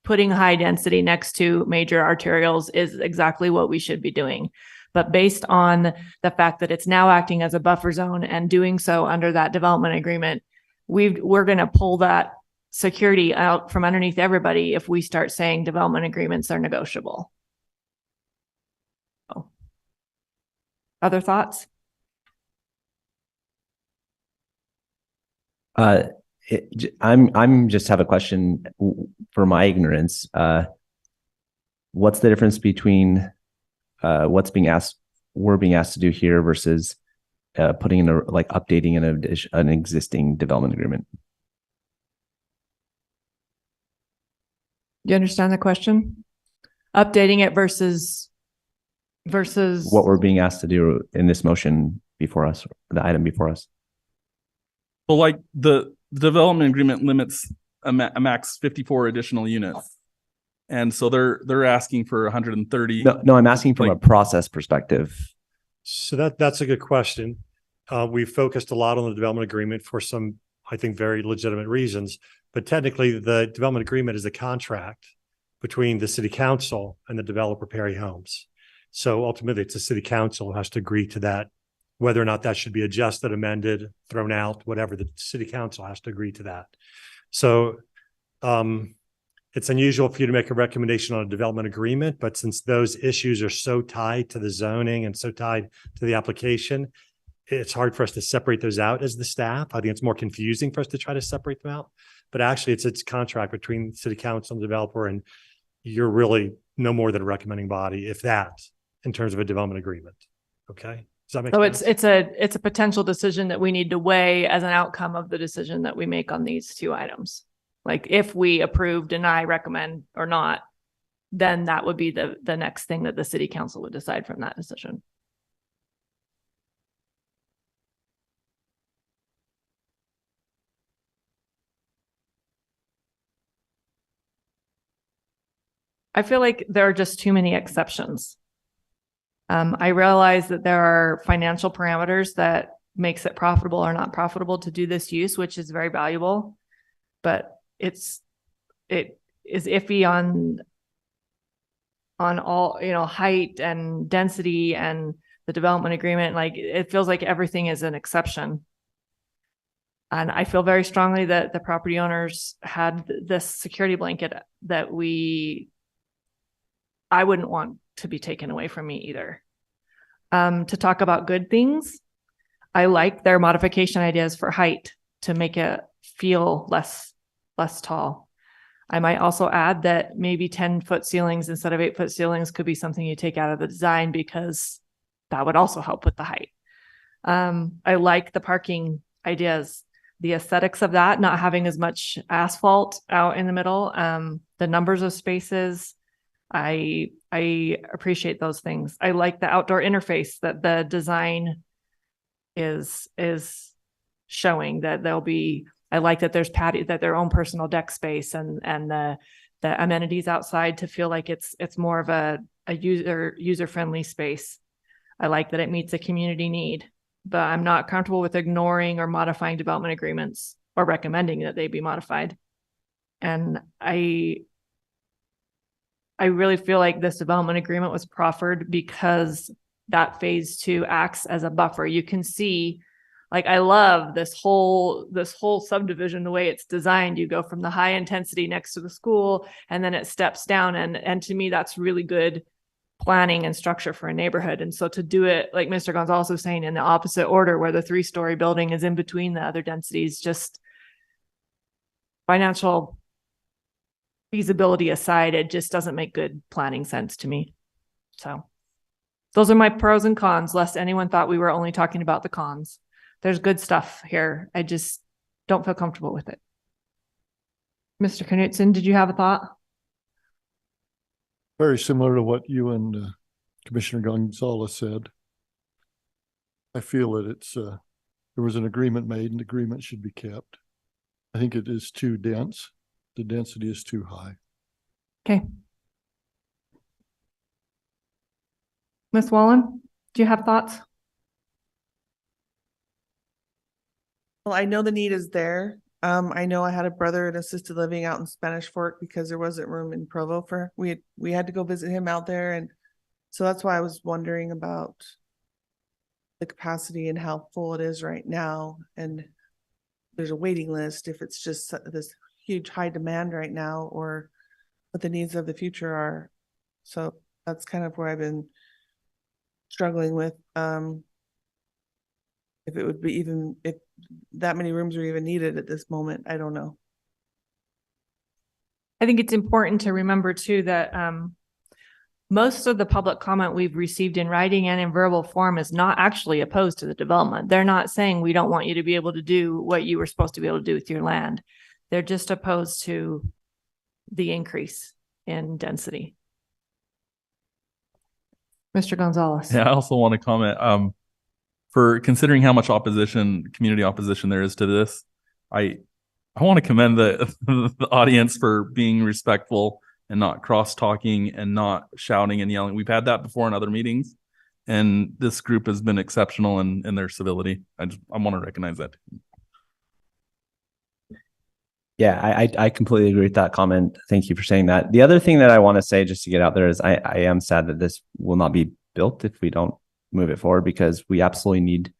putting high density next to major arterials is exactly what we should be doing. But based on the fact that it's now acting as a buffer zone and doing so under that development agreement, we're going to pull that security out from underneath everybody if we start saying development agreements are negotiable. Oh. Other thoughts? I'm just have a question for my ignorance. What's the difference between what's being asked, we're being asked to do here versus putting in updating an existing development agreement? Do you understand the question? Updating it versus what we're being asked to do in this motion before us, the item before us. Well, like the development agreement limits a max 54 additional units. And so they're asking for 130. No, I'm asking from a process perspective. So that's a good question. We focused a lot on the development agreement for some, I think, very legitimate reasons. But technically, the development agreement is a contract between the city council and the developer, Perry Homes. So ultimately, it's the city council who has to agree to that. Whether or not that should be adjusted, amended, thrown out, whatever, the city council has to agree to that. So it's unusual for you to make a recommendation on a development agreement, but since those issues are so tied to the zoning and so tied to the application, it's hard for us to separate those out as the staff. I think it's more confusing for us to try to separate them out. But actually, it's a contract between the city council and the developer, and you're really no more than a recommending body, if that, in terms of a development agreement. Okay. Does that make sense? So it's a potential decision that we need to weigh as an outcome of the decision that we make on these 2 items. Like if we approve, deny, recommend, or not, then that would be the next thing that the city council would decide from that decision. I feel like there are just too many exceptions. I realize that there are financial parameters that makes it profitable or not profitable to do this use, which is very valuable, but it is iffy on all, height and density and the development agreement. Like it feels like everything is an exception. And I feel very strongly that the property owners had this security blanket that I wouldn't want to be taken away from me either. To talk about good things, I like their modification ideas for height to make it feel less tall. I might also add that maybe 10-foot ceilings instead of 8-foot ceilings could be something you take out of the design because that would also help with the height. I like the parking ideas, the aesthetics of that, not having as much asphalt out in the middle, the numbers of spaces. I appreciate those things. I like the outdoor interface that the design is showing, that there'll be, I like that there's patio, that their own personal deck space and the amenities outside to feel like it's more of a user-friendly space. I like that it meets a community need, but I'm not comfortable with ignoring or modifying development agreements or recommending that they be modified. And I really feel like this development agreement was proffered because that phase 2 acts as a buffer. You can see, like, I love this whole subdivision, the way it's designed. You go from the high intensity next to the school, and then it steps down. And to me, that's really good planning and structure for a neighborhood. And so to do it, like Mr. Gonzalez was saying, in the opposite order, where the 3-story building is in between the other densities, just financial feasibility aside, it just doesn't make good planning sense to me. So those are my pros and cons, lest anyone thought we were only talking about the cons. There's good stuff here. I just don't feel comfortable with it. Mr. Knutson, did you have a thought? Very similar to what you and Commissioner Gonzalez said. I feel that it's there was an agreement made and the agreement should be kept. I think it is too dense. The density is too high. Okay. Ms. Wallen, do you have thoughts? Well, I know the need is there. I know I had a brother in assisted living out in Spanish Fork because there wasn't room in Provo for, we had to go visit him out there. And so that's why I was wondering about the capacity and how full it is right now. And there's a waiting list if it's just this huge high demand right now, or what the needs of the future are. So that's kind of where I've been struggling with. If it would be even, if that many rooms are even needed at this moment, I don't know. I think it's important to remember too that most of the public comment we've received in writing and in verbal form is not actually opposed to the development. They're not saying we don't want you to be able to do what you were supposed to be able to do with your land. They're just opposed to the increase in density. Mr. Gonzalez. Yeah, I also want to comment, for considering how much community opposition there is to this. I want to commend the audience for being respectful and not cross-talking and not shouting and yelling. We've had that before in other meetings, and this group has been exceptional in their civility. I want to recognize that. Yeah, I completely agree with that comment. Thank you for saying that. The other thing that I want to say, just to get out there, is I am sad that this will not be built if we don't move it forward, because we absolutely need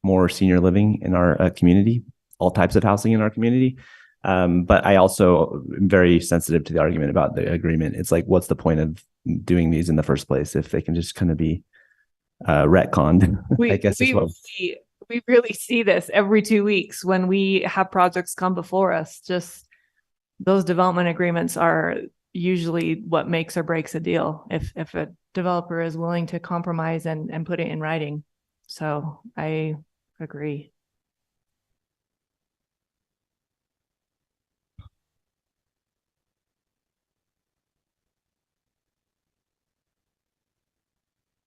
more senior living in our community, all types of housing in our community. But I also am very sensitive to the argument about the agreement. It's like, what's the point of doing these in the first place if they can just kind of be retconned? I guess we really see this every 2 weeks when we have projects come before us. Just those development agreements are usually what makes or breaks a deal, if a developer is willing to compromise and put it in writing. So I agree.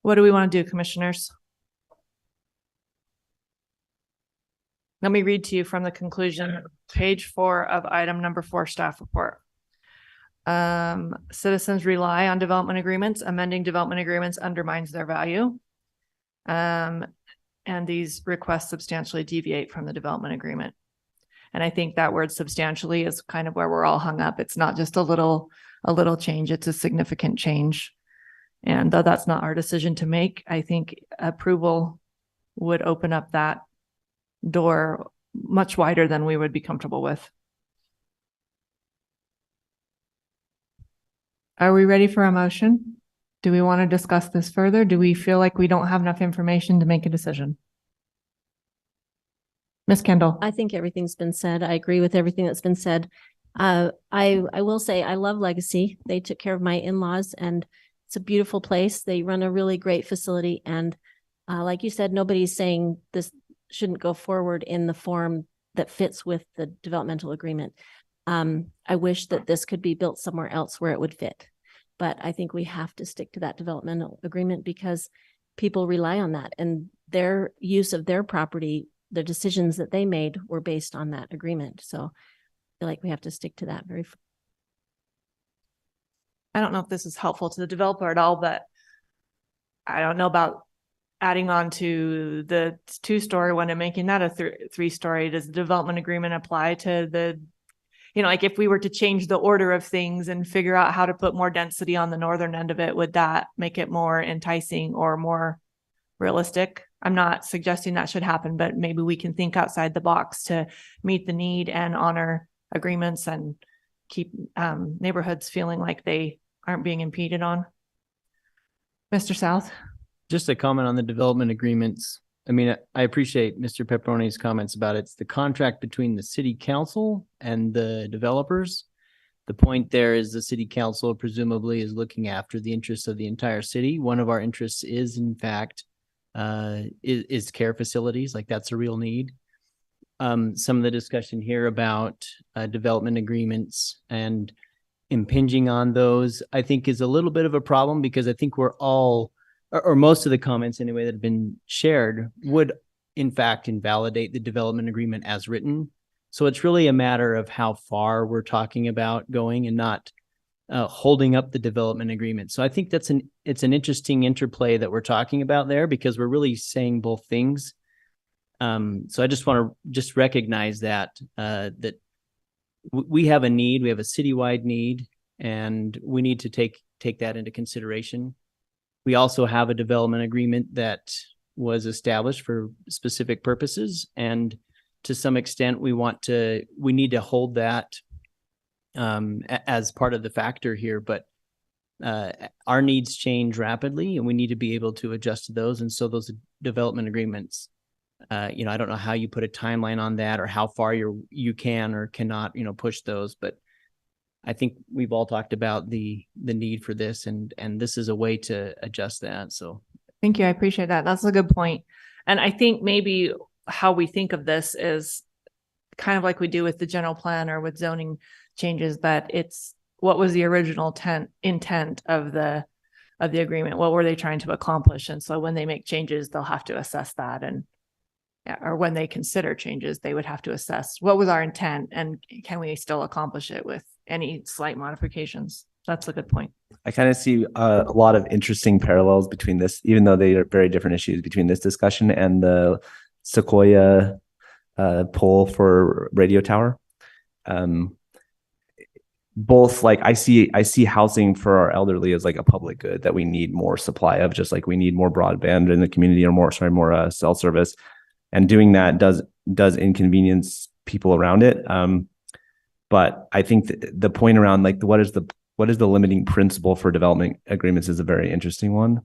What do we want to do, commissioners? Let me read to you from the conclusion, page 4 of item number 4, staff report. Citizens rely on development agreements. Amending development agreements undermines their value. And these requests substantially deviate from the development agreement. And I think that word substantially is kind of where we're all hung up. It's not just a little change, it's a significant change. And though that's not our decision to make, I think approval would open up that door much wider than we would be comfortable with. Are we ready for a motion? Do we want to discuss this further? Do we feel like we don't have enough information to make a decision? Ms. Kendall. I think everything's been said. I agree with everything that's been said. I will say I love Legacy. They took care of my in-laws, and it's a beautiful place. They run a really great facility, and Like you said, nobody's saying this shouldn't go forward in the form that fits with the developmental agreement. I wish that this could be built somewhere else where it would fit. But I think we have to stick to that developmental agreement because people rely on that, and their use of their property, the decisions that they made were based on that agreement. So I feel like we have to stick to that very. I don't know if this is helpful to the developer at all, but I don't know about adding on to the 2-story one and making that a 3-story. Does the development agreement apply to the, like if we were to change the order of things and figure out how to put more density on the northern end of it, would that make it more enticing or more realistic? I'm not suggesting that should happen, but maybe we can think outside the box to meet the need and honor agreements and keep neighborhoods feeling like they aren't being impeded on. Mr. South? Just a comment on the development agreements. I mean, I appreciate Mr. Pepperoni's comments about it's the contract between the city council and the developers. The point there is the city council presumably is looking after the interests of the entire city. One of our interests is, in fact, is care facilities. Like that's a real need. Some of the discussion here about development agreements and impinging on those, I think is a little bit of a problem because I think we're all, or most of the comments anyway that have been shared would in fact invalidate the development agreement as written. So it's really a matter of how far we're talking about going and not holding up the development agreement. So I think it's an interesting interplay that we're talking about there because we're really saying both things. So I just want to recognize that that we have a need, we have a citywide need, and we need to take that into consideration. We also have a development agreement that was established for specific purposes, and to some extent, we need to hold that as part of the factor here. But our needs change rapidly, and we need to be able to adjust to those. And so those development agreements, I don't know how you put a timeline on that or how far you can or cannot, push those. But I think we've all talked about the need for this, and this is a way to adjust that. So thank you. I appreciate that. That's a good point. And I think maybe how we think of this is kind of like we do with the general plan or with zoning changes, that it's what was the original intent of the agreement? What were they trying to accomplish? And so when they make changes, they'll have to assess that, or when they consider changes, they would have to assess what was our intent and can we still accomplish it with any slight modifications? That's a good point. I kind of see a lot of interesting parallels between this, even though they are very different issues, between this discussion and the Sequoia poll for radio tower. Both, like I see housing for our elderly as like a public good that we need more supply of, just like we need more broadband in the community or more cell service. And doing that does inconvenience people around it. But I think the point around like what is the limiting principle for development agreements is a very interesting one.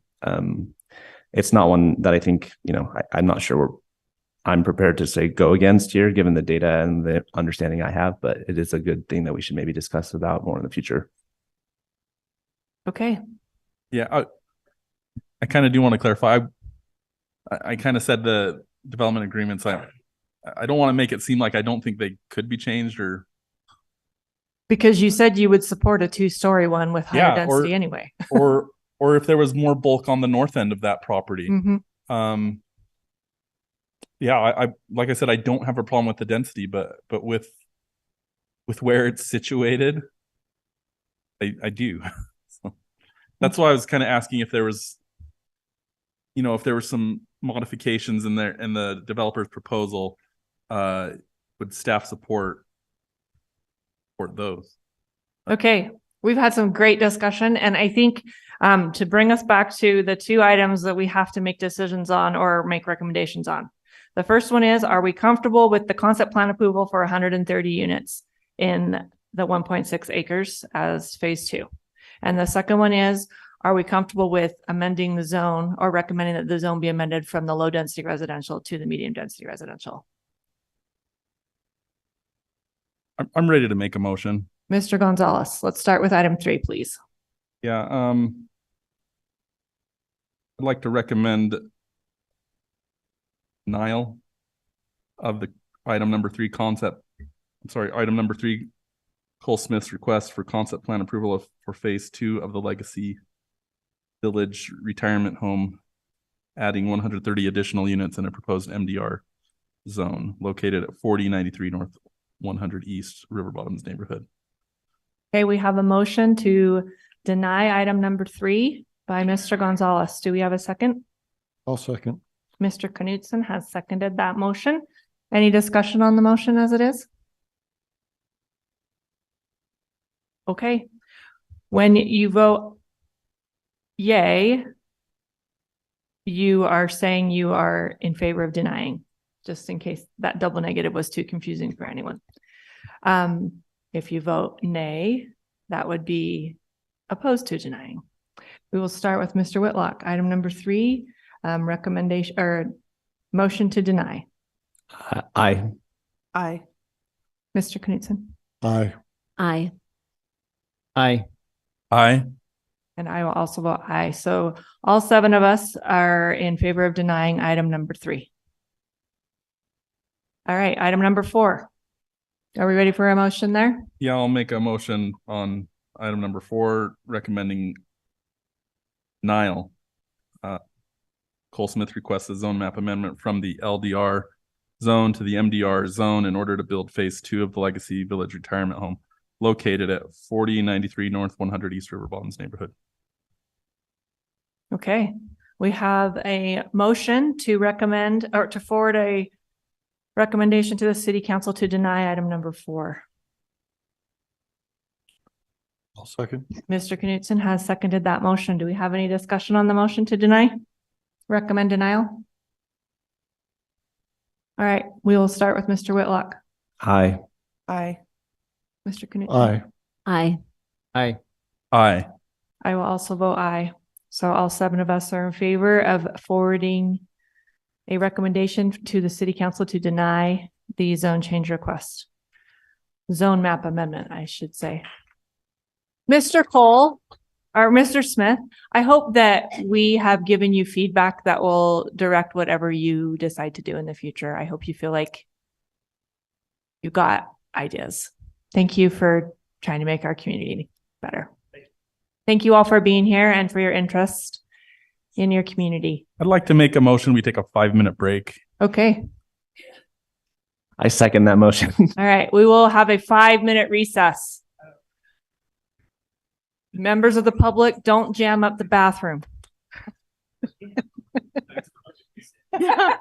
It's not one that I think, I'm not sure I'm prepared to say go against here, given the data and the understanding I have, but it is a good thing that we should maybe discuss about more in the future. Okay. Yeah, I kind of do want to clarify. I kind of said the development agreements. I don't want to make it seem like I don't think they could be changed, or because you said you would support a 2-story one with higher density anyway. or if there was more bulk on the north end of that property. Mm-hmm. Yeah, I like I said, I don't have a problem with the density, but with where it's situated, I do. So that's why I was kind of asking if there was, if there were some modifications in the developer's proposal, would staff support those? Okay, we've had some great discussion, and I think to bring us back to the 2 items that we have to make decisions on or make recommendations on. The first one is, are we comfortable with the concept plan approval for 130 units in the 1.6 acres as phase 2? And the second one is, are we comfortable with amending the zone or recommending that the zone be amended from the low density residential to the medium density residential? I'm ready to make a motion. Mr. Gonzalez, let's start with item 3, please. Yeah, I'd like to recommend denial of the item number 3 item number 3, Cole Smith's request for concept plan approval for phase 2 of the Legacy Village Retirement Home, adding 130 additional units in a proposed MDR zone located at 4093 North 100 East River Bottoms neighborhood. Okay, we have a motion to deny item number 3 by Mr. Gonzalez. Do we have a second? I'll second. Mr. Knutson has seconded that motion. Any discussion on the motion as it is? Okay. When you vote yay, you are saying you are in favor of denying, just in case that double negative was too confusing for anyone. If you vote nay, that would be opposed to denying. We will start with Mr. Whitlock. Item number 3, recommendation or motion to deny. Aye. Aye. Mr. Knutson? Aye. Aye. Aye. Aye. And I will also vote aye. So all 7 of us are in favor of denying item number 3. All right, item number 4. Are we ready for a motion there? Yeah, I'll make a motion on item number 4, recommending denial. Cole Smith requests a zone map amendment from the LDR zone to the MDR zone in order to build phase 2 of the Legacy Village Retirement Home located at 4093 North 100 East River Bottoms neighborhood. Okay, we have a motion to recommend or to forward a recommendation to the city council to deny item number 4. I'll second. Mr. Knutson has seconded that motion. Do we have any discussion on the motion to deny? Recommend denial? All right, we will start with Mr. Whitlock. Aye. Aye. Mr. Knutson? Aye. Aye. Aye. Aye. I will also vote aye. So all 7 of us are in favor of forwarding a recommendation to the city council to deny the zone change request. Zone map amendment, I should say. Mr. Cole, or Mr. Smith, I hope that we have given you feedback that will direct whatever you decide to do in the future. I hope you feel like you got ideas. Thank you for trying to make our community better. Thank you all for being here and for your interest in your community. I'd like to make a motion. We take a 5-minute break. Okay. I second that motion. All right. We will have a 5-minute recess. Members of the public, don't jam up the bathroom. Yeah,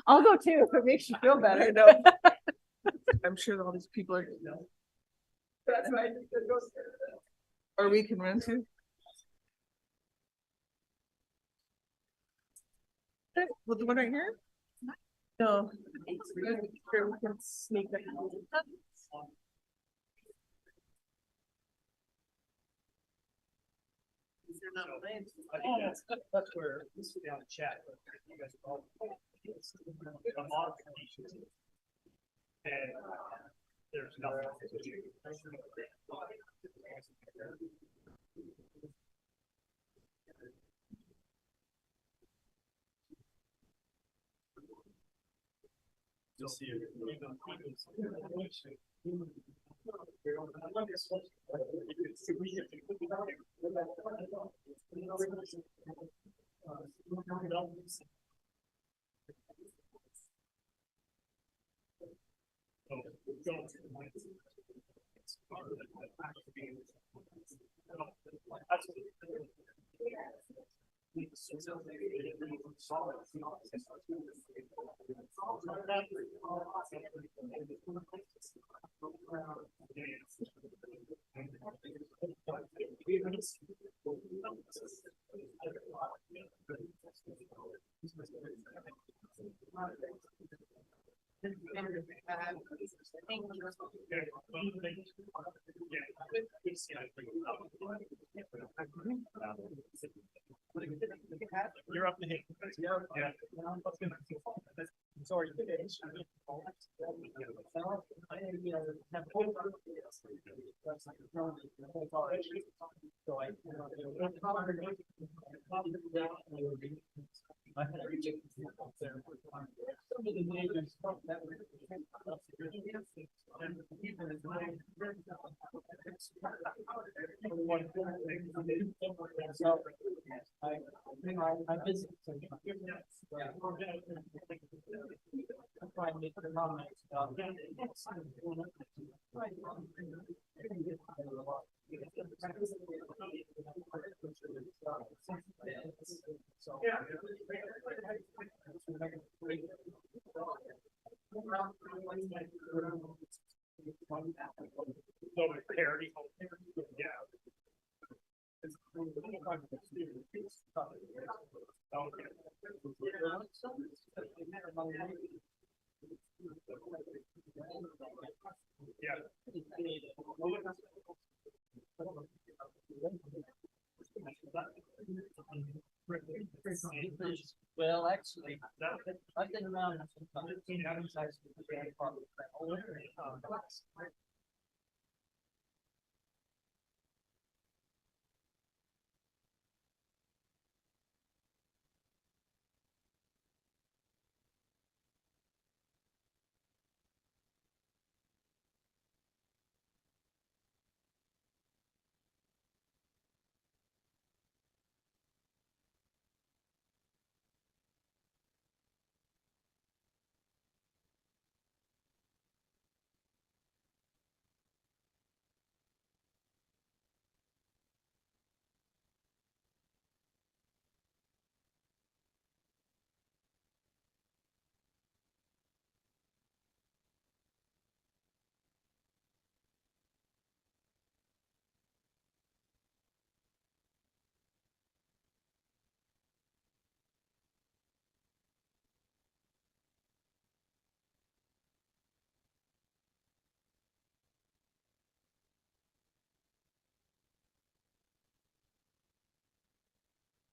I'll go too if it makes you feel better. I know. I'm sure all these people are. That's right. Or we can run too. Well, the one right here? No. We can sneak that. That's where this is down the chat. You guys are all. And there's nothing. You'll see it. You're up to hit. Yeah. Sorry. Well, actually, I've been around.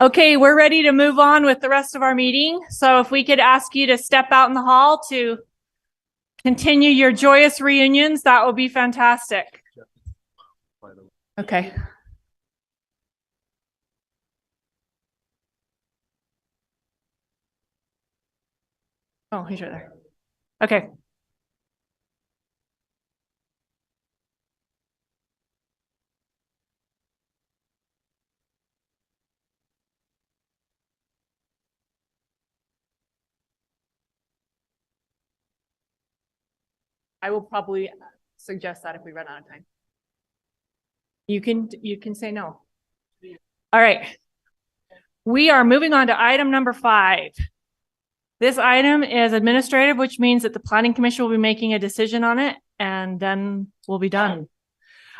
Okay, we're ready to move on with the rest of our meeting. So if we could ask you to step out in the hall to continue your joyous reunions, that would be fantastic. Okay. Oh, he's right there. Okay. I will probably suggest that if we run out of time. You can say no. All right. We are moving on to item number 5. This item is administrative, which means that the planning commission will be making a decision on it and then we'll be done.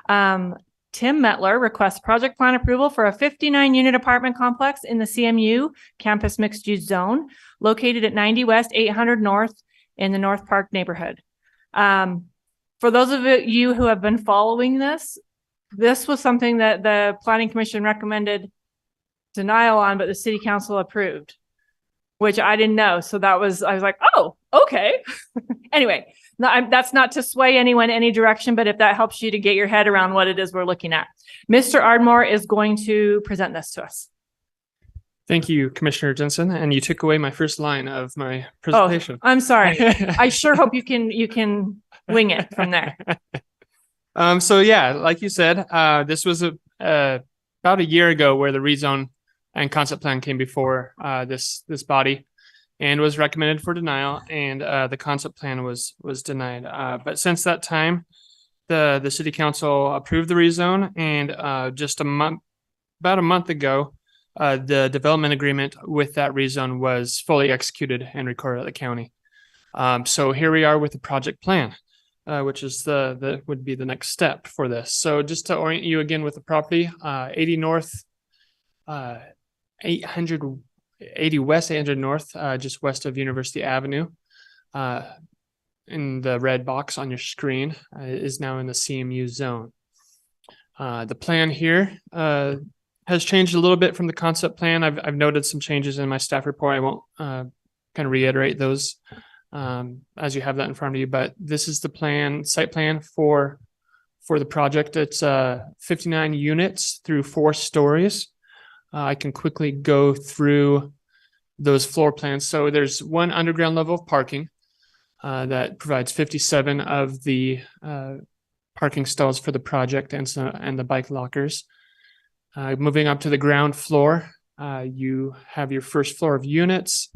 Tim Metler requests project plan approval for a 59-unit apartment complex in the CMU campus mixed-use zone located at 90 West, 800 North in the North Park neighborhood. For those of you who have been following this was something that the planning commission recommended denial on, but the city council approved, which I didn't know. So I was like, oh, okay. Anyway, that's not to sway anyone any direction, but if that helps you to get your head around what it is we're looking at. Mr. Ardmore is going to present this to us. Thank you, Commissioner Jensen. And you took away my first line of my presentation. Oh, I'm sorry. I sure hope you can wing it from there. So yeah, like you said, this was about a year ago where the rezone and concept plan came before this body and was recommended for denial, and the concept plan was denied. But since that time, the city council approved the rezone, and just about a month ago, the development agreement with that rezone was fully executed and recorded at the county. So here we are with the project plan, which is would be the next step for this. So just to orient you again with the property, 80 North, 80 West, 800 North, just west of University Avenue, in the red box on your screen, is now in the CMU zone. The plan here has changed a little bit from the concept plan. I've noted some changes in my staff report. I won't kind of reiterate those as you have that in front of you, but this is the site plan for the project. It's 59 units through 4 stories. I can quickly go through those floor plans. So there's one underground level of parking that provides 57 of the parking stalls for the project and the bike lockers. Moving up to the ground floor, you have your first floor of units,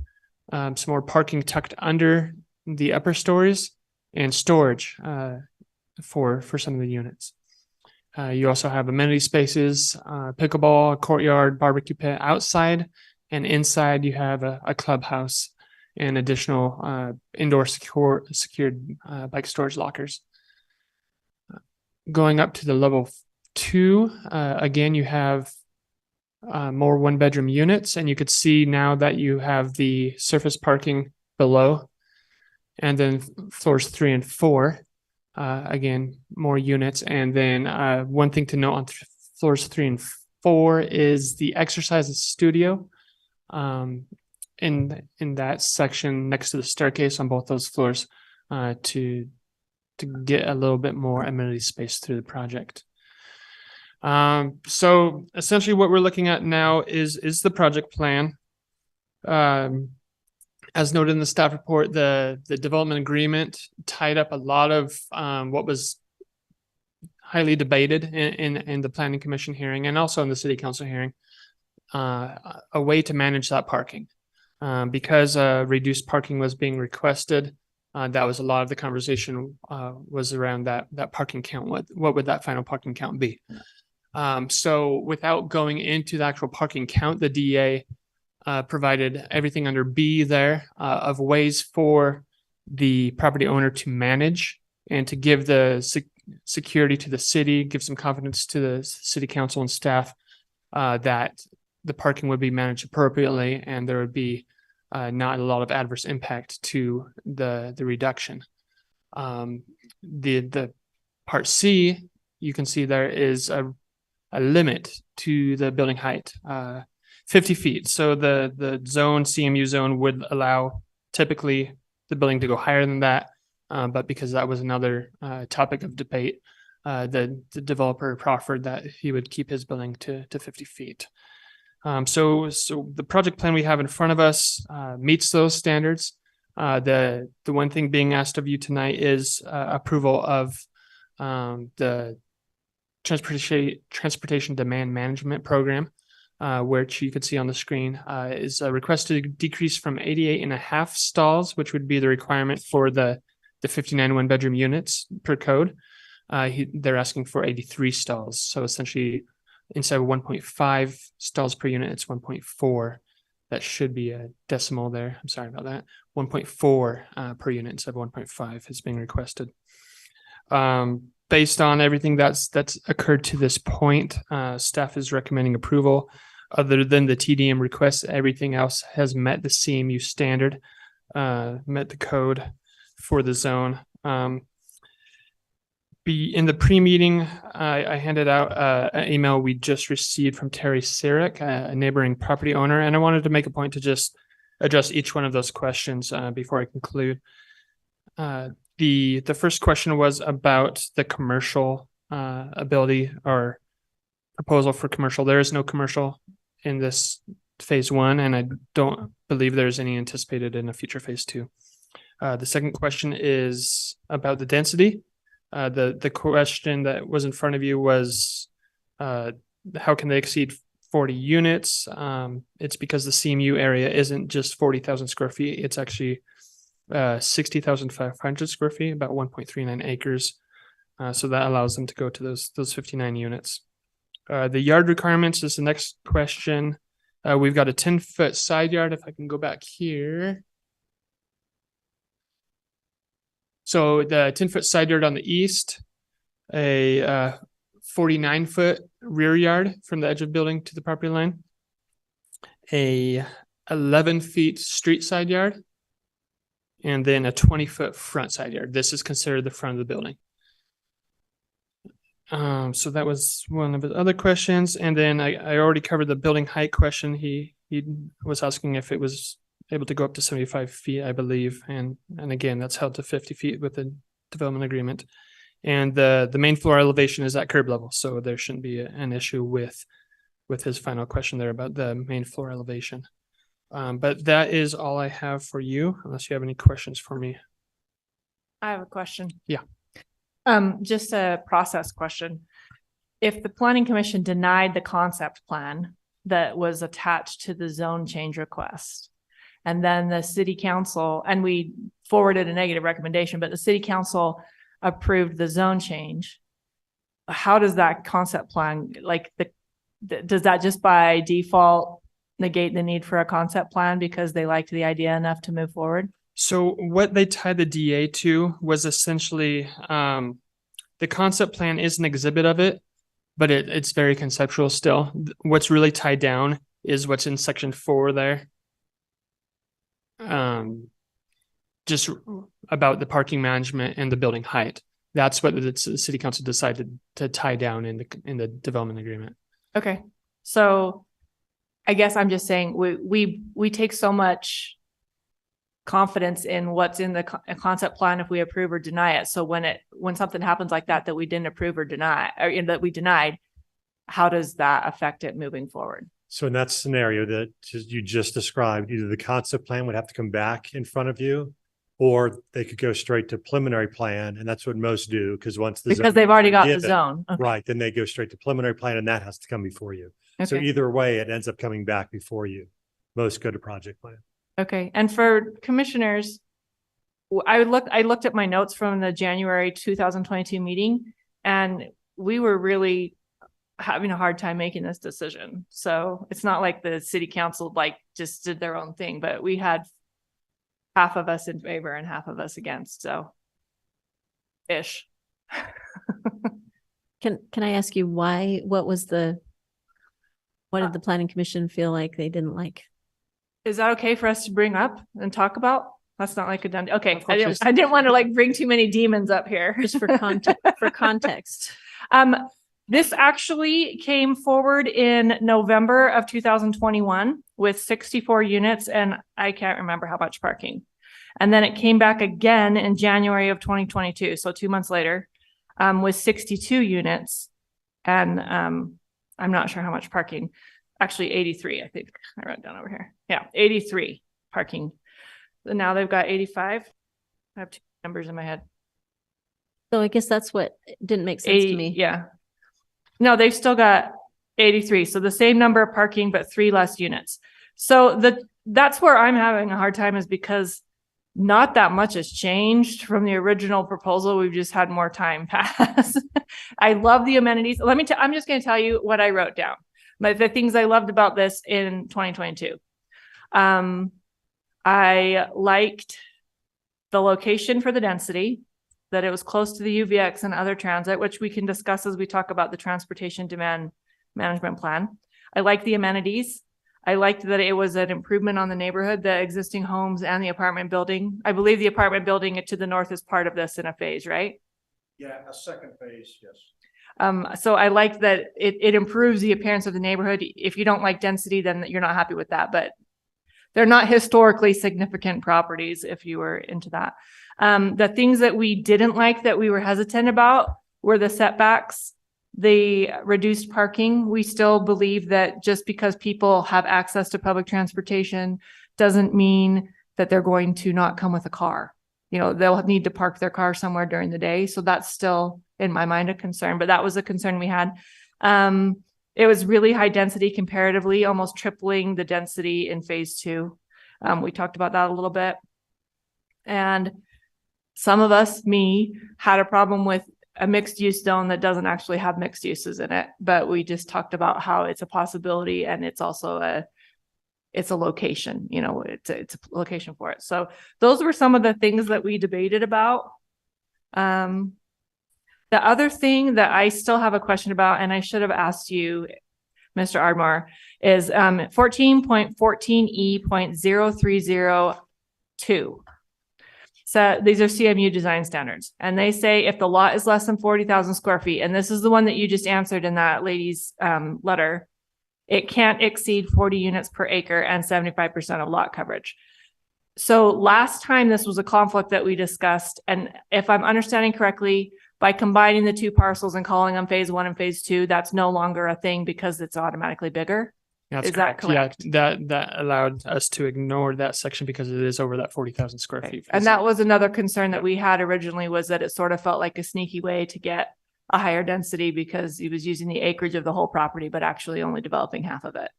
some more parking tucked under the upper stories, and storage for some of the units. You also have amenity spaces, pickleball, a courtyard, barbecue pit outside, and inside you have a clubhouse and additional indoor secured bike storage lockers. Going up to the level 2, again, you have more one-bedroom units, and you could see now that you have the surface parking below, and then floors 3 and 4. Again, more units. And then one thing to note on floors 3 and 4 is the exercise studio. In that section next to the staircase on both those floors, to get a little bit more amenity space through the project. So essentially what we're looking at now is the project plan. As noted in the staff report, the development agreement tied up a lot of what was highly debated in the planning commission hearing and also in the city council hearing, a way to manage that parking. Because reduced parking was being requested, that was a lot of the conversation was around that parking count. What would that final parking count be? So without going into the actual parking count, the DA provided everything under B there of ways for the property owner to manage and to give the security to the city, give some confidence to the city council and staff that the parking would be managed appropriately and there would be not a lot of adverse impact to the reduction. The part C, you can see there is a limit to the building height. 50 feet. So the zone, CMU zone, would allow typically the building to go higher than that. But because that was another topic of debate, the developer proffered that he would keep his building to 50 feet. So the project plan we have in front of us meets those standards. The one thing being asked of you tonight is approval of the transportation demand management program. Which you could see on the screen, is a request to decrease from 88.5 stalls, which would be the requirement for the 59 one-bedroom units per code. They're asking for 83 stalls. So essentially, instead of 1.5 stalls per unit, it's 1.4. That should be a decimal there. I'm sorry about that. 1.4 per unit instead of 1.5 is being requested. Based on everything that's occurred to this point, staff is recommending approval. Other than the TDM request, everything else has met the CMU standard, met the code for the zone. In the pre-meeting, I handed out an email we just received from Terry Sarek, a neighboring property owner, and I wanted to make a point to just address each one of those questions before I conclude. The first question was about the commercial ability or proposal for commercial. There is no commercial in this phase 1, and I don't believe there's any anticipated in a future phase 2. The second question is about the density. The question that was in front of you was how can they exceed 40 units? It's because the CMU area isn't just 40,000 square feet. It's actually 60,500 square feet, about 1.39 acres. So that allows them to go to those 59 units. The yard requirements is the next question. We've got a 10-foot side yard. If I can go back here. So the 10-foot side yard on the east, a 49-foot rear yard from the edge of building to the property line, a 11-feet street side yard, and then a 20-foot front side yard. This is considered the front of the building. So that was one of the other questions. And then I already covered the building height question. He was asking if it was able to go up to 75 feet, I believe. And again, that's held to 50 feet with the development agreement. And the main floor elevation is at curb level. So there shouldn't be an issue with his final question there about the main floor elevation. But that is all I have for you, unless you have any questions for me. I have a question. Yeah. Just a process question. If the planning commission denied the concept plan that was attached to the zone change request, and then the city council, and we forwarded a negative recommendation, but the city council approved the zone change, how does that concept plan, like does that just by default negate the need for a concept plan because they liked the idea enough to move forward? So what they tied the DA to was essentially the concept plan is an exhibit of it, but it's very conceptual still. What's really tied down is what's in section 4 there. Just about the parking management and the building height. That's what the city council decided to tie down in the development agreement. Okay. So I guess I'm just saying we take so much confidence in what's in the concept plan if we approve or deny it. So when something happens like that we didn't approve or deny, or that we denied, how does that affect it moving forward? So in that scenario that you just described, either the concept plan would have to come back in front of you, or they could go straight to preliminary plan, and that's what most do, because because they've already got the zone. Okay. Right, then they go straight to preliminary plan, and that has to come before you. So either way, it ends up coming back before you. Most go to project plan. Okay, and for commissioners, I looked at my notes from the January 2022 meeting, and we were really having a hard time making this decision. So it's not like the city council just did their own thing, but we had half of us in favor and half of us against. So ish. Can I ask you why? What did the planning commission feel like they didn't like? Is that okay for us to bring up and talk about? That's not like a done. Okay, I didn't want to bring too many demons up here. Just for context. This actually came forward in November of 2021 with 64 units, and I can't remember how much parking. And then it came back again in January of 2022, so 2 months later, with 62 units, and I'm not sure how much parking. Actually, 83, I think I wrote down over here. Yeah, 83 parking. And now they've got 85. I have two numbers in my head. So I guess that's what didn't make sense to me. Yeah. No, they've still got 83. So the same number of parking, but 3 less units. So that's where I'm having a hard time, is because not that much has changed from the original proposal. We've just had more time pass. I love the amenities. I'm just going to tell you what I wrote down. The things I loved about this in 2022. I liked the location for the density, that it was close to the UVX and other transit, which we can discuss as we talk about the transportation demand management plan. I liked the amenities. I liked that it was an improvement on the neighborhood, the existing homes and the apartment building. I believe the apartment building to the north is part of this in a phase, right? Yeah, a second phase, yes. So I like that it improves the appearance of the neighborhood. If you don't like density, then you're not happy with that, but they're not historically significant properties if you were into that. The things that we didn't like, that we were hesitant about, were the setbacks, the reduced parking. We still believe that just because people have access to public transportation doesn't mean that they're going to not come with a car. They'll need to park their car somewhere during the day. So that's still, in my mind, a concern, but that was a concern we had. It was really high density comparatively, almost tripling the density in phase 2. We talked about that a little bit. And some of us, me, had a problem with a mixed use zone that doesn't actually have mixed uses in it, but we just talked about how it's a possibility, and it's also it's a location, it's a location for it. So those were some of the things that we debated about. The other thing that I still have a question about, and I should have asked you, Mr. Ardmore, is 14.14E.0302. So these are CMU design standards, and they say if the lot is less than 40,000 square feet, and this is the one that you just answered in that lady's letter, it can't exceed 40 units per acre and 75% of lot coverage. So last time this was a conflict that we discussed, and if I'm understanding correctly, by combining the 2 parcels and calling them phase 1 and phase 2, that's no longer a thing because it's automatically bigger. That's Is that correct. correct? Yeah, that allowed us to ignore that section because it is over that 40,000 square feet. And that was another concern that we had originally, was that it sort of felt like a sneaky way to get a higher density because he was using the acreage of the whole property, but actually only developing half of it.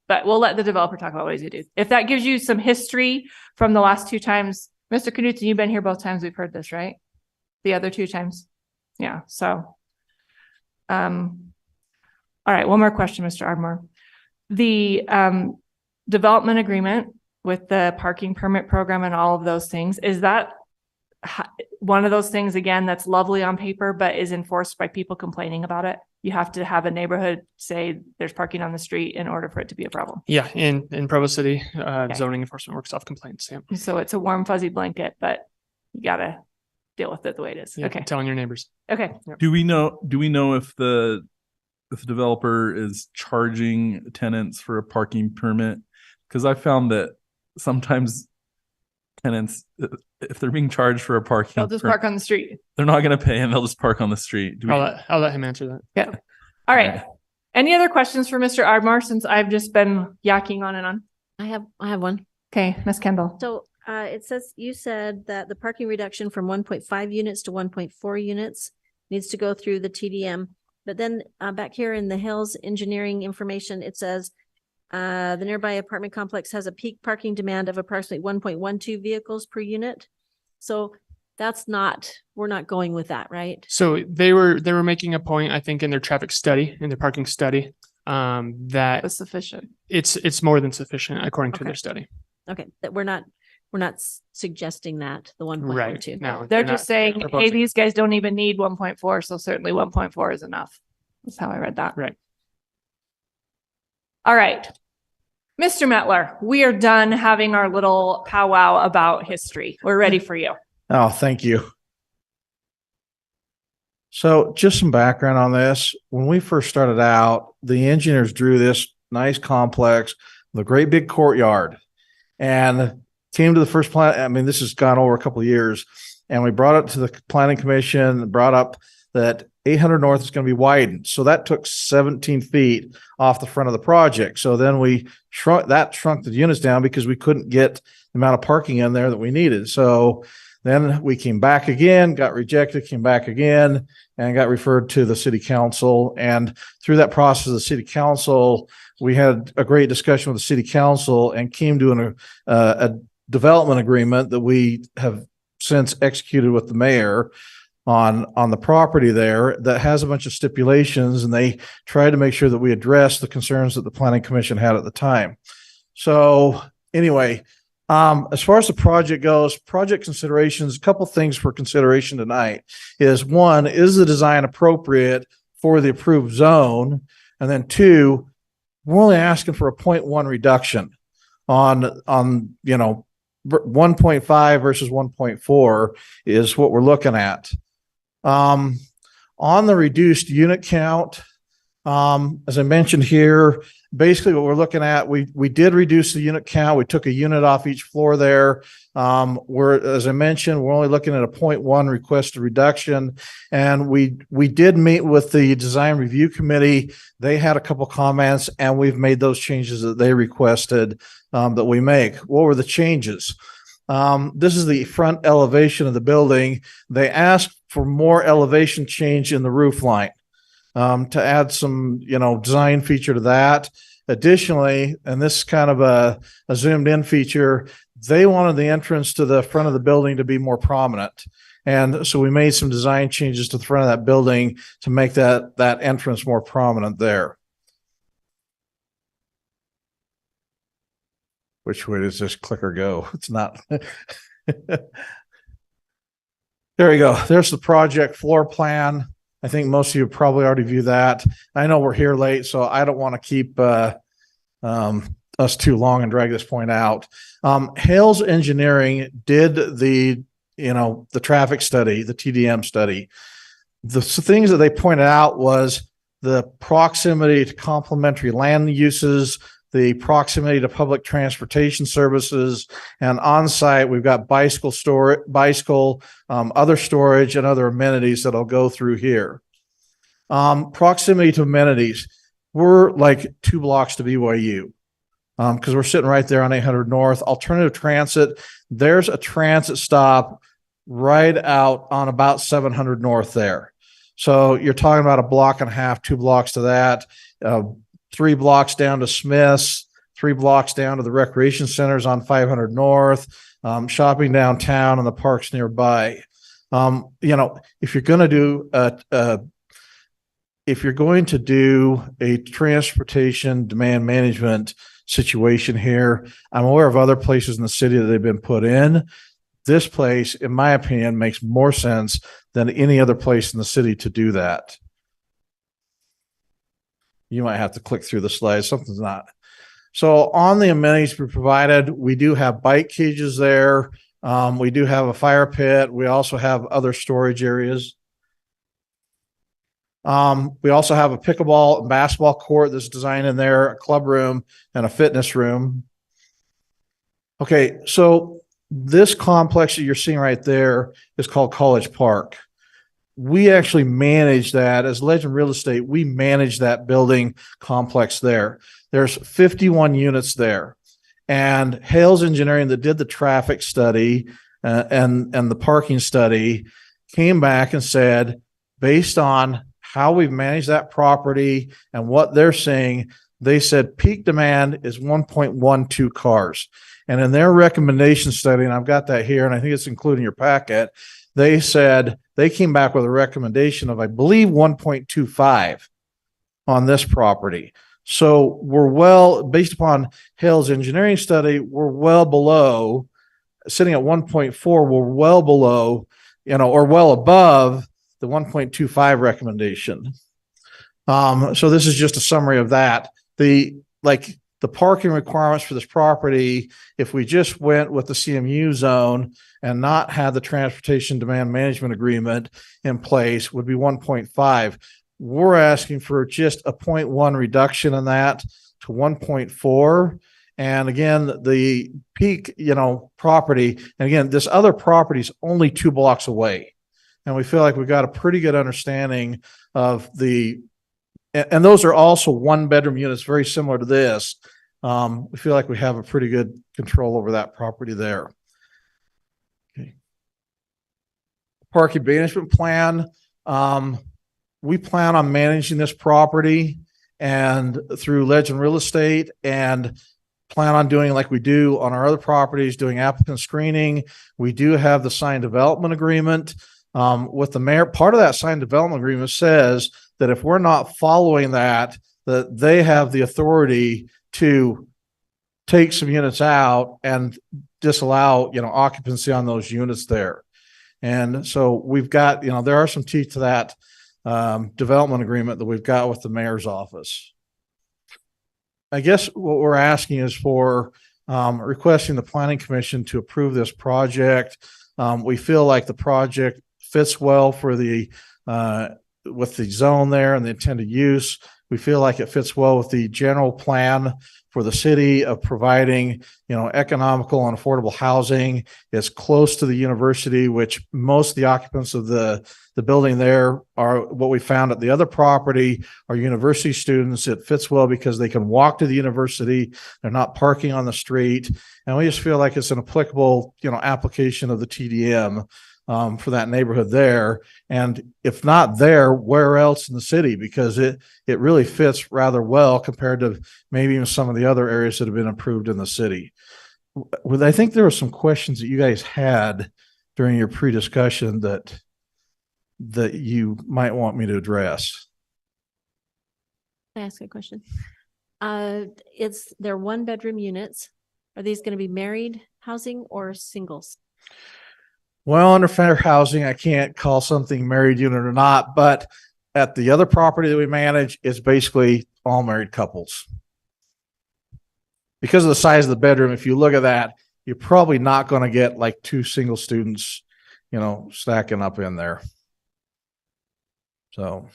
But we'll let the developer talk about what he's gonna do. If that gives you some history from the last two times, Mr. Knudsen, you've been here both times we've heard this, right? The other two times? Yeah, so. All right, one more question, Mr. Ardmore. The development agreement with the parking permit program and all of those things, is that one of those things, again, that's lovely on paper, but is enforced by people complaining about it? You have to have a neighborhood say there's parking on the street in order for it to be a problem. Yeah, in Provo City, zoning enforcement works off complaints. Yeah. So it's a warm fuzzy blanket, but you gotta deal with it the way it is. Yeah, Okay. telling your neighbors. Okay. Do we know if the developer is charging tenants for a parking permit? Because I found that sometimes tenants, if they're being charged for a parking, They'll just park on the street. They're not going to pay and they'll just park on the street. I'll let him answer that. Yeah. All right. Any other questions for Mr. Ardmore, since I've just been yakking on and on? I have one. Okay, Ms. Kendall. So it says, you said that the parking reduction from 1.5 units to 1.4 units needs to go through the TDM. But then back here in the Hills engineering information, it says the nearby apartment complex has a peak parking demand of approximately 1.12 vehicles per unit. So we're not going with that, right? So they were making a point, I think, in their traffic study, in their parking study, that was sufficient. It's more than sufficient according to their study. Okay, that we're not suggesting that the 1.12. Right. No, They're just saying, hey, proposing. these guys don't even need 1.4, so certainly 1.4 is enough. That's how I read that. Right. All right. Mr. Metler, we are done having our little powwow about history. We're ready for you. Oh, thank you. So just some background on this. When we first started out, the engineers drew this nice complex with a great big courtyard and came to the first plan. I mean, this has gone over a couple of years, and we brought it to the planning commission, brought up that 800 North is going to be widened. So that took 17 feet off the front of the project. So then we shrunk the units down because we couldn't get the amount of parking in there that we needed. So then we came back again, got rejected, came back again, and got referred to the city council. And through that process of the city council, we had a great discussion with the city council and came to a development agreement that we have since executed with the mayor on the property there that has a bunch of stipulations, and they tried to make sure that we address the concerns that the planning commission had at the time. So anyway, as far as the project goes, project considerations, a couple things for consideration tonight is, one, is the design appropriate for the approved zone? And then two, we're only asking for a 0.1 reduction on 1.5 versus 1.4 is what we're looking at. On the reduced unit count, as I mentioned here, basically what we're looking at, we did reduce the unit count. We took a unit off each floor there. As I mentioned, we're only looking at a 0.1 requested reduction. And we did meet with the design review committee. They had a couple comments, and we've made those changes that they requested that we make. What were the changes? This is the front elevation of the building. They asked for more elevation change in the roof line to add some, design feature to that. Additionally, and this is kind of a zoomed in feature, they wanted the entrance to the front of the building to be more prominent. And so we made some design changes to the front of that building to make that entrance more prominent there. Which way does this clicker go? It's not. There you go. There's the project floor plan. I think most of you probably already viewed that. I know we're here late, so I don't want to keep us too long and drag this point out. Hales Engineering did the traffic study, the TDM study. The things that they pointed out was the proximity to complementary land uses, the proximity to public transportation services, and on site we've got bicycle, other storage, and other amenities that I'll go through here. Proximity to amenities. we're like 2 blocks to BYU. Because we're sitting right there on 800 North. Alternative transit, there's a transit stop right out on about 700 North there. So you're talking about a block and a half, 2 blocks to that, 3 blocks down to Smith's, 3 blocks down to the recreation centers on 500 North, shopping downtown and the parks nearby. If you're going to do a transportation demand management situation here, I'm aware of other places in the city that they've been put in. This place, in my opinion, makes more sense than any other place in the city to do that. You might have to click through the slides. Something's not. So on the amenities we provided, we do have bike cages there. We do have a fire pit. We also have other storage areas. We also have a pickleball and basketball court that's designed in there, a club room and a fitness room. Okay, so this complex that you're seeing right there is called College Park. We actually manage that as Legend Real Estate. We manage that building complex there. There's 51 units there, and Hales Engineering that did the traffic study and the parking study came back and said, based on how we've managed that property and what they're seeing, they said peak demand is 1.12 cars. And in their recommendation study, and I've got that here, and I think it's included in your packet, they said they came back with a recommendation of, I believe, 1.25 on this property. So we're well, based upon Hale's engineering study, we're well below, sitting at 1.4, we're well below, or well above the 1.25 recommendation. So this is just a summary of that. The parking requirements for this property, if we just went with the CMU zone and not had the transportation demand management agreement in place, would be 1.5. We're asking for just a 0.1 reduction in that to 1.4. And again, the peak, property, and again, this other property is only 2 blocks away. And we feel like we've got a pretty good understanding of and those are also 1-bedroom units, very similar to this. We feel like we have a pretty good control over that property there. Okay. Parking management plan. We plan on managing this property and through Legend Real Estate, and plan on doing like we do on our other properties, doing applicant screening. We do have the signed development agreement with the mayor. Part of that signed development agreement says that if we're not following that they have the authority to take some units out and disallow, occupancy on those units there. And so we've got, there are some teeth to that development agreement that we've got with the mayor's office. I guess what we're asking is for requesting the planning commission to approve this project. We feel like the project fits well for the with the zone there and the intended use. We feel like it fits well with the general plan for the city of providing, economical and affordable housing. It's close to the university, which most of the occupants of the building there are what we found at the other property are university students. It fits well because they can walk to the university. They're not parking on the street. And we just feel like it's an applicable, application of the TDM for that neighborhood there. And if not there, where else in the city? Because it really fits rather well compared to maybe even some of the other areas that have been approved in the city. I think there were some questions that you guys had during your pre-discussion that you might want me to address. Can I ask a question? They're 1-bedroom units. Are these going to be married housing or singles? Well, under fair housing, I can't call something married unit or not, but at the other property that we manage, it's basically all married couples. Because of the size of the bedroom, if you look at that, you're probably not going to get like 2 single students, stacking up in there. So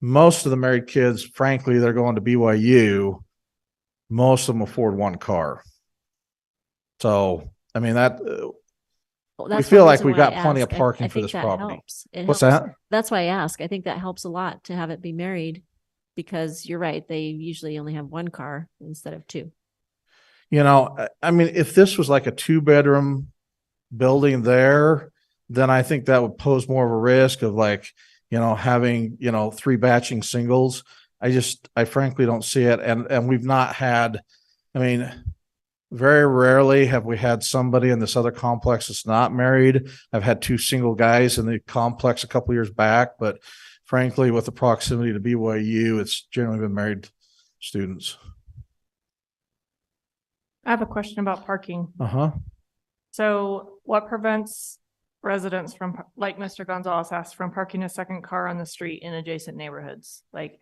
most of the married kids, frankly, they're going to BYU. Most of them afford 1 car. So, I mean, we feel like we've got plenty of parking for this property. What's that? That's why I ask. I think that helps a lot to have it be married because you're right, they usually only have one car instead of two. You know, I mean, if this was like a 2-bedroom building there, then I think that would pose more of a risk of like, having, 3 batching singles. I frankly don't see it. And we've not had, I mean, very rarely have we had somebody in this other complex that's not married. I've had 2 single guys in the complex a couple years back, but frankly, with the proximity to BYU, it's generally been married students. I have a question about parking. Uh-huh. So what prevents residents from, like Mr. Gonzalez asked, from parking a second car on the street in adjacent neighborhoods? Like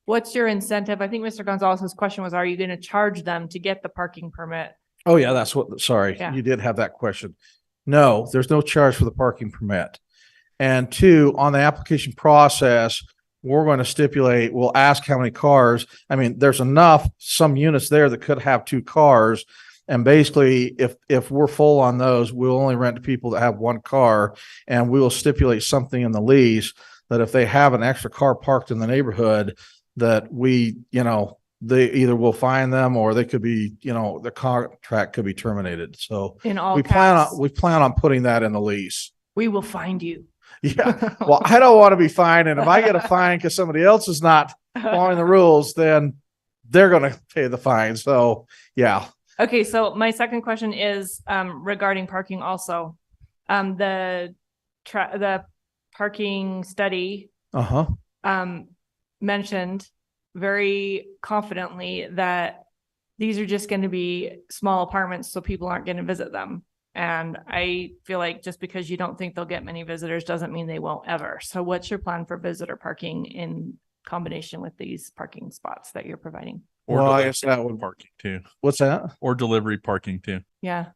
what's your incentive? I think Mr. Gonzalez's question was, are you going to charge them to get the parking permit? Oh yeah, sorry, Yeah. You did have that question. No, there's no charge for the parking permit. And 2, on the application process, we're going to stipulate, we'll ask how many cars. I mean, there's some units there that could have 2 cars. And basically, if we're full on those, we'll only rent to people that have 1 car, and we will stipulate something in the lease that if they have an extra car parked in the neighborhood, that we, they either will fine them or they could be, the contract could be terminated. So In all we caps, plan on putting that in the lease. we will find you. Yeah. Well, I don't want to be fined. And if I get a fine because somebody else is not following the rules, then they're going to pay the fine. So yeah. Okay, so my second question is regarding parking also. The parking study mentioned very confidently that these are just going to be small apartments, so people aren't going to visit them. And I feel like just because you don't think they'll get many visitors doesn't mean they won't ever. So what's your plan for visitor parking in combination with these parking spots that you're providing? Or Well, I guess that would parking too. What's that? Or delivery parking too. Yeah.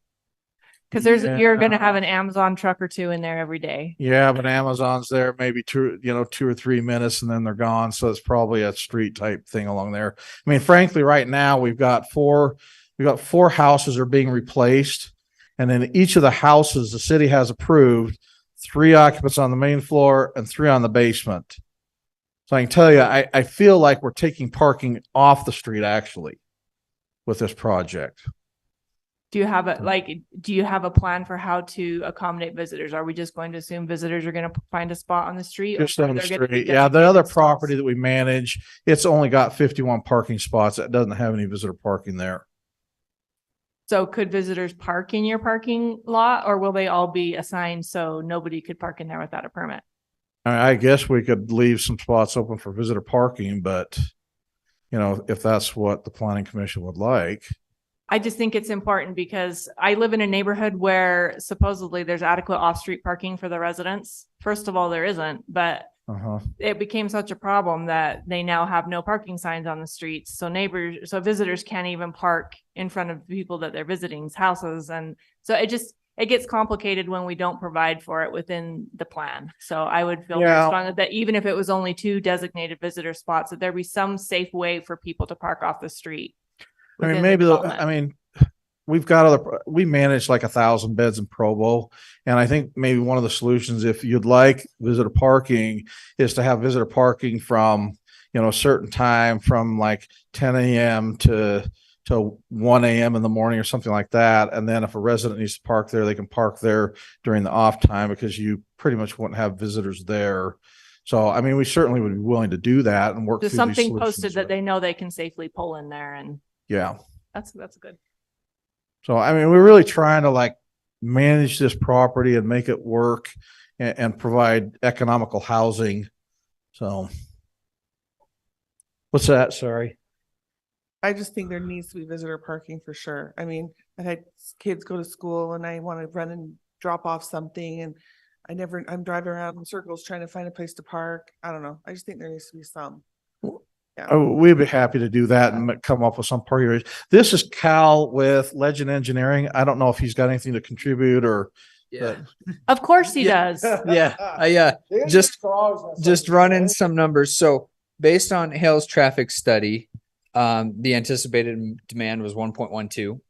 Because you're going to have an Amazon truck or 2 in there every day. Yeah, but Amazon's there maybe 2 or 3 minutes and then they're gone. So it's probably a street type thing along there. I mean, frankly, right now we've got 4 houses are being replaced. And then each of the houses the city has approved 3 occupants on the main floor and 3 on the basement. So I can tell you, I feel like we're taking parking off the street actually with this project. Do you have a plan for how to accommodate visitors? Are we just going to assume visitors are going to find a spot on the street? Just on the street. Yeah, the other property that we manage, it's only got 51 parking spots. It doesn't have any visitor parking there. So could visitors park in your parking lot, or will they all be assigned so nobody could park in there without a permit? I guess we could leave some spots open for visitor parking, but if that's what the planning commission would like. I just think it's important because I live in a neighborhood where supposedly there's adequate off-street parking for the residents. First of all, there isn't, but it became such a problem that they now have no parking signs on the streets. So visitors can't even park in front of people that they're visiting's houses. And so it gets complicated when we don't provide for it within the plan. So I would feel very strongly that even if it was only 2 designated visitor spots, that there be some safe way for people to park off the street. I mean, we manage like 1,000 beds in Provo. And I think maybe one of the solutions, if you'd like visitor parking, is to have visitor parking from, a certain time from like 10 a.m. to 1 a.m. in the morning or something like that. And then if a resident needs to park there, they can park there during the off time because you pretty much wouldn't have visitors there. So, I mean, we certainly would be willing to do that and work through Just these something solutions. posted that they know they can safely pull in there, and yeah, that's good. So, I mean, we're really trying to like manage this property and make it work and provide economical housing. So what's that? Sorry. I just think there needs to be visitor parking for sure. I mean, I've had kids go to school and I want to run and drop off something, and I'm driving around in circles trying to find a place to park. I don't know. I just think there needs to be some. Yeah. Oh, we'd be happy to do that and come up with some parking areas. This is Cal with Legend Engineering. I don't know if he's got anything to contribute or. Yeah. Of course he does. Yeah. Just running some numbers. So based on Hale's traffic study, the anticipated demand was 1.12.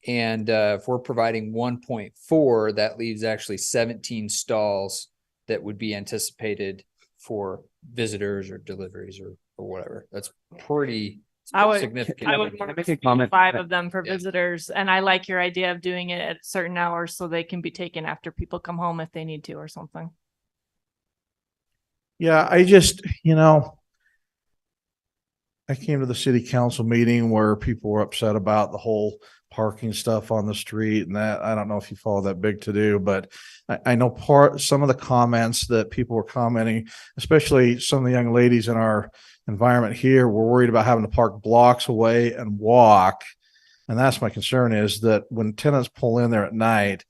And if we're providing 1.4, that leaves actually 17 stalls that would be anticipated for visitors or deliveries or or whatever. That's pretty I would significant. make a comment? 5 of them for Yeah. visitors. And I like your idea of doing it at certain hours so they can be taken after people come home if they need to or something. Yeah, I just, you know, I came to the city council meeting where people were upset about the whole parking stuff on the street and that. I don't know if you follow that big to do, but I know some of the comments that people were commenting, especially some of the young ladies in our environment here, were worried about having to park blocks away and walk. And that's my concern, is that when tenants pull in there at night,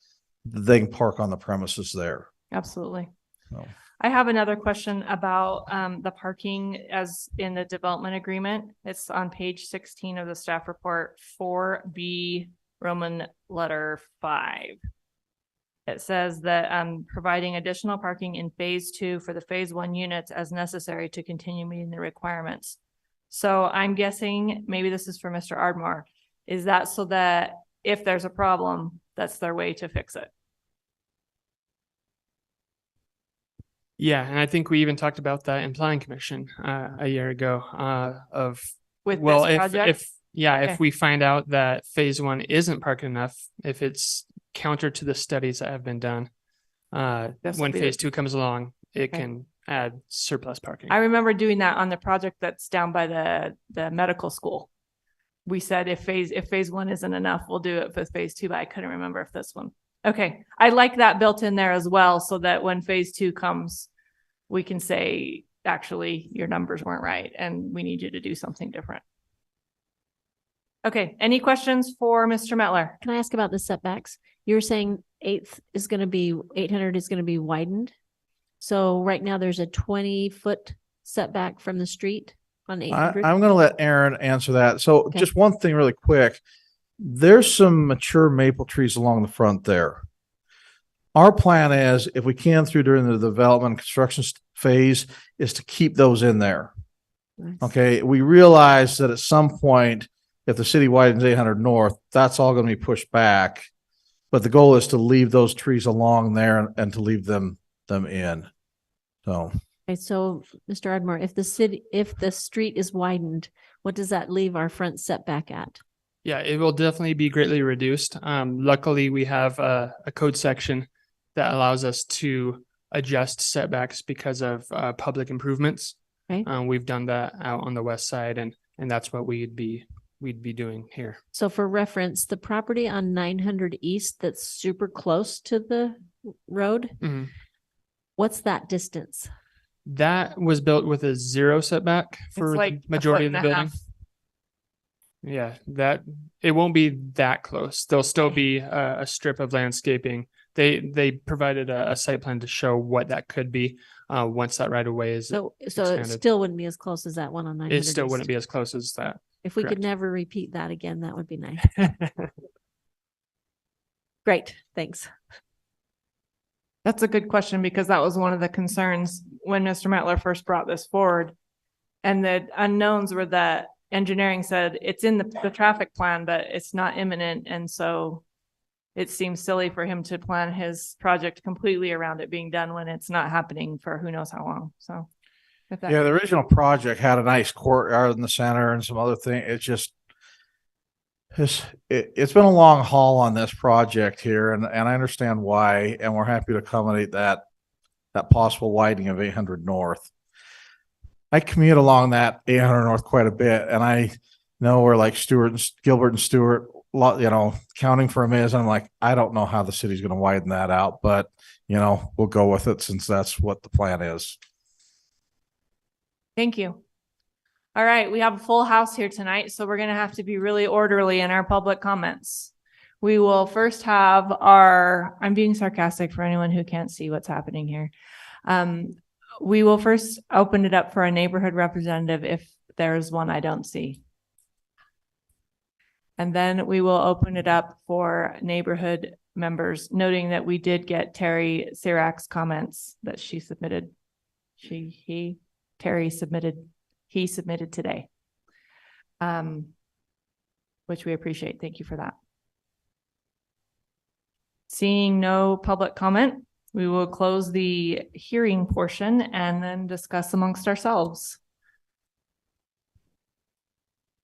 they can park on the premises there. Absolutely. So. I have another question about the parking as in the development agreement. It's on page 16 of the staff report, 4B, Roman letter 5. It says that providing additional parking in phase 2 for the phase 1 units as necessary to continue meeting the requirements. So I'm guessing maybe this is for Mr. Ardmore. Is that so that if there's a problem, that's their way to fix it? Yeah, and I think we even talked about that in planning commission a year ago of With well, this project? Okay. if we find out that phase 1 isn't parked enough, if it's counter to the studies that have been done, when phase 2 comes along, it can add surplus parking. I remember doing that on the project that's down by the medical school. We said if phase 1 isn't enough, we'll do it for phase 2, but I couldn't remember if this one. Okay, I like that built in there as well, so that when phase 2 comes, we can say, actually, your numbers weren't right and we need you to do something different. Okay, any questions for Mr. Metler? Can I ask about the setbacks? You were saying 800 is going to be widened. So right now there's a 20-foot setback from the street on 800. I'm going to let Aaron answer that. So just one thing really quick. There's some mature maple trees along the front there. Our plan is, if we can through during the development and construction phase, is to keep those in there. Nice. Okay. We realize that at some point, if the city widens 800 North, that's all going to be pushed back. But the goal is to leave those trees along there and to leave them in. So. Okay, so Mr. Ardmore, if the street is widened, what does that leave our front setback at? Yeah, it will definitely be greatly reduced. Luckily, we have a code section that allows us to adjust setbacks because of public improvements. Okay. We've done that out on the west side, and that's what we'd be doing here. So for reference, the property on 900 East that's super close to the road, what's that distance? That was built with a 0 setback for like the majority of the 1.5 building. Yeah, that it won't be that close. There'll still be a strip of landscaping. They provided a site plan to show what that could be once that right of way is So expanded. it still wouldn't be as close as that one on 900 It still East. wouldn't be as close as that. If we could Correct. never repeat that again, that would be nice. Great, thanks. That's a good question, because that was one of the concerns when Mr. Metler first brought this forward. And the unknowns were that engineering said it's in the traffic plan, but it's not imminent. And so it seems silly for him to plan his project completely around it being done when it's not happening for who knows how long. So. Yeah, the original project had a nice courtyard in the center and some other thing. It's been a long haul on this project here, and I understand why, and we're happy to accommodate that possible widening of 800 North. I commute along that 800 North quite a bit, and I know where like Gilbert and Stewart, counting for them is. And I'm like, I don't know how the city's going to widen that out, but we'll go with it since that's what the plan is. Thank you. All right, we have a full house here tonight, so we're going to have to be really orderly in our public comments. We will first have I'm being sarcastic for anyone who can't see what's happening here. We will first open it up for a neighborhood representative if there's one I don't see. And then we will open it up for neighborhood members, noting that we did get Terry Sirach's comments that she submitted. Terry submitted today, which we appreciate. Thank you for that. Seeing no public comment, we will close the hearing portion and then discuss amongst ourselves.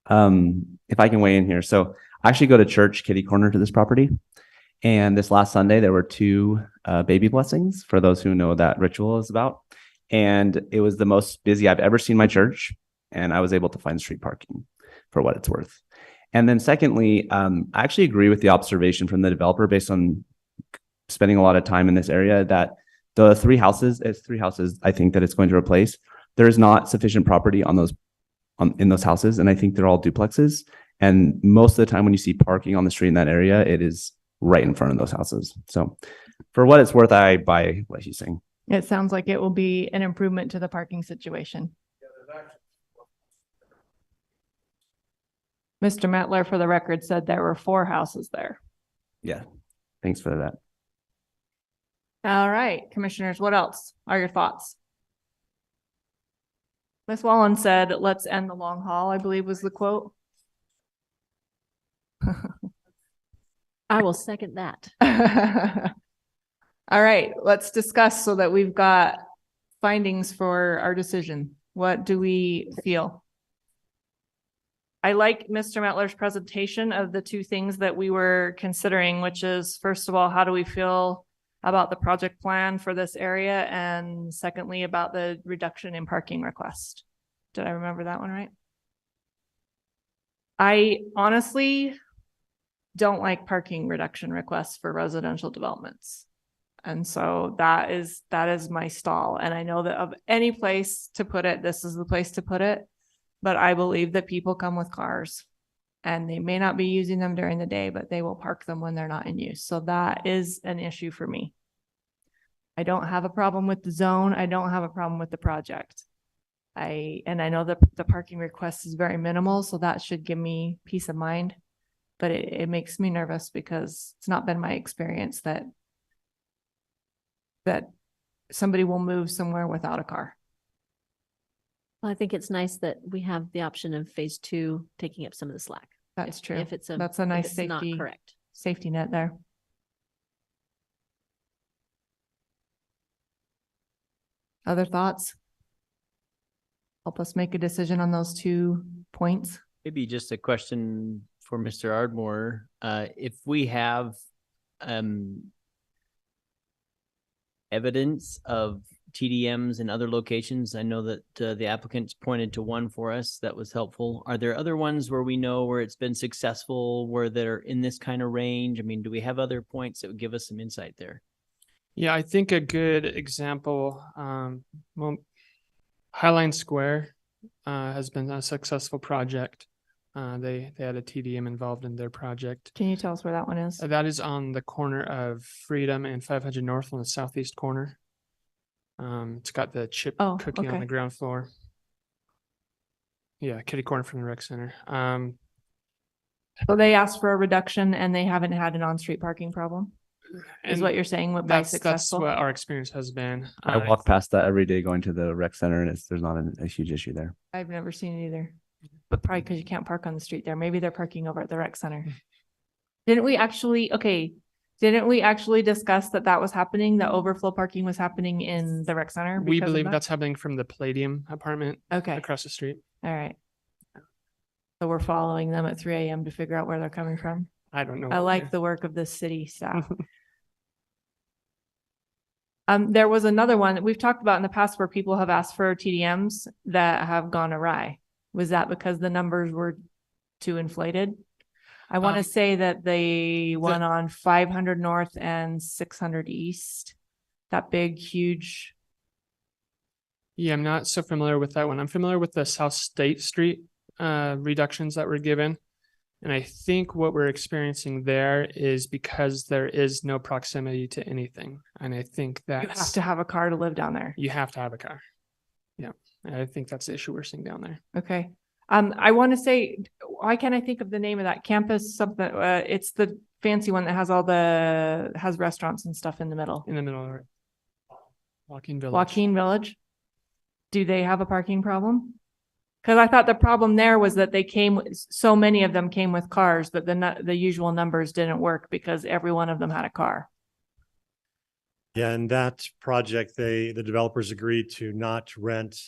If I can weigh in here. So I actually go to church kitty corner to this property. And this last Sunday, there were two baby blessings for those who know what that ritual is about. And it was the most busy I've ever seen my church. And I was able to find street parking for what it's worth. And then secondly, I actually agree with the observation from the developer based on spending a lot of time in this area that the three houses I think that it's going to replace, there is not sufficient property on those in those houses. And I think they're all duplexes. And most of the time when you see parking on the street in that area, it is right in front of those houses. So for what it's worth, I buy what he's saying. It sounds like it will be an improvement to the parking situation. Mr. Metler, for the record, said there were 4 houses there. Yeah. Thanks for that. All right, commissioners, what else are your thoughts? Ms. Wallen said, let's end the long haul, I believe was the quote. I will second that. All right, let's discuss so that we've got findings for our decision. What do we feel? I like Mr. Metler's presentation of the 2 things that we were considering, which is, first of all, how do we feel about the project plan for this area? And secondly, about the reduction in parking request. Did I remember that one right? I honestly don't like parking reduction requests for residential developments. And so that is my stall. And I know that of any place to put it, this is the place to put it. But I believe that people come with cars and they may not be using them during the day, but they will park them when they're not in use. So that is an issue for me. I don't have a problem with the zone. I don't have a problem with the project. I know that the parking request is very minimal, so that should give me peace of mind. But it makes me nervous because it's not been my experience that somebody will move somewhere without a car. Well, I think it's nice that we have the option of phase 2 taking up some of the slack. That's true. If it's That's a nice not safety correct. Safety net there. Other thoughts? Help us make a decision on those 2 points. Maybe just a question for Mr. Ardmore. If we have evidence of TDMs in other locations, I know that the applicants pointed to one for us that was helpful. Are there other ones where we know where it's been successful, where they're in this kind of range? I mean, do we have other points that would give us some insight there? Yeah, I think a good example, Highline Square has been a successful project. They had a TDM involved in their project. Can you tell us where that one is? That is on the corner of Freedom and 500 North on the southeast corner. It's got the chip cookie on the ground floor. Yeah, kitty corner from the rec center. So they asked for a reduction and they haven't had an on-street parking problem? Is what you're saying by successful? That's what our experience has been. I walk past that every day going to the rec center, and there's not a huge issue there. I've never seen it either, but probably because you can't park on the street there. Maybe they're parking over at the rec center. Didn't we actually discuss that was happening? The overflow parking was happening in the rec center? We believe that's happening from the Palladium apartment across the street. All right. So we're following them at 3 a.m. to figure out where they're coming from. I don't know. I like the work of the city staff. There was another one that we've talked about in the past where people have asked for TDMs that have gone awry. Was that because the numbers were too inflated? I want to say that they went on 500 North and 600 East. That big, huge. Yeah, I'm not so familiar with that one. I'm familiar with the South State Street reductions that were given. And I think what we're experiencing there is because there is no proximity to anything. And I think that You have to have a car to live down there. You have to have a car. Yeah. And I think that's the issue we're seeing down there. Okay. I want to say, why can't I think of the name of that campus? Something. It's the fancy one that has restaurants and stuff in the middle. In the middle of it. Joaquin Village. Joaquin Village. Do they have a parking problem? Because I thought the problem there was that so many of them came with cars, but the usual numbers didn't work because every one of them had a car. Yeah, and that project, the developers agreed to not rent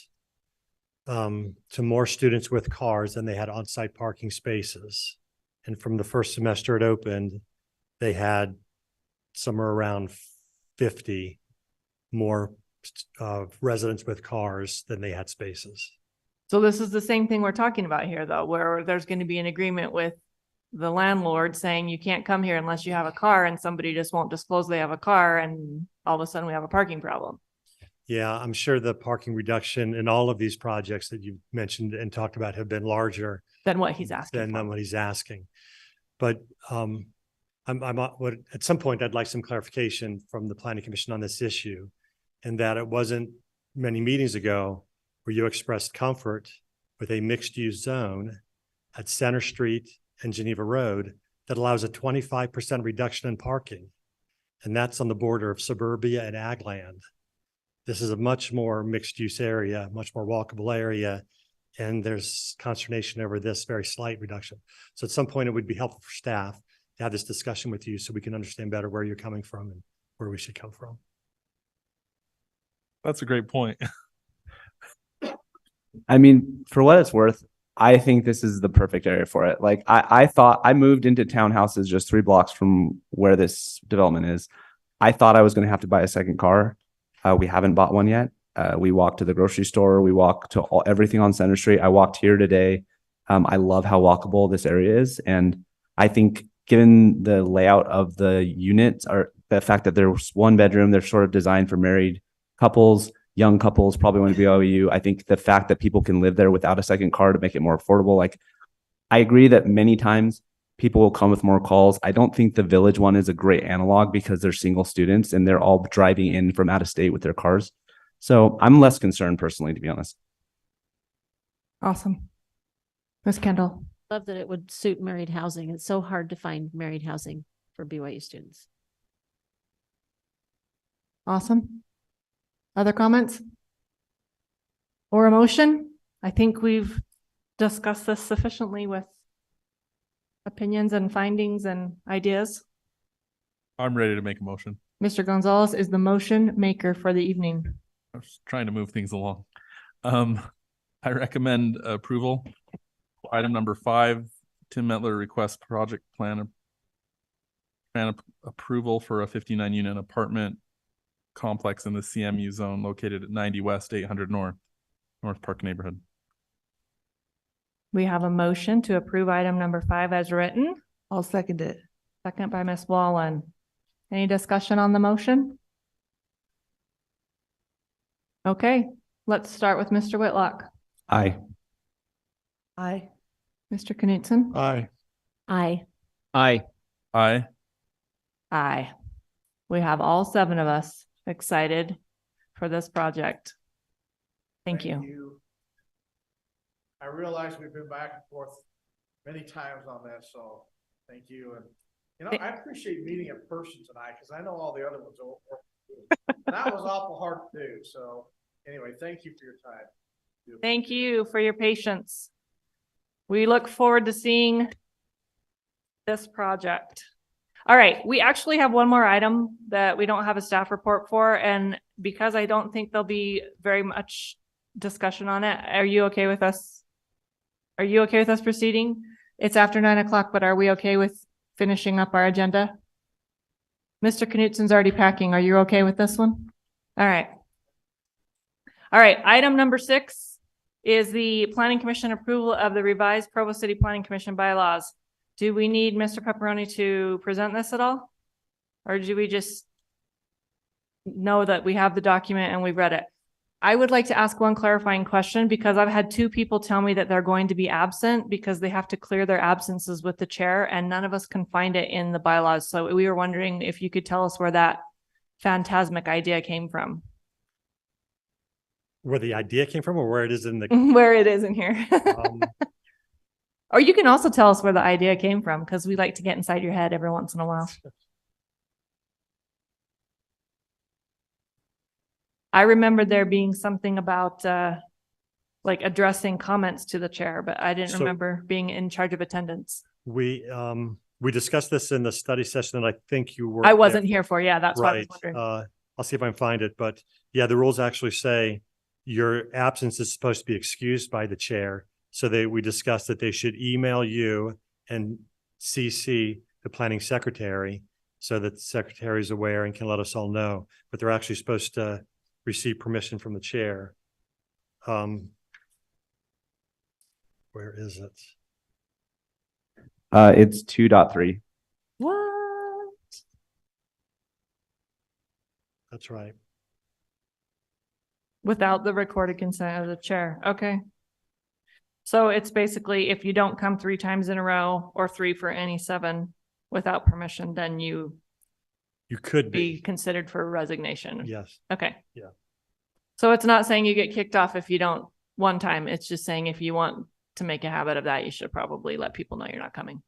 to more students with cars than they had on-site parking spaces. And from the first semester it opened, they had somewhere around 50 more residents with cars than they had spaces. So this is the same thing we're talking about here, though, where there's going to be an agreement with the landlord saying you can't come here unless you have a car, and somebody just won't disclose they have a car, and all of a sudden we have a parking problem. Yeah, I'm sure the parking reduction in all of these projects that you mentioned and talked about have been larger Than what he's asking than what he's asking. But at some point, I'd like some clarification from the Planning Commission on this issue, and that it wasn't many meetings ago where you expressed comfort with a mixed-use zone at Center Street and Geneva Road that allows a 25% reduction in parking. And that's on the border of suburbia and ag land. This is a much more mixed-use area, much more walkable area, and there's consternation over this very slight reduction. So at some point, it would be helpful for staff to have this discussion with you so we can understand better where you're coming from and where we should come from. That's a great point. I mean, for what it's worth, I think this is the perfect area for it. Like I thought I moved into townhouses just 3 blocks from where this development is. I thought I was going to have to buy a second car. We haven't bought one yet. We walked to the grocery store. We walked to everything on Center Street. I walked here today. I love how walkable this area is. And I think given the layout of the units, or the fact that there's 1 bedroom, they're sort of designed for married couples, young couples probably want to be OU. I think the fact that people can live there without a second car to make it more affordable. Like, I agree that many times people will come with more calls. I don't think the village one is a great analog because they're single students and they're all driving in from out of state with their cars. So I'm less concerned personally, to be honest. Awesome. Ms. Kendall. Love that it would suit married housing. It's so hard to find married housing for BYU students. Awesome. Other comments? Or a motion? I think we've discussed this sufficiently with opinions and findings and ideas. I'm ready to make a motion. Mr. Gonzalez is the motion maker for the evening. I was trying to move things along. I recommend approval. Item number 5, Tim Metler requests project plan approval for a 59 unit apartment complex in the CMU zone located at 90 West, 800 North Park neighborhood. We have a motion to approve item number 5 as written. I'll second it. Second by Ms. Wallen. Any discussion on the motion? Okay, let's start with Mr. Whitlock. Aye. Aye. Mr. Knutson? Aye. Aye. Aye. Aye. Aye. We have all 7 of us excited for this project. Thank you. I realize we've been back and forth many times on this, so thank you. And I appreciate meeting in person tonight because I know all the other ones over. That was awful hard to do. So anyway, thank you for your time. Thank you for your patience. We look forward to seeing this project. All right, we actually have one more item that we don't have a staff report for, and because I don't think there'll be very much discussion on it, are you okay with us? Are you okay with us proceeding? It's after 9 o'clock, but are we okay with finishing up our agenda? Mr. Knutson's already packing. Are you okay with this one? All right. All right, item number 6 is the Planning Commission approval of the revised Provo City Planning Commission bylaws. Do we need Mr. Pepperoni to present this at all? Or do we just know that we have the document and we've read it? I would like to ask one clarifying question because I've had 2 people tell me that they're going to be absent because they have to clear their absences with the chair and none of us can find it in the bylaws. So we were wondering if you could tell us where that phantasmic idea came from. Where the idea came from or where it is in the... Where it is in here. Or you can also tell us where the idea came from because we like to get inside your head every once in a while. I remember there being something about like addressing comments to the chair, but I didn't remember being in charge of attendance. We discussed this in the study session that I think you were. I wasn't here for. Yeah, that's right. what I was wondering. I'll see if I can find it, but yeah, the rules actually say your absence is supposed to be excused by the chair. So we discussed that they should email you and CC the planning secretary so that the secretary is aware and can let us all know, but they're actually supposed to receive permission from the chair. Where is it? It's 2.3. What? That's right. Without the recorded consent of the chair. Okay. So it's basically if you don't come 3 times in a row or 3 for any 7 without permission, then you could be considered for resignation. Yes. Okay. Yeah. So it's not saying you get kicked off if you don't one time. It's just saying if you want to make a habit of that, you should probably let people know you're not coming.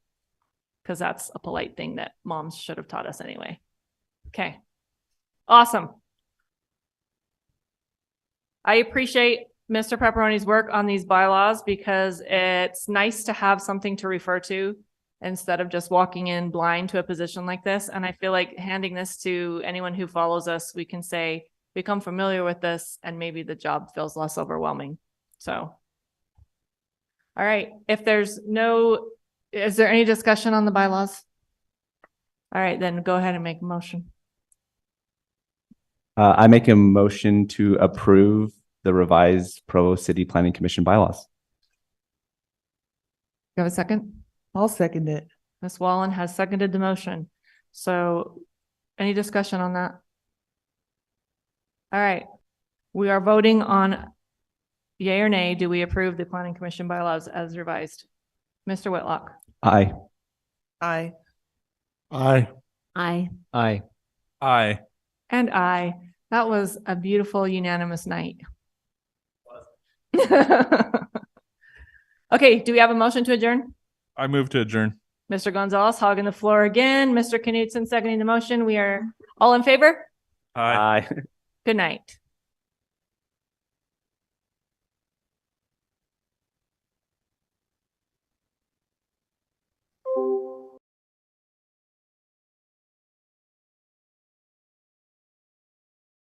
Because that's a polite thing that moms should have taught us anyway. Okay. Awesome. I appreciate Mr. Pepperoni's work on these bylaws because it's nice to have something to refer to instead of just walking in blind to a position like this. And I feel like handing this to anyone who follows us, we can say, become familiar with this and maybe the job feels less overwhelming. So, all right. If there's is there any discussion on the bylaws? All right, then go ahead and make a motion. I make a motion to approve the revised Provo City Planning Commission bylaws. You have a second? I'll second it. Ms. Wallen has seconded the motion. So any discussion on that? All right. We are voting on yay or nay. Do we approve the Planning Commission bylaws as revised? Mr. Whitlock. Aye. Aye. Aye. Aye. Aye. Aye. And aye. That was a beautiful unanimous night. Okay, do we have a motion to adjourn? I move to adjourn. Mr. Gonzalez hogging the floor again. Mr. Knudsen seconding the motion. We are all in favor? Aye. Aye. Good night.